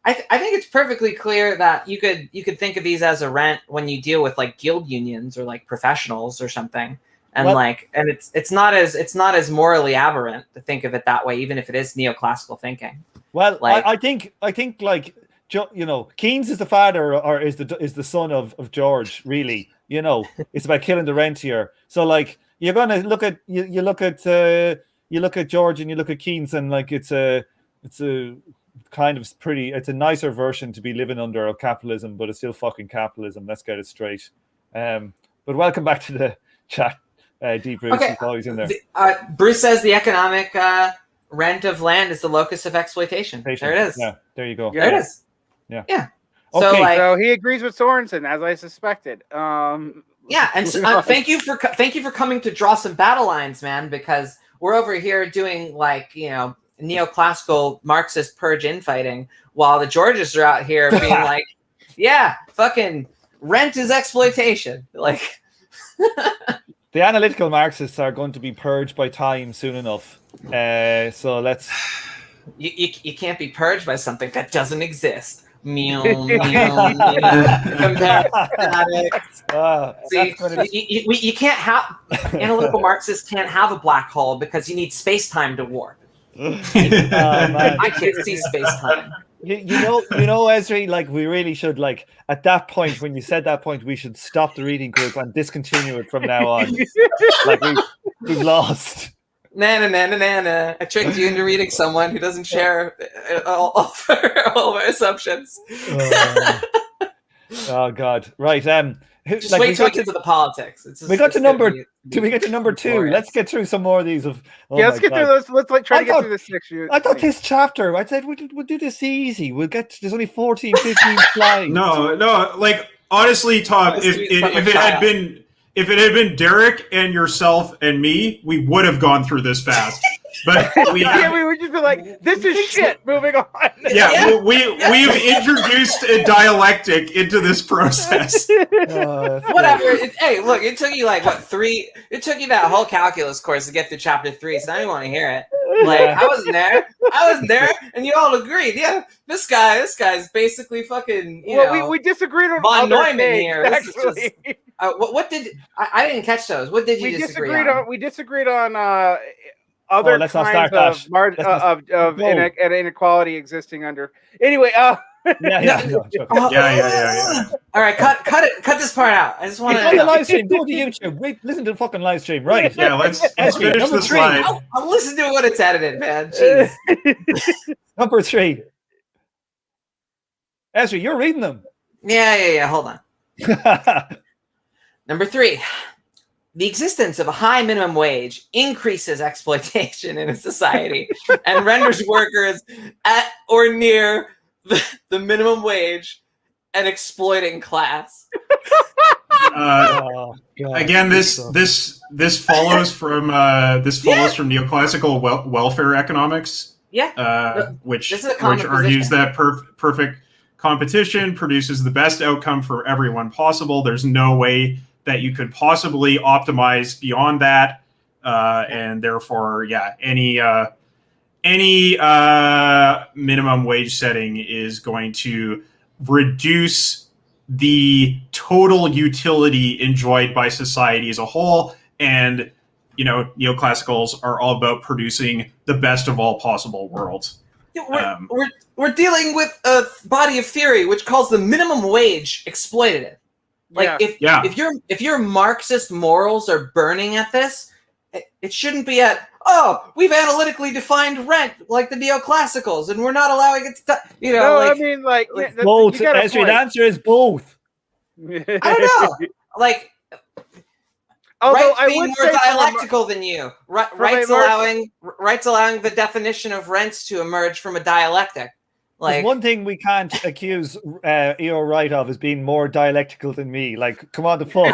I think it's perfectly clear that you could think of these as a rent when you deal with, like, guild unions or, like, professionals or something, and it's not as morally aberrant to think of it that way, even if it is neoclassical thinking. Well, I think like, you know, Keynes is the father or is the son of George, really. You know, it's about killing the rentier. So, like, you're gonna look at you look at George and you look at Keynes, and, like, it's a kind of it's a nicer version to be living under of capitalism, but it's still fucking capitalism. Let's get it straight. But welcome back to the chat, D. Bruce. Okay. He's always in there. Bruce says the economic rent of land is the locus of exploitation. There it is. Yeah, there you go. There it is. Yeah. Okay. So he agrees with Sorensen, as I suspected. Yeah, and thank you for coming to draw some battle lines, man, because we're over here doing, like, you know, neoclassical Marxist purge infighting, while the Georgists are out here being like, yeah, fucking rent is exploitation. Like, the analytical Marxists are going to be purged by time soon enough. So let's. You can't be purged by something that doesn't exist. Meow, meow, meow. See, you can't have analytical Marxists can't have a black hole because you need space-time to warp. I can't see space-time. You know, Ezra, like we really should, like at that point when you said that point, we should stop the reading group and discontinue it from now on. Like we've lost. Na. I tricked you into reading someone who doesn't share all of our assumptions. Oh God! Right. Just like, wait till we get to the politics. We got to number 2. Let's get through some more of these. Let's get through this. Let's like try to get through this section. I thought this chapter. I said we'll do this easy. We'll get. There's only 14, 15 slides. No. Like honestly, Tom, if it had been Derek and yourself and me, we would have gone through this fast. But we would just be like, "This is shit." Moving on. We've introduced a dialectic into this process. Whatever. Hey, look, it took you like what 3? It took you that whole calculus course to get through chapter 3. So now you want to hear it. Like I wasn't there, and you all agreed. Yeah, this guy's basically fucking. We disagreed on von other Neumann things, here. actually. What did I didn't catch those? What did you disagree on? We disagreed on other kinds of inequality existing under. Anyway, Yeah. All right, cut this part out. I just want to. On the live stream, go to YouTube. Wait, listen to the fucking live stream, right? Yeah, let's finish the slide. I'll listen to it when it's edited, man. Jeez. Number 3. Ezra, you're reading them. Yeah. Hold on. Number 3. The existence of a high minimum wage increases exploitation in a society and renders workers at or near the minimum wage an exploiting class. Again, this follows from neoclassical welfare economics. Yeah, which argues that perfect competition produces the best outcome for everyone possible. There's no way that you could possibly optimize beyond that, and therefore, any minimum wage setting is going to reduce the total utility enjoyed by society as a whole. And neoclassicals are all about producing the best of all possible worlds. We're dealing with a body of theory which calls the minimum wage exploitative. Like if your Marxist morals are burning at this, it shouldn't be at we've analytically defined rent like the neoclassicals and we're not allowing it to both. The answer is both. I don't know. Like although rights being more dialectical than you. Rights allowing the definition of rents to emerge from a dialectic. Like one thing we can't accuse EO Wright of is being more dialectical than me. Like, come on, the fuck.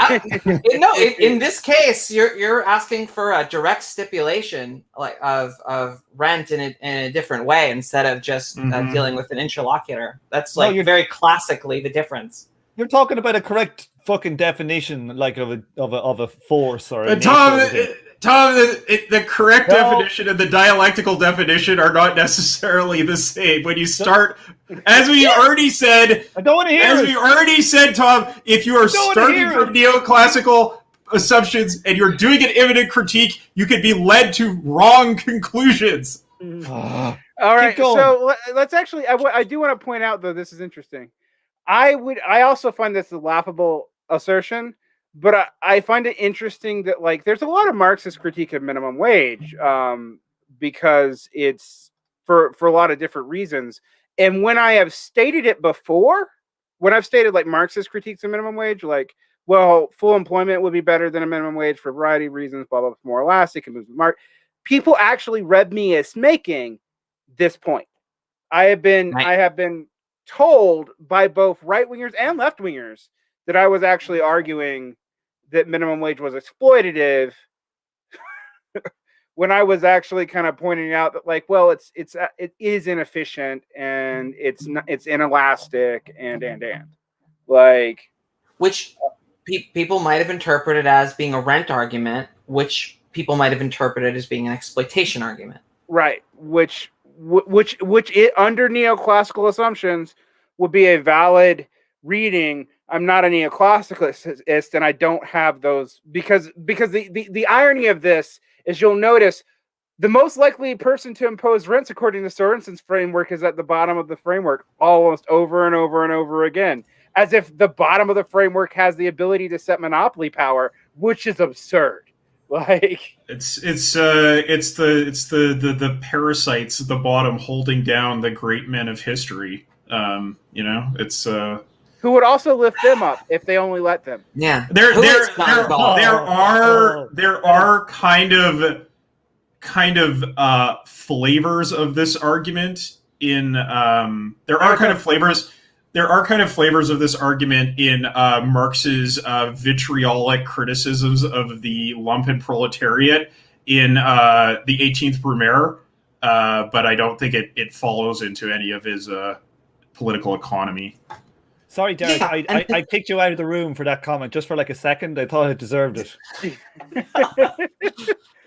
In this case, you're asking for a direct stipulation of rent in a different way instead of just dealing with an interlocutor. That's very classically the difference. You're talking about a correct fucking definition, like of a force or. Tom, the correct definition and the dialectical definition are not necessarily the same. When you start, as we already said, I don't want to hear. We already said, Tom, if you are starting from neoclassical assumptions and you're doing an imminent critique, you could be led to wrong conclusions. All right, so let's actually. I do want to point out, though, this is interesting. I also find this a laughable assertion. But I find it interesting that there's a lot of Marxist critique of minimum wage because it's for a lot of different reasons. And when I have stated it before, when I've stated Marxist critiques of minimum wage, full employment would be better than a minimum wage for a variety of reasons, blah, blah, blah, more elastic, and people actually read me as making this point. I have been told by both right-wingers and left-wingers that I was actually arguing that minimum wage was exploitative when I was actually kind of pointing out that it is inefficient and it's inelastic and which people might have interpreted as being a rent argument, which people might have interpreted as being an exploitation argument. Right, which it, under neoclassical assumptions would be a valid reading. I'm not a neoclassicalist, and I don't have those because the irony of this is, you'll notice the most likely person to impose rents according to Sorensen's framework is at the bottom of the framework, almost over and over and over again, as if the bottom of the framework has the ability to set monopoly power, which is absurd. Like, it's the parasites at the bottom holding down the great men of history. It's who would also lift them up if they only let them. Yeah, there are kind of flavors of this argument in there are kind of flavors of this argument in Marx's vitriolic criticisms of the lumpen proletariat in the 18th Brumaire, but I don't think it follows into any of his political economy. Sorry, Derek, I kicked you out of the room for that comment just for like a second. I thought it deserved it.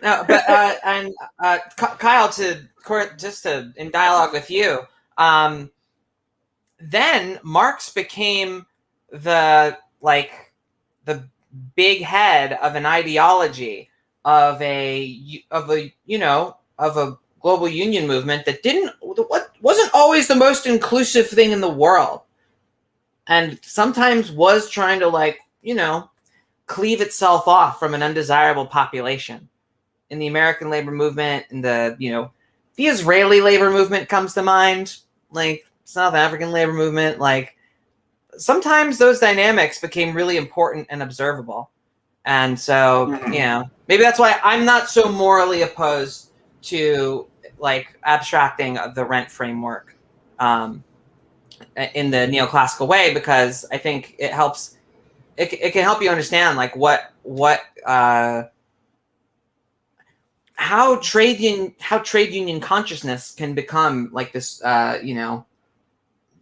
No, but Kyle, in dialogue with you, then Marx became the big head of an ideology of a global union movement that wasn't always the most inclusive thing in the world, and sometimes was trying to cleave itself off from an undesirable population. In the American labor movement, and the Israeli labor movement comes to mind, like South African labor movement, sometimes those dynamics became really important and observable. And so, maybe that's why I'm not so morally opposed to abstracting of the rent framework in the neoclassical way, because I think it helps. It can help you understand how trade union consciousness can become this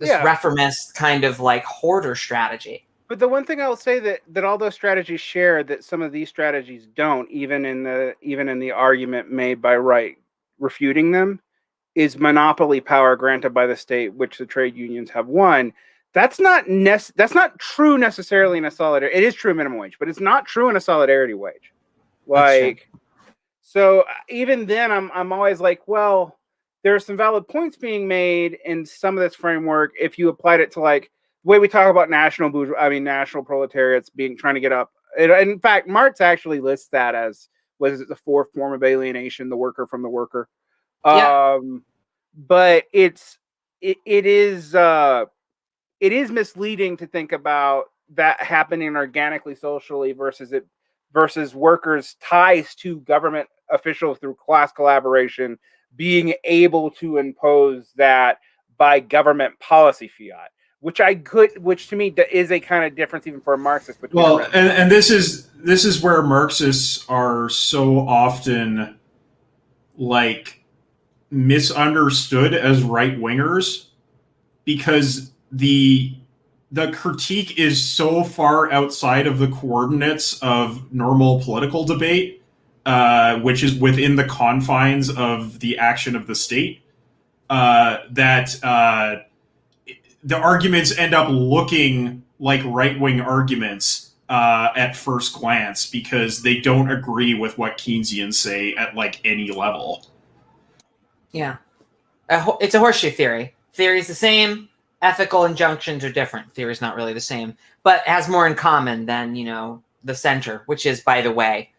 reformist kind of hoarder strategy. But the one thing I will say that all those strategies share that some of these strategies don't, even in the argument made by Wright refuting them, is monopoly power granted by the state, which the trade unions have won. That's not true necessarily in a solidarity. It is true in minimum wage, but it's not true in a solidarity wage. So even then, I'm always like, well, there are some valid points being made in some of this framework if you applied it to the way we talk about national proletariats trying to get up. In fact, Marx actually lists that as, was it the fourth form of alienation, the worker from the worker. Yeah. But it is misleading to think about that happening organically, socially, versus workers' ties to government officials through class collaboration being able to impose that by government policy fiat, which to me is a kind of difference even for a Marxist. Well, and this is where Marxists are so often misunderstood as right wingers, because the critique is so far outside of the coordinates of normal political debate, which is within the confines of the action of the state, that the arguments end up looking like right-wing arguments at first glance, because they don't agree with what Keynesians say at any level. Yeah. It's a horseshoe theory. Theory's the same. Ethical injunctions are different. Theory's not really the same, but has more in common than, the center, which is, by the way,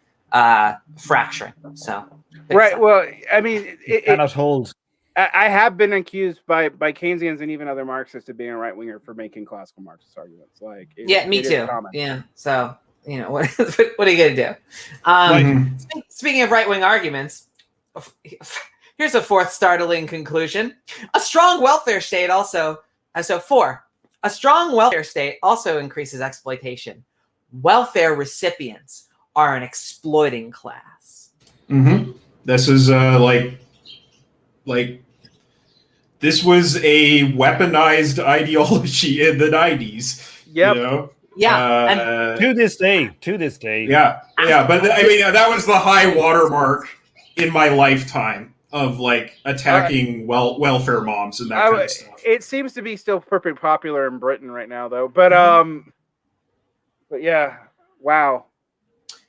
fracturing. So, right. Well, I mean, it cannot hold. I have been accused by Keynesians and even other Marxists of being a right winger for making classical Marxist arguments. Me too. Yeah. So, what are you gonna do? Speaking of right wing arguments, here's a fourth startling conclusion: a strong welfare state also. A strong welfare state also increases exploitation. Welfare recipients are an exploiting class. Mm-hmm. This is this was a weaponized ideology in the 90s. Yep. Yeah, To this day. Yeah, but I mean that was the high watermark in my lifetime of like attacking welfare moms and that kind of stuff. It seems to be still perfect popular in Britain right now, though. But yeah, wow.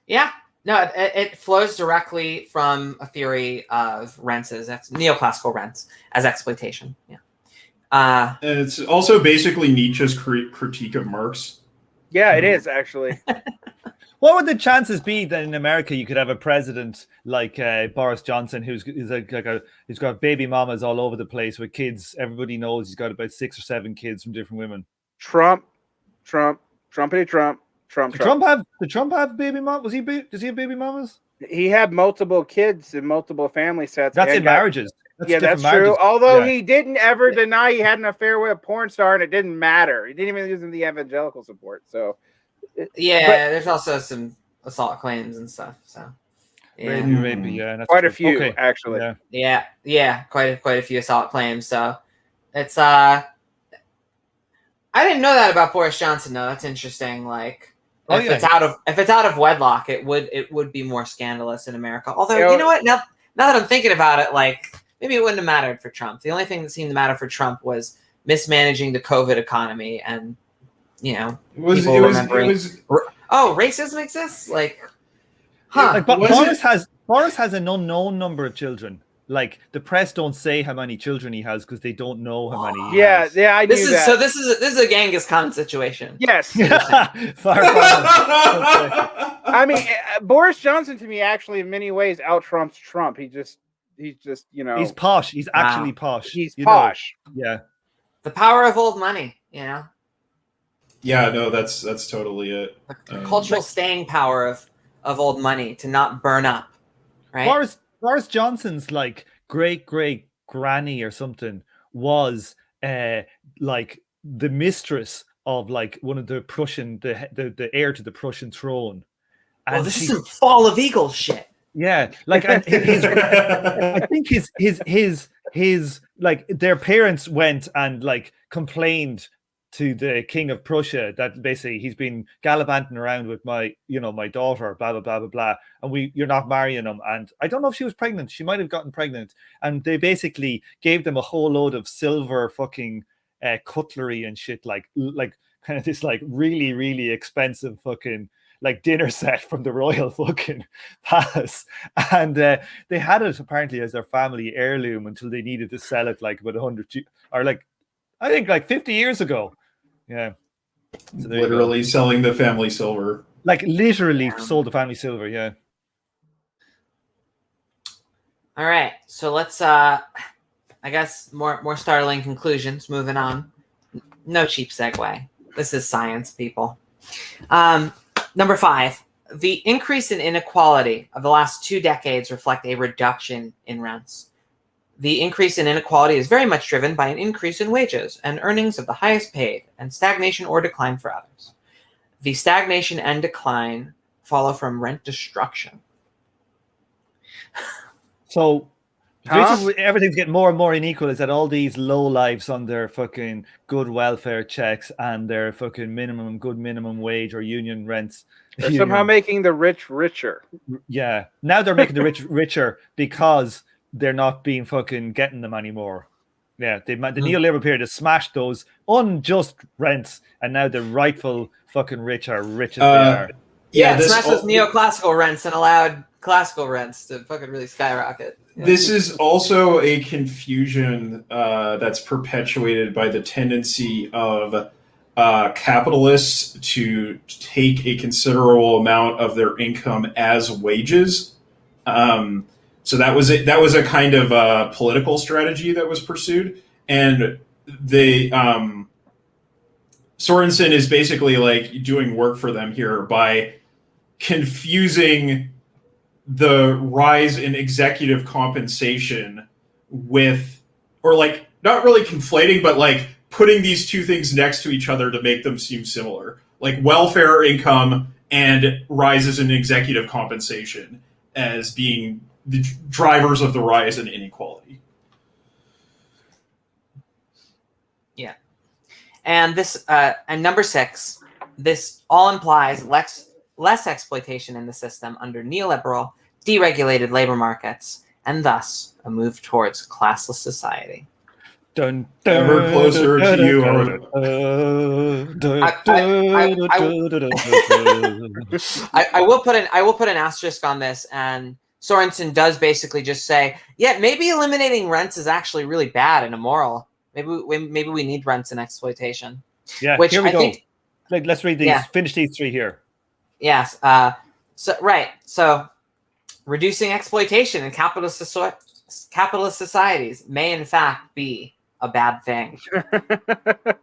Yeah, no, it flows directly from a theory of rents as neoclassical rents as exploitation. Yeah, And it's also basically Nietzsche's critique of Marx. Yeah, it is actually. What would the chances be that in America you could have a president like Boris Johnson, who's got baby mamas all over the place with kids? Everybody knows he's got about 6 or 7 kids from different women. Trump. Did Trump have baby mamas? Does he have baby mamas? He had multiple kids and multiple family sets. That's in marriages. That's true. Although he didn't ever deny he had an affair with a porn star, and it didn't matter. He didn't even use the evangelical support. So, there's also some assault claims and stuff. So, maybe, yeah, that's quite a few actually. Yeah, quite a few assault claims. So, it's I didn't know that about Boris Johnson. though. That's interesting. Like, if it's out of wedlock, it would be more scandalous in America. Although, you know what? Now that I'm thinking about it, like, maybe it wouldn't have mattered for Trump. The only thing that seemed to matter for Trump was mismanaging the COVID economy, and racism exists. Like, Like, Boris has an unknown number of children. Like, the press don't say how many children he has because they don't know how many. He has. Yeah, I knew that. So this is a Genghis Khan situation. Yes. I mean, Boris Johnson to me actually in many ways out Trumps Trump. He's just he's posh. He's actually posh. He's posh. Yeah. The power of old money, Yeah, no, that's totally it. The cultural staying power of old money to not burn up, right? Boris Johnson's like great granny or something was like the mistress of like one of the Prussian the heir to the Prussian throne. And this is some Fall of Eagles shit. Yeah, like, and I think his like their parents went and like complained to the King of Prussia that basically he's been gallivanting around with my daughter, blah blah blah blah blah, and you're not marrying him. And I don't know if she was pregnant. She might have gotten pregnant, and they basically gave them a whole load of silver fucking cutlery and shit, like kind of this like really really expensive fucking like dinner set from the royal fucking palace, and they had it apparently as their family heirloom until they needed to sell it like about 100 or like I think like 50 years ago. Yeah, so literally selling the family silver. Like literally sold the family silver. Yeah. All right, so let's I guess more startling conclusions. Moving on. No cheap segue. This is science, people. Number 5, the increase in inequality of the last 2 decades reflect a reduction in rents. The increase in inequality is very much driven by an increase in wages and earnings of the highest paid, and stagnation or decline for others. The stagnation and decline follow from rent destruction. So the reason everything's getting more and more unequal is that all these low lives on their fucking good welfare checks and their fucking good minimum wage or union rents. They're somehow making the rich richer. Yeah. Now they're making the rich richer because they're not being fucking getting them anymore. Yeah. The neoliberal period has smashed those unjust rents, and now the rightful fucking rich are rich as they are. Yeah, smashed those neoclassical rents and allowed classical rents to fucking really skyrocket. Yeah. This is also a confusion that's perpetuated by the tendency of capitalists to take a considerable amount of their income as wages. So that was a kind of political strategy that was pursued, and Sorensen is basically like doing work for them here by confusing the rise in executive compensation with, or like not really conflating, but like putting these two things next to each other to make them seem similar, like welfare income and rises in executive compensation as being the drivers of the rise in inequality. Yeah. And this, and number 6, this all implies less exploitation in the system under neoliberal, deregulated labor markets, and thus a move towards classless society. Dun, Ever closer to you, Owen. I will put an asterisk on this, and Sorensen does basically just say, yeah, maybe eliminating rents is actually really bad and immoral. Maybe we need rents and exploitation. Yeah, which here we I go. think, Let's read these. Yeah. Finish these three here. Yes. So reducing exploitation in capitalist societies may in fact be a bad thing.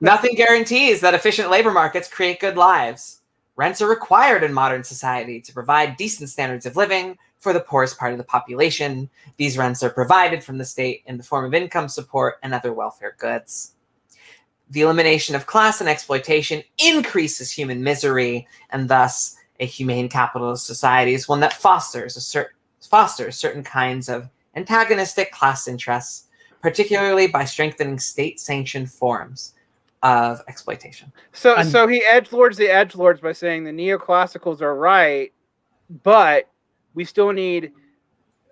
Nothing guarantees that efficient labor markets create good lives. Rents are required in modern society to provide decent standards of living for the poorest part of the population. These rents are provided from the state in the form of income support and other welfare goods. The elimination of class and exploitation increases human misery, and thus a humane capitalist society is one that fosters certain kinds of antagonistic class interests, particularly by strengthening state-sanctioned forms of exploitation. So he edgelords the edgelords by saying the neoclassicals are right, but we still need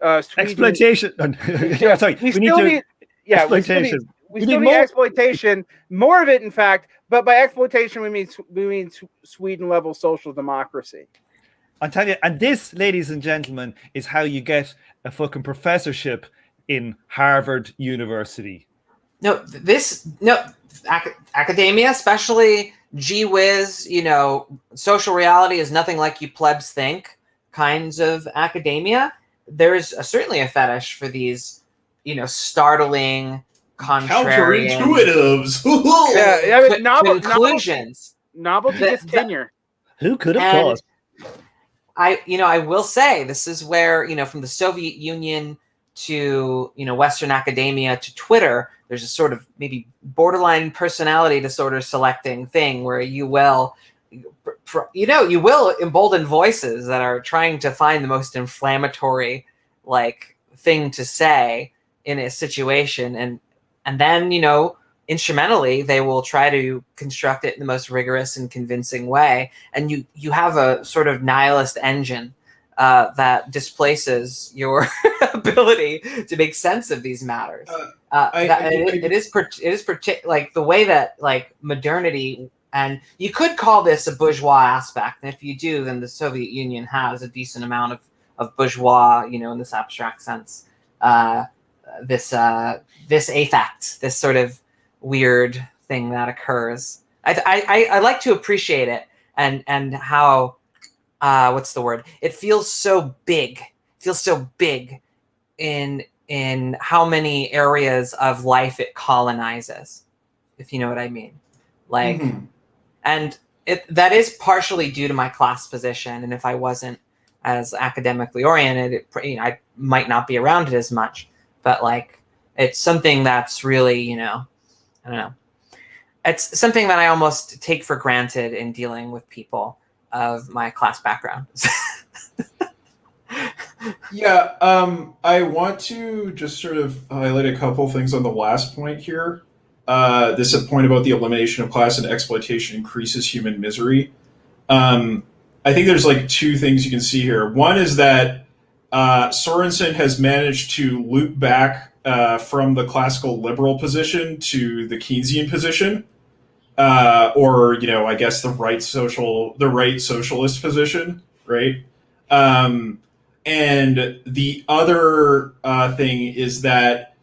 exploitation. Yeah, sorry. We still need exploitation. We still need exploitation, more of it, in fact. But by exploitation, we mean Sweden-level social democracy. I'll tell you, and this, ladies and gentlemen, is how you get a fucking professorship in Harvard University. Academia, especially gee whiz, social reality is nothing like you plebs think kinds of academia. There's certainly a fetish for these, startling, counterintuitives. Conclusions. Novelty gets tenure. Who could have thought? I will say this is where, from the Soviet Union to, Western academia to Twitter, there's a sort of maybe borderline personality disorder selecting thing where you will embolden voices that are trying to find the most inflammatory thing to say in a situation, and then instrumentally they will try to construct it in the most rigorous and convincing way, and you have a sort of nihilist engine that displaces your ability to make sense of these matters. It is the way that modernity, and you could call this a bourgeois aspect, and if you do, then the Soviet Union has a decent amount of bourgeois, in this abstract sense. This affect, this sort of weird thing that occurs. I like to appreciate it, and how what's the word? It feels so big. It feels so big in how many areas of life it colonizes, if you know what I mean. And that is partially due to my class position, and if I wasn't as academically oriented, I might not be around it as much. But it's something that's really, I don't know. It's something that I almost take for granted in dealing with people of my class background. Yeah, I want to just sort of highlight a couple things on the last point here. This point about the elimination of class and exploitation increases human misery. I think there's two things you can see here. One is that Sorensen has managed to loop back from the classical liberal position to the Keynesian position, or I guess the right socialist position, right? And the other thing is that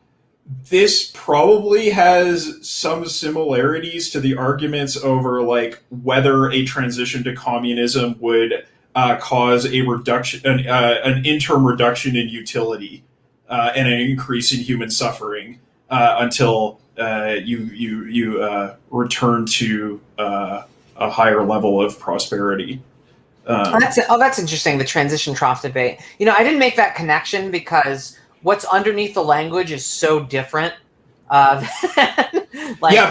this probably has some similarities to the arguments over whether a transition to communism would cause a reduction, an interim reduction in utility and an increase in human suffering until you return to a higher level of prosperity. That's interesting. The transition trough debate. I didn't make that connection because what's underneath the language is so different. Yeah,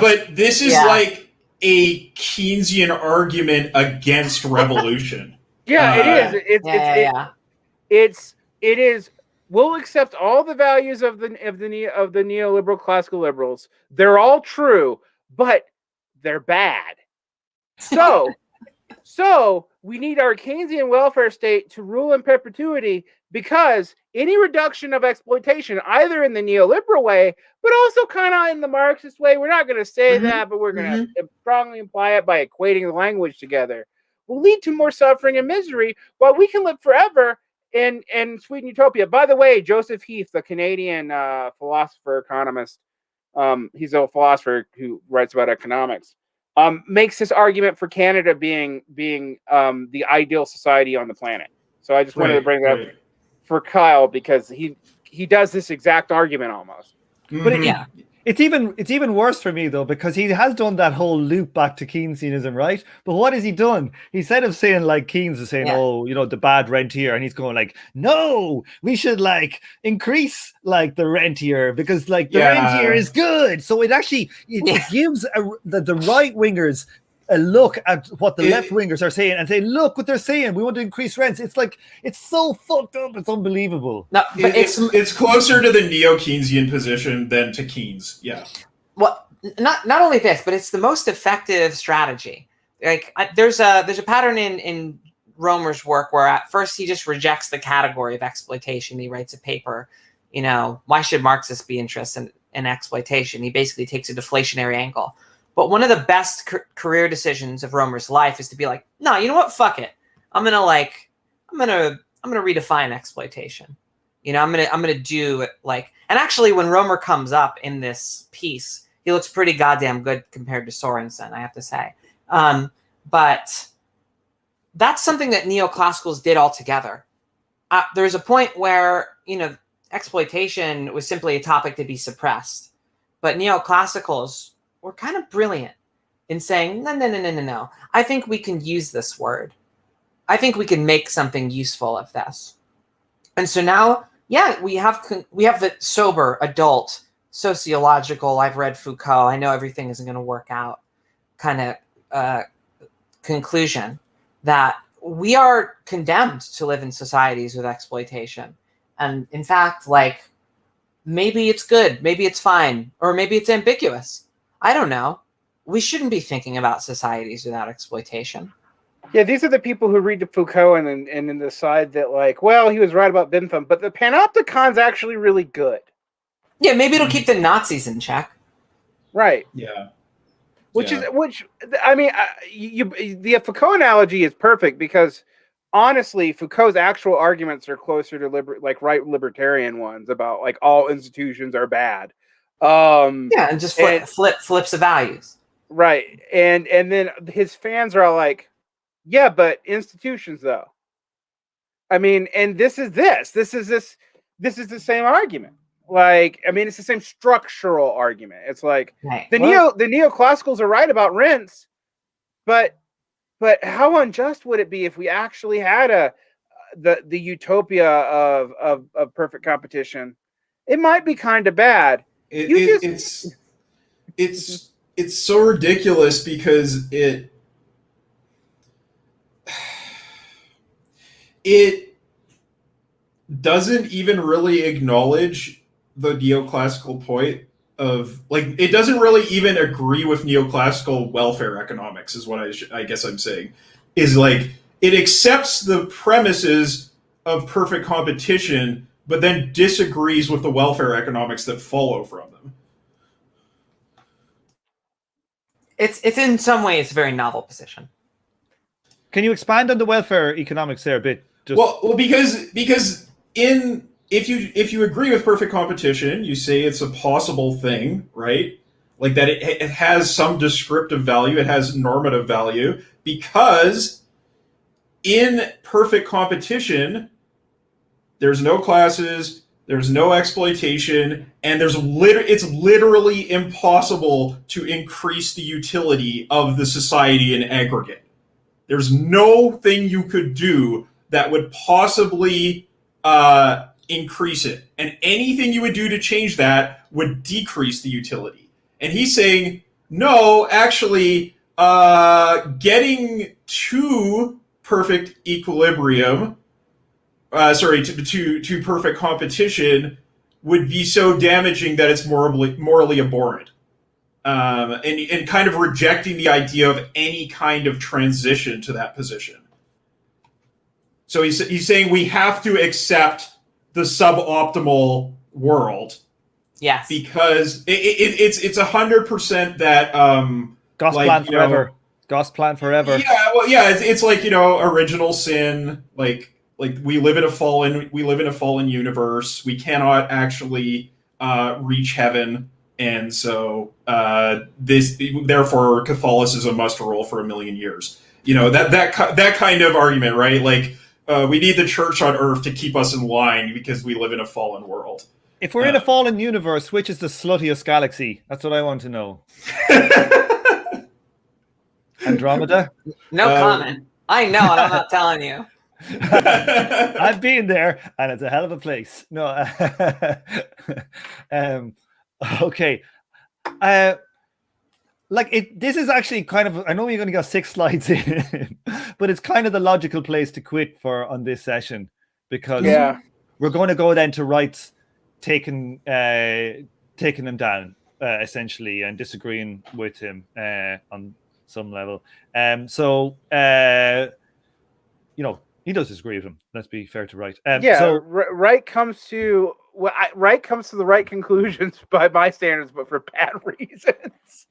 but this is a Keynesian argument against revolution. Yeah, it is. It is. We'll accept all the values of the neoliberal classical liberals. They're all true, but they're bad. So So we need our Keynesian welfare state to rule in perpetuity, because any reduction of exploitation, either in the neoliberal way, but also kind of in the Marxist way, we're not going to say that, but we're going to strongly imply it by equating the language together, will lead to more suffering and misery, while we can live forever in Sweden utopia. By the way, Joseph Heath, the Canadian philosopher, economist, he's a philosopher who writes about economics, makes this argument for Canada being the ideal society on the planet. So I just wanted to bring that up for Kyle, because he does this exact argument almost. But it's even worse for me though, because he has done that whole loop back to Keynesianism, right? But what has he done? Instead of saying like Keynes is saying, oh, you know, the bad rentier, and he's going like, no, we should like increase like the rentier, because like the rentier is good. So it actually it gives the right wingers a look at what the left wingers are saying and say, look what they're saying, we want to increase rents. It's like, it's so fucked up, it's unbelievable. No, but it's closer to the neo-Keynesian position than to Keynes. Well, not only this, but it's the most effective strategy. Like there's a pattern in Romer's work where at first he just rejects the category of exploitation. He writes a paper, you know, why should Marxists be interested in exploitation? He basically takes a deflationary angle. But one of the best career decisions of Romer's life is to be like, no, you know what? Fuck it. I'm gonna redefine exploitation. You know, I'm gonna do it like. And actually, when Romer comes up in this piece, he looks pretty goddamn good compared to Sorensen, I have to say. But that's something that neoclassicals did altogether. There's a point where, you know, exploitation was simply a topic to be suppressed, but neoclassicals were kind of brilliant in saying, no. I think we can use this word. I think we can make something useful of this. And so now, we have the sober, adult, sociological, I've read Foucault, I know everything isn't going to work out kind of conclusion that we are condemned to live in societies with exploitation. And in fact, like, maybe it's good, maybe it's fine, or maybe it's ambiguous. I don't know. We shouldn't be thinking about societies without exploitation. Yeah, these are the people who read Foucault and then decide that, like, well, he was right about Bentham, but the panopticon's actually really good. Yeah, maybe it'll keep the Nazis in check. Right. Yeah. I mean, the Foucault analogy is perfect, because honestly, Foucault's actual arguments are closer to right libertarian ones about like all institutions are bad. And just flips the values. Right. And then his fans are all like, yeah, but institutions though. I mean, and this is the same argument. Like, I mean, it's the same structural argument. It's like the neoclassicals are right about rents, but how unjust would it be if we actually had the utopia of perfect competition? It might be kind of bad. It's so ridiculous because it doesn't even really acknowledge the neoclassical point of, like, it doesn't really even agree with neoclassical welfare economics is what I guess I'm saying. Is like, it accepts the premises of perfect competition, but then disagrees with the welfare economics that follow from them. It's in some ways a very novel position. Can you expand on the welfare economics there a bit? Well, because if you agree with perfect competition, you say it's a possible thing, right? Like that it has some descriptive value, it has normative value, because in perfect competition, there's no classes, there's no exploitation, and it's literally impossible to increase the utility of the society in aggregate. There's no thing you could do that would possibly increase it. And anything you would do to change that would decrease the utility. And he's saying, no, actually, getting to perfect equilibrium, to perfect competition would be so damaging that it's morally abhorrent. and kind of rejecting the idea of any kind of transition to that position. So he's saying we have to accept the suboptimal world. Yes. Because it's 100% that Gosplan forever. Gosplan forever. Yeah, well, yeah, it's like, original sin. Like we live in a fallen universe. We cannot actually reach heaven, and so therefore Catholicism must rule for 1,000,000 years. That kind of argument, right? Like we need the church on earth to keep us in line because we live in a fallen world. If we're in a fallen universe, which is the sluttiest galaxy? That's what I want to know. Andromeda? No comment. I know, and I'm not telling you. I've been there, and it's a hell of a place. No, okay. This is actually kind of. I know you're going to get 6 slides in, but it's kind of the logical place to quit on this session because we're going to go then to rights. Taking him down essentially and disagreeing with him on some level. He does disagree with him. Let's be fair to Wright. Wright comes to the right conclusions by my standards, but for bad reasons.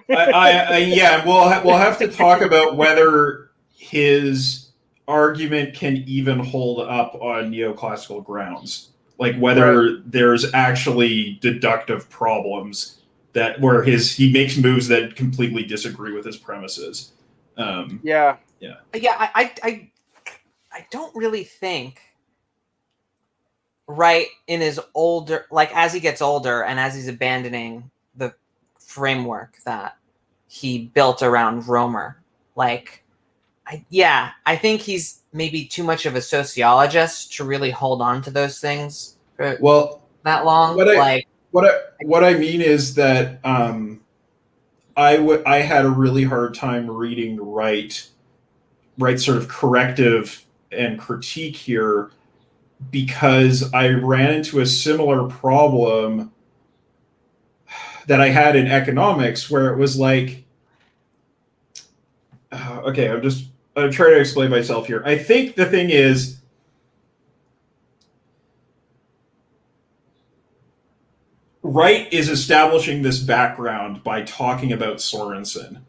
We'll have to talk about whether his argument can even hold up on neoclassical grounds. Like whether there's actually deductive problems where he makes moves that completely disagree with his premises. I don't really think Wright in his older, like as he gets older and as he's abandoning the framework that he built around Romer, I think he's maybe too much of a sociologist to really hold on to those things for that long. What I mean is that I had a really hard time reading Wright's sort of corrective and critique here because I ran into a similar problem that I had in economics where it was like, okay, I'm trying to explain myself here. I think the thing is, Wright is establishing this background by talking about Sorensen,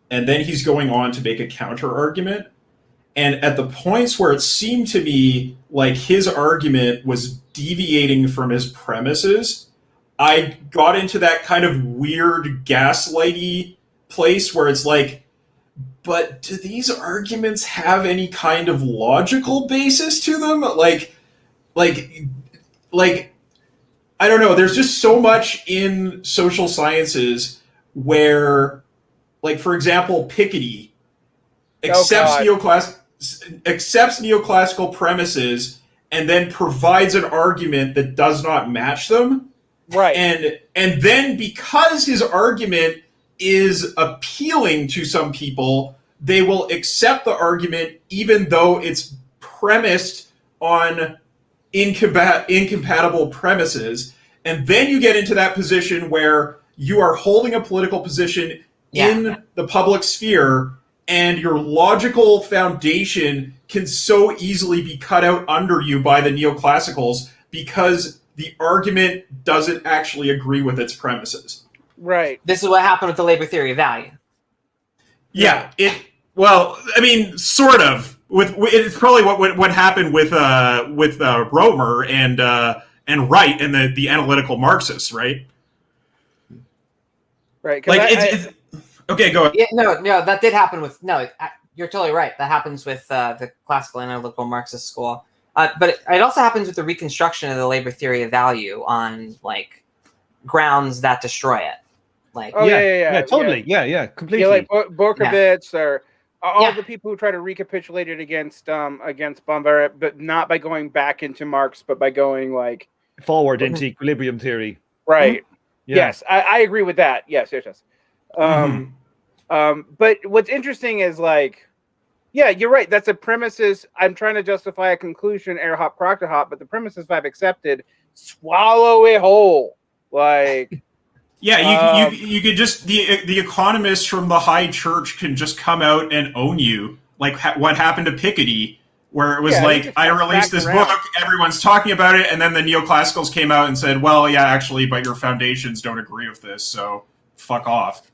and then he's going on to make a counter argument. And at the points where it seemed to me like his argument was deviating from his premises, I got into that kind of weird gaslighty place where it's like, but do these arguments have any kind of logical basis to them? Like, I don't know. There's just so much in social sciences where, like, for example, Piketty accepts neoclassical premises and then provides an argument that does not match them. Right. And then because his argument is appealing to some people, they will accept the argument even though it's premised on incompatible premises. And then you get into that position where you are holding a political position in the public sphere, and your logical foundation can so easily be cut out under you by the neoclassicals because the argument doesn't actually agree with its premises. Right. This is what happened with the labor theory of value. Yeah. Sort of. It's probably what happened with Romer and Wright and the analytical Marxists, right? Right. Okay, go ahead. Yeah, no, that did happen with you're totally right. That happens with the classical analytical Marxist school. But it also happens with the reconstruction of the labor theory of value on grounds that destroy it. Totally, completely. Yeah, like Borkovich or all the people who try to recapitulate it against Bomber, but not by going back into Marx, but by going forward into equilibrium theory. Right. Mm-hmm. Yeah. Yes, I agree with that. Yes. But what's interesting is you're right. That's a premises. I'm trying to justify a conclusion, air hop, proctor hop, but the premises I've accepted, swallow it whole. Yeah, you could just the economists from the high church can just come out and own you, like what happened to Piketty, where it was like, I released this book, everyone's talking about it, and then the neoclassicals came out and said, well, yeah, actually, but your foundations don't agree with this, so fuck off.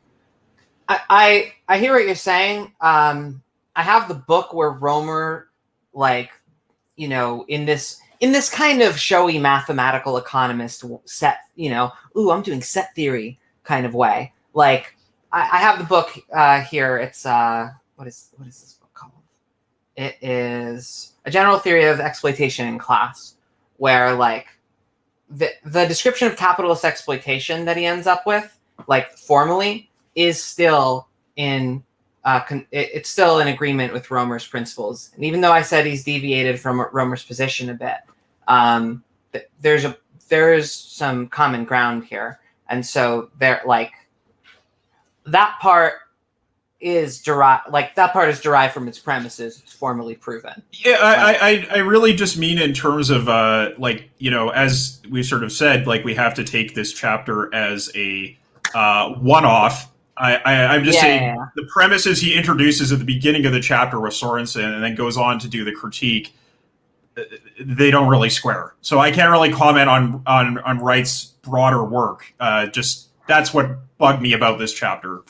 I hear what you're saying. I have the book where Romer, like, you know, in this kind of showy mathematical economist set, you know, I'm doing set theory kind of way. Like, I have the book here. It's what is this book called? It is A General Theory of Exploitation in Class, where like the description of capitalist exploitation that he ends up with, like formally, is still in it's still in agreement with Romer's principles. And even though I said he's deviated from Romer's position a bit, there's some common ground here. And so there, like, that part is derived from its premises. It's formally proven. Yeah, I really just mean in terms of like, you know, as we sort of said, like, we have to take this chapter as a one-off. I'm just saying the premises he introduces at the beginning of the chapter with Sorensen and then goes on to do the critique, they don't really square. So I can't really comment on Wright's broader work. Just that's what bugged me about this chapter.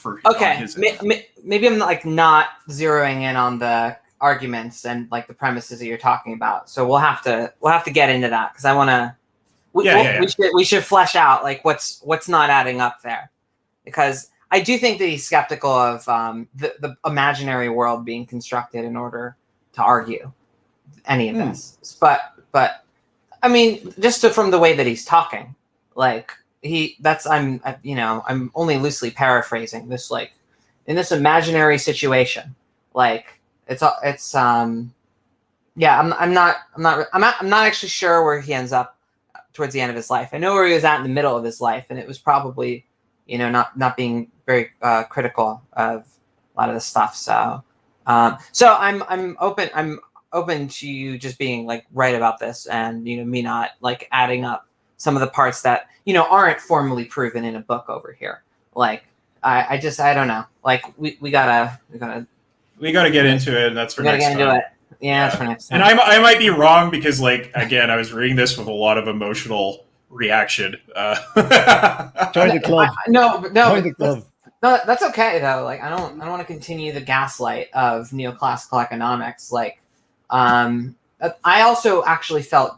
Maybe I'm like not zeroing in on the arguments and like the premises that you're talking about. So we'll have to get into that, because I want to. We should flesh out like what's not adding up there, because I do think that he's skeptical of the imaginary world being constructed in order to argue any of this. But I mean, just from the way that he's talking, like I'm only loosely paraphrasing this, like, in this imaginary situation, like I'm not actually sure where he ends up towards the end of his life. I know where he was at in the middle of his life, and it was probably, you know, not being very critical of a lot of this stuff. So I'm open to you just being like right about this, and, you know, me not like adding up some of the parts that, you know, aren't formally proven in a book over here. Like I don't know. Like we gotta get into it. And that's for next time. Into it. Yeah, that's for next time. And I might be wrong, because, like, again, I was reading this with a lot of emotional reaction. Join the club. Join the club. No, that's okay though. Like, I don't want to continue the gaslight of neoclassical economics. Like, I also actually felt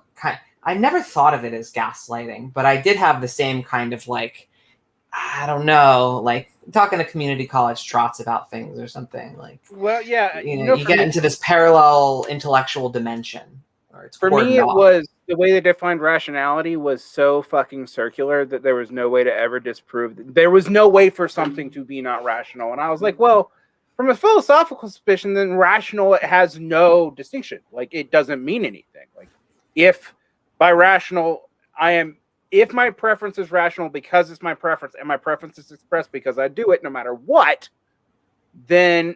I never thought of it as gaslighting, but I did have the same kind of, like, I don't know, like talking to community college trots about things or something. Like, well, yeah, you get into this parallel intellectual dimension. For me, it was the way they defined rationality was so fucking circular that there was no way to ever disprove. There was no way for something to be not rational. And I was like, well, from a philosophical suspicion, then rational, it has no distinction. Like, it doesn't mean anything. Like, if by rational, if my preference is rational because it's my preference, and my preference is expressed because I do it no matter what, then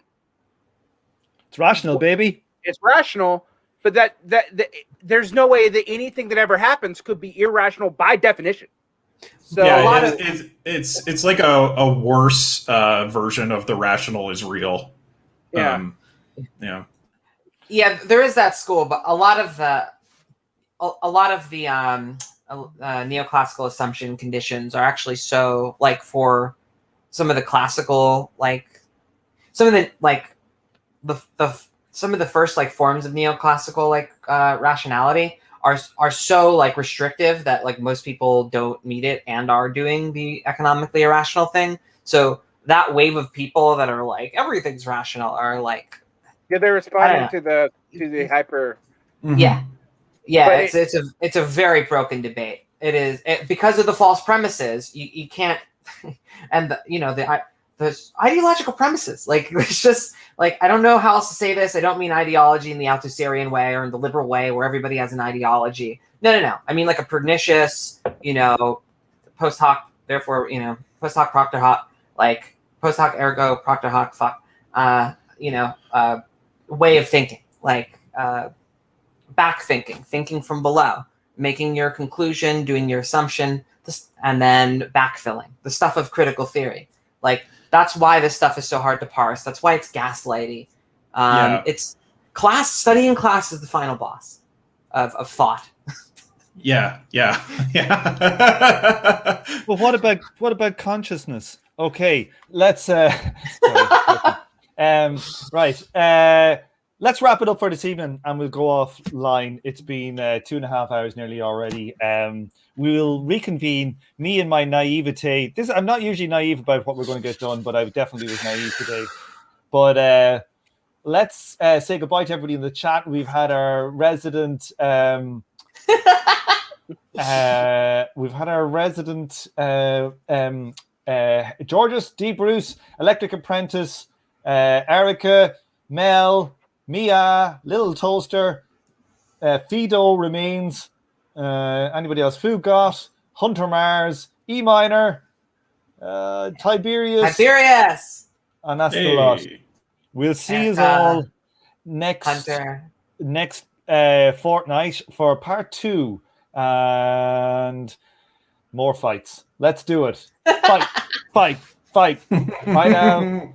it's rational, baby. It's rational. But that there's no way that anything that ever happens could be irrational by definition. So yeah, it's like a worse version of the rational is real. Yeah. Yeah, there is that school, but a lot of the neoclassical assumption conditions are actually so, like, for some of the classical, like, some of the, like, some of the first, like, forms of neoclassical, like, rationality are so, like, restrictive that, like, most people don't meet it and are doing the economically irrational thing. So that wave of people that are like, everything's rational are like, yeah, they're responding to the hyper. Mm-hmm. Yeah, it's a very broken debate. It is because of the false premises. You can't, and the ideological premises. Like, it's just, like, I don't know how else to say this. I don't mean ideology in the Althusserian way or in the liberal way where everybody has an ideology. No. I mean, like, a pernicious, post hoc, therefore, post hoc proctor hoc, like, post hoc ergo proctor hoc fuck, way of thinking, like, back thinking from below, making your conclusion, doing your assumption, and then backfilling, the stuff of critical theory. Like, that's why this stuff is so hard to parse. That's why it's gaslighty. It's studying class is the final boss of thought. Yeah. Well, what about consciousness? Okay, let's right. Let's wrap it up for this evening, and we'll go offline. It's been 2.5 hours nearly already. We'll reconvene. Me and my naivete. I'm not usually naive about what we're going to get done, but I definitely was naive today. But let's say goodbye to everybody in the chat. We've had our resident. Georges, D. Bruce, Electric Apprentice, Erica, Mel, Mia, Little Toaster, Fido remains. Anybody else? Fugot, Hunter Mars, E Minor, Tiberius, and that's the lot. We'll see you all next fortnight for part 2 and more fights. Let's do it. Fight. Bye now.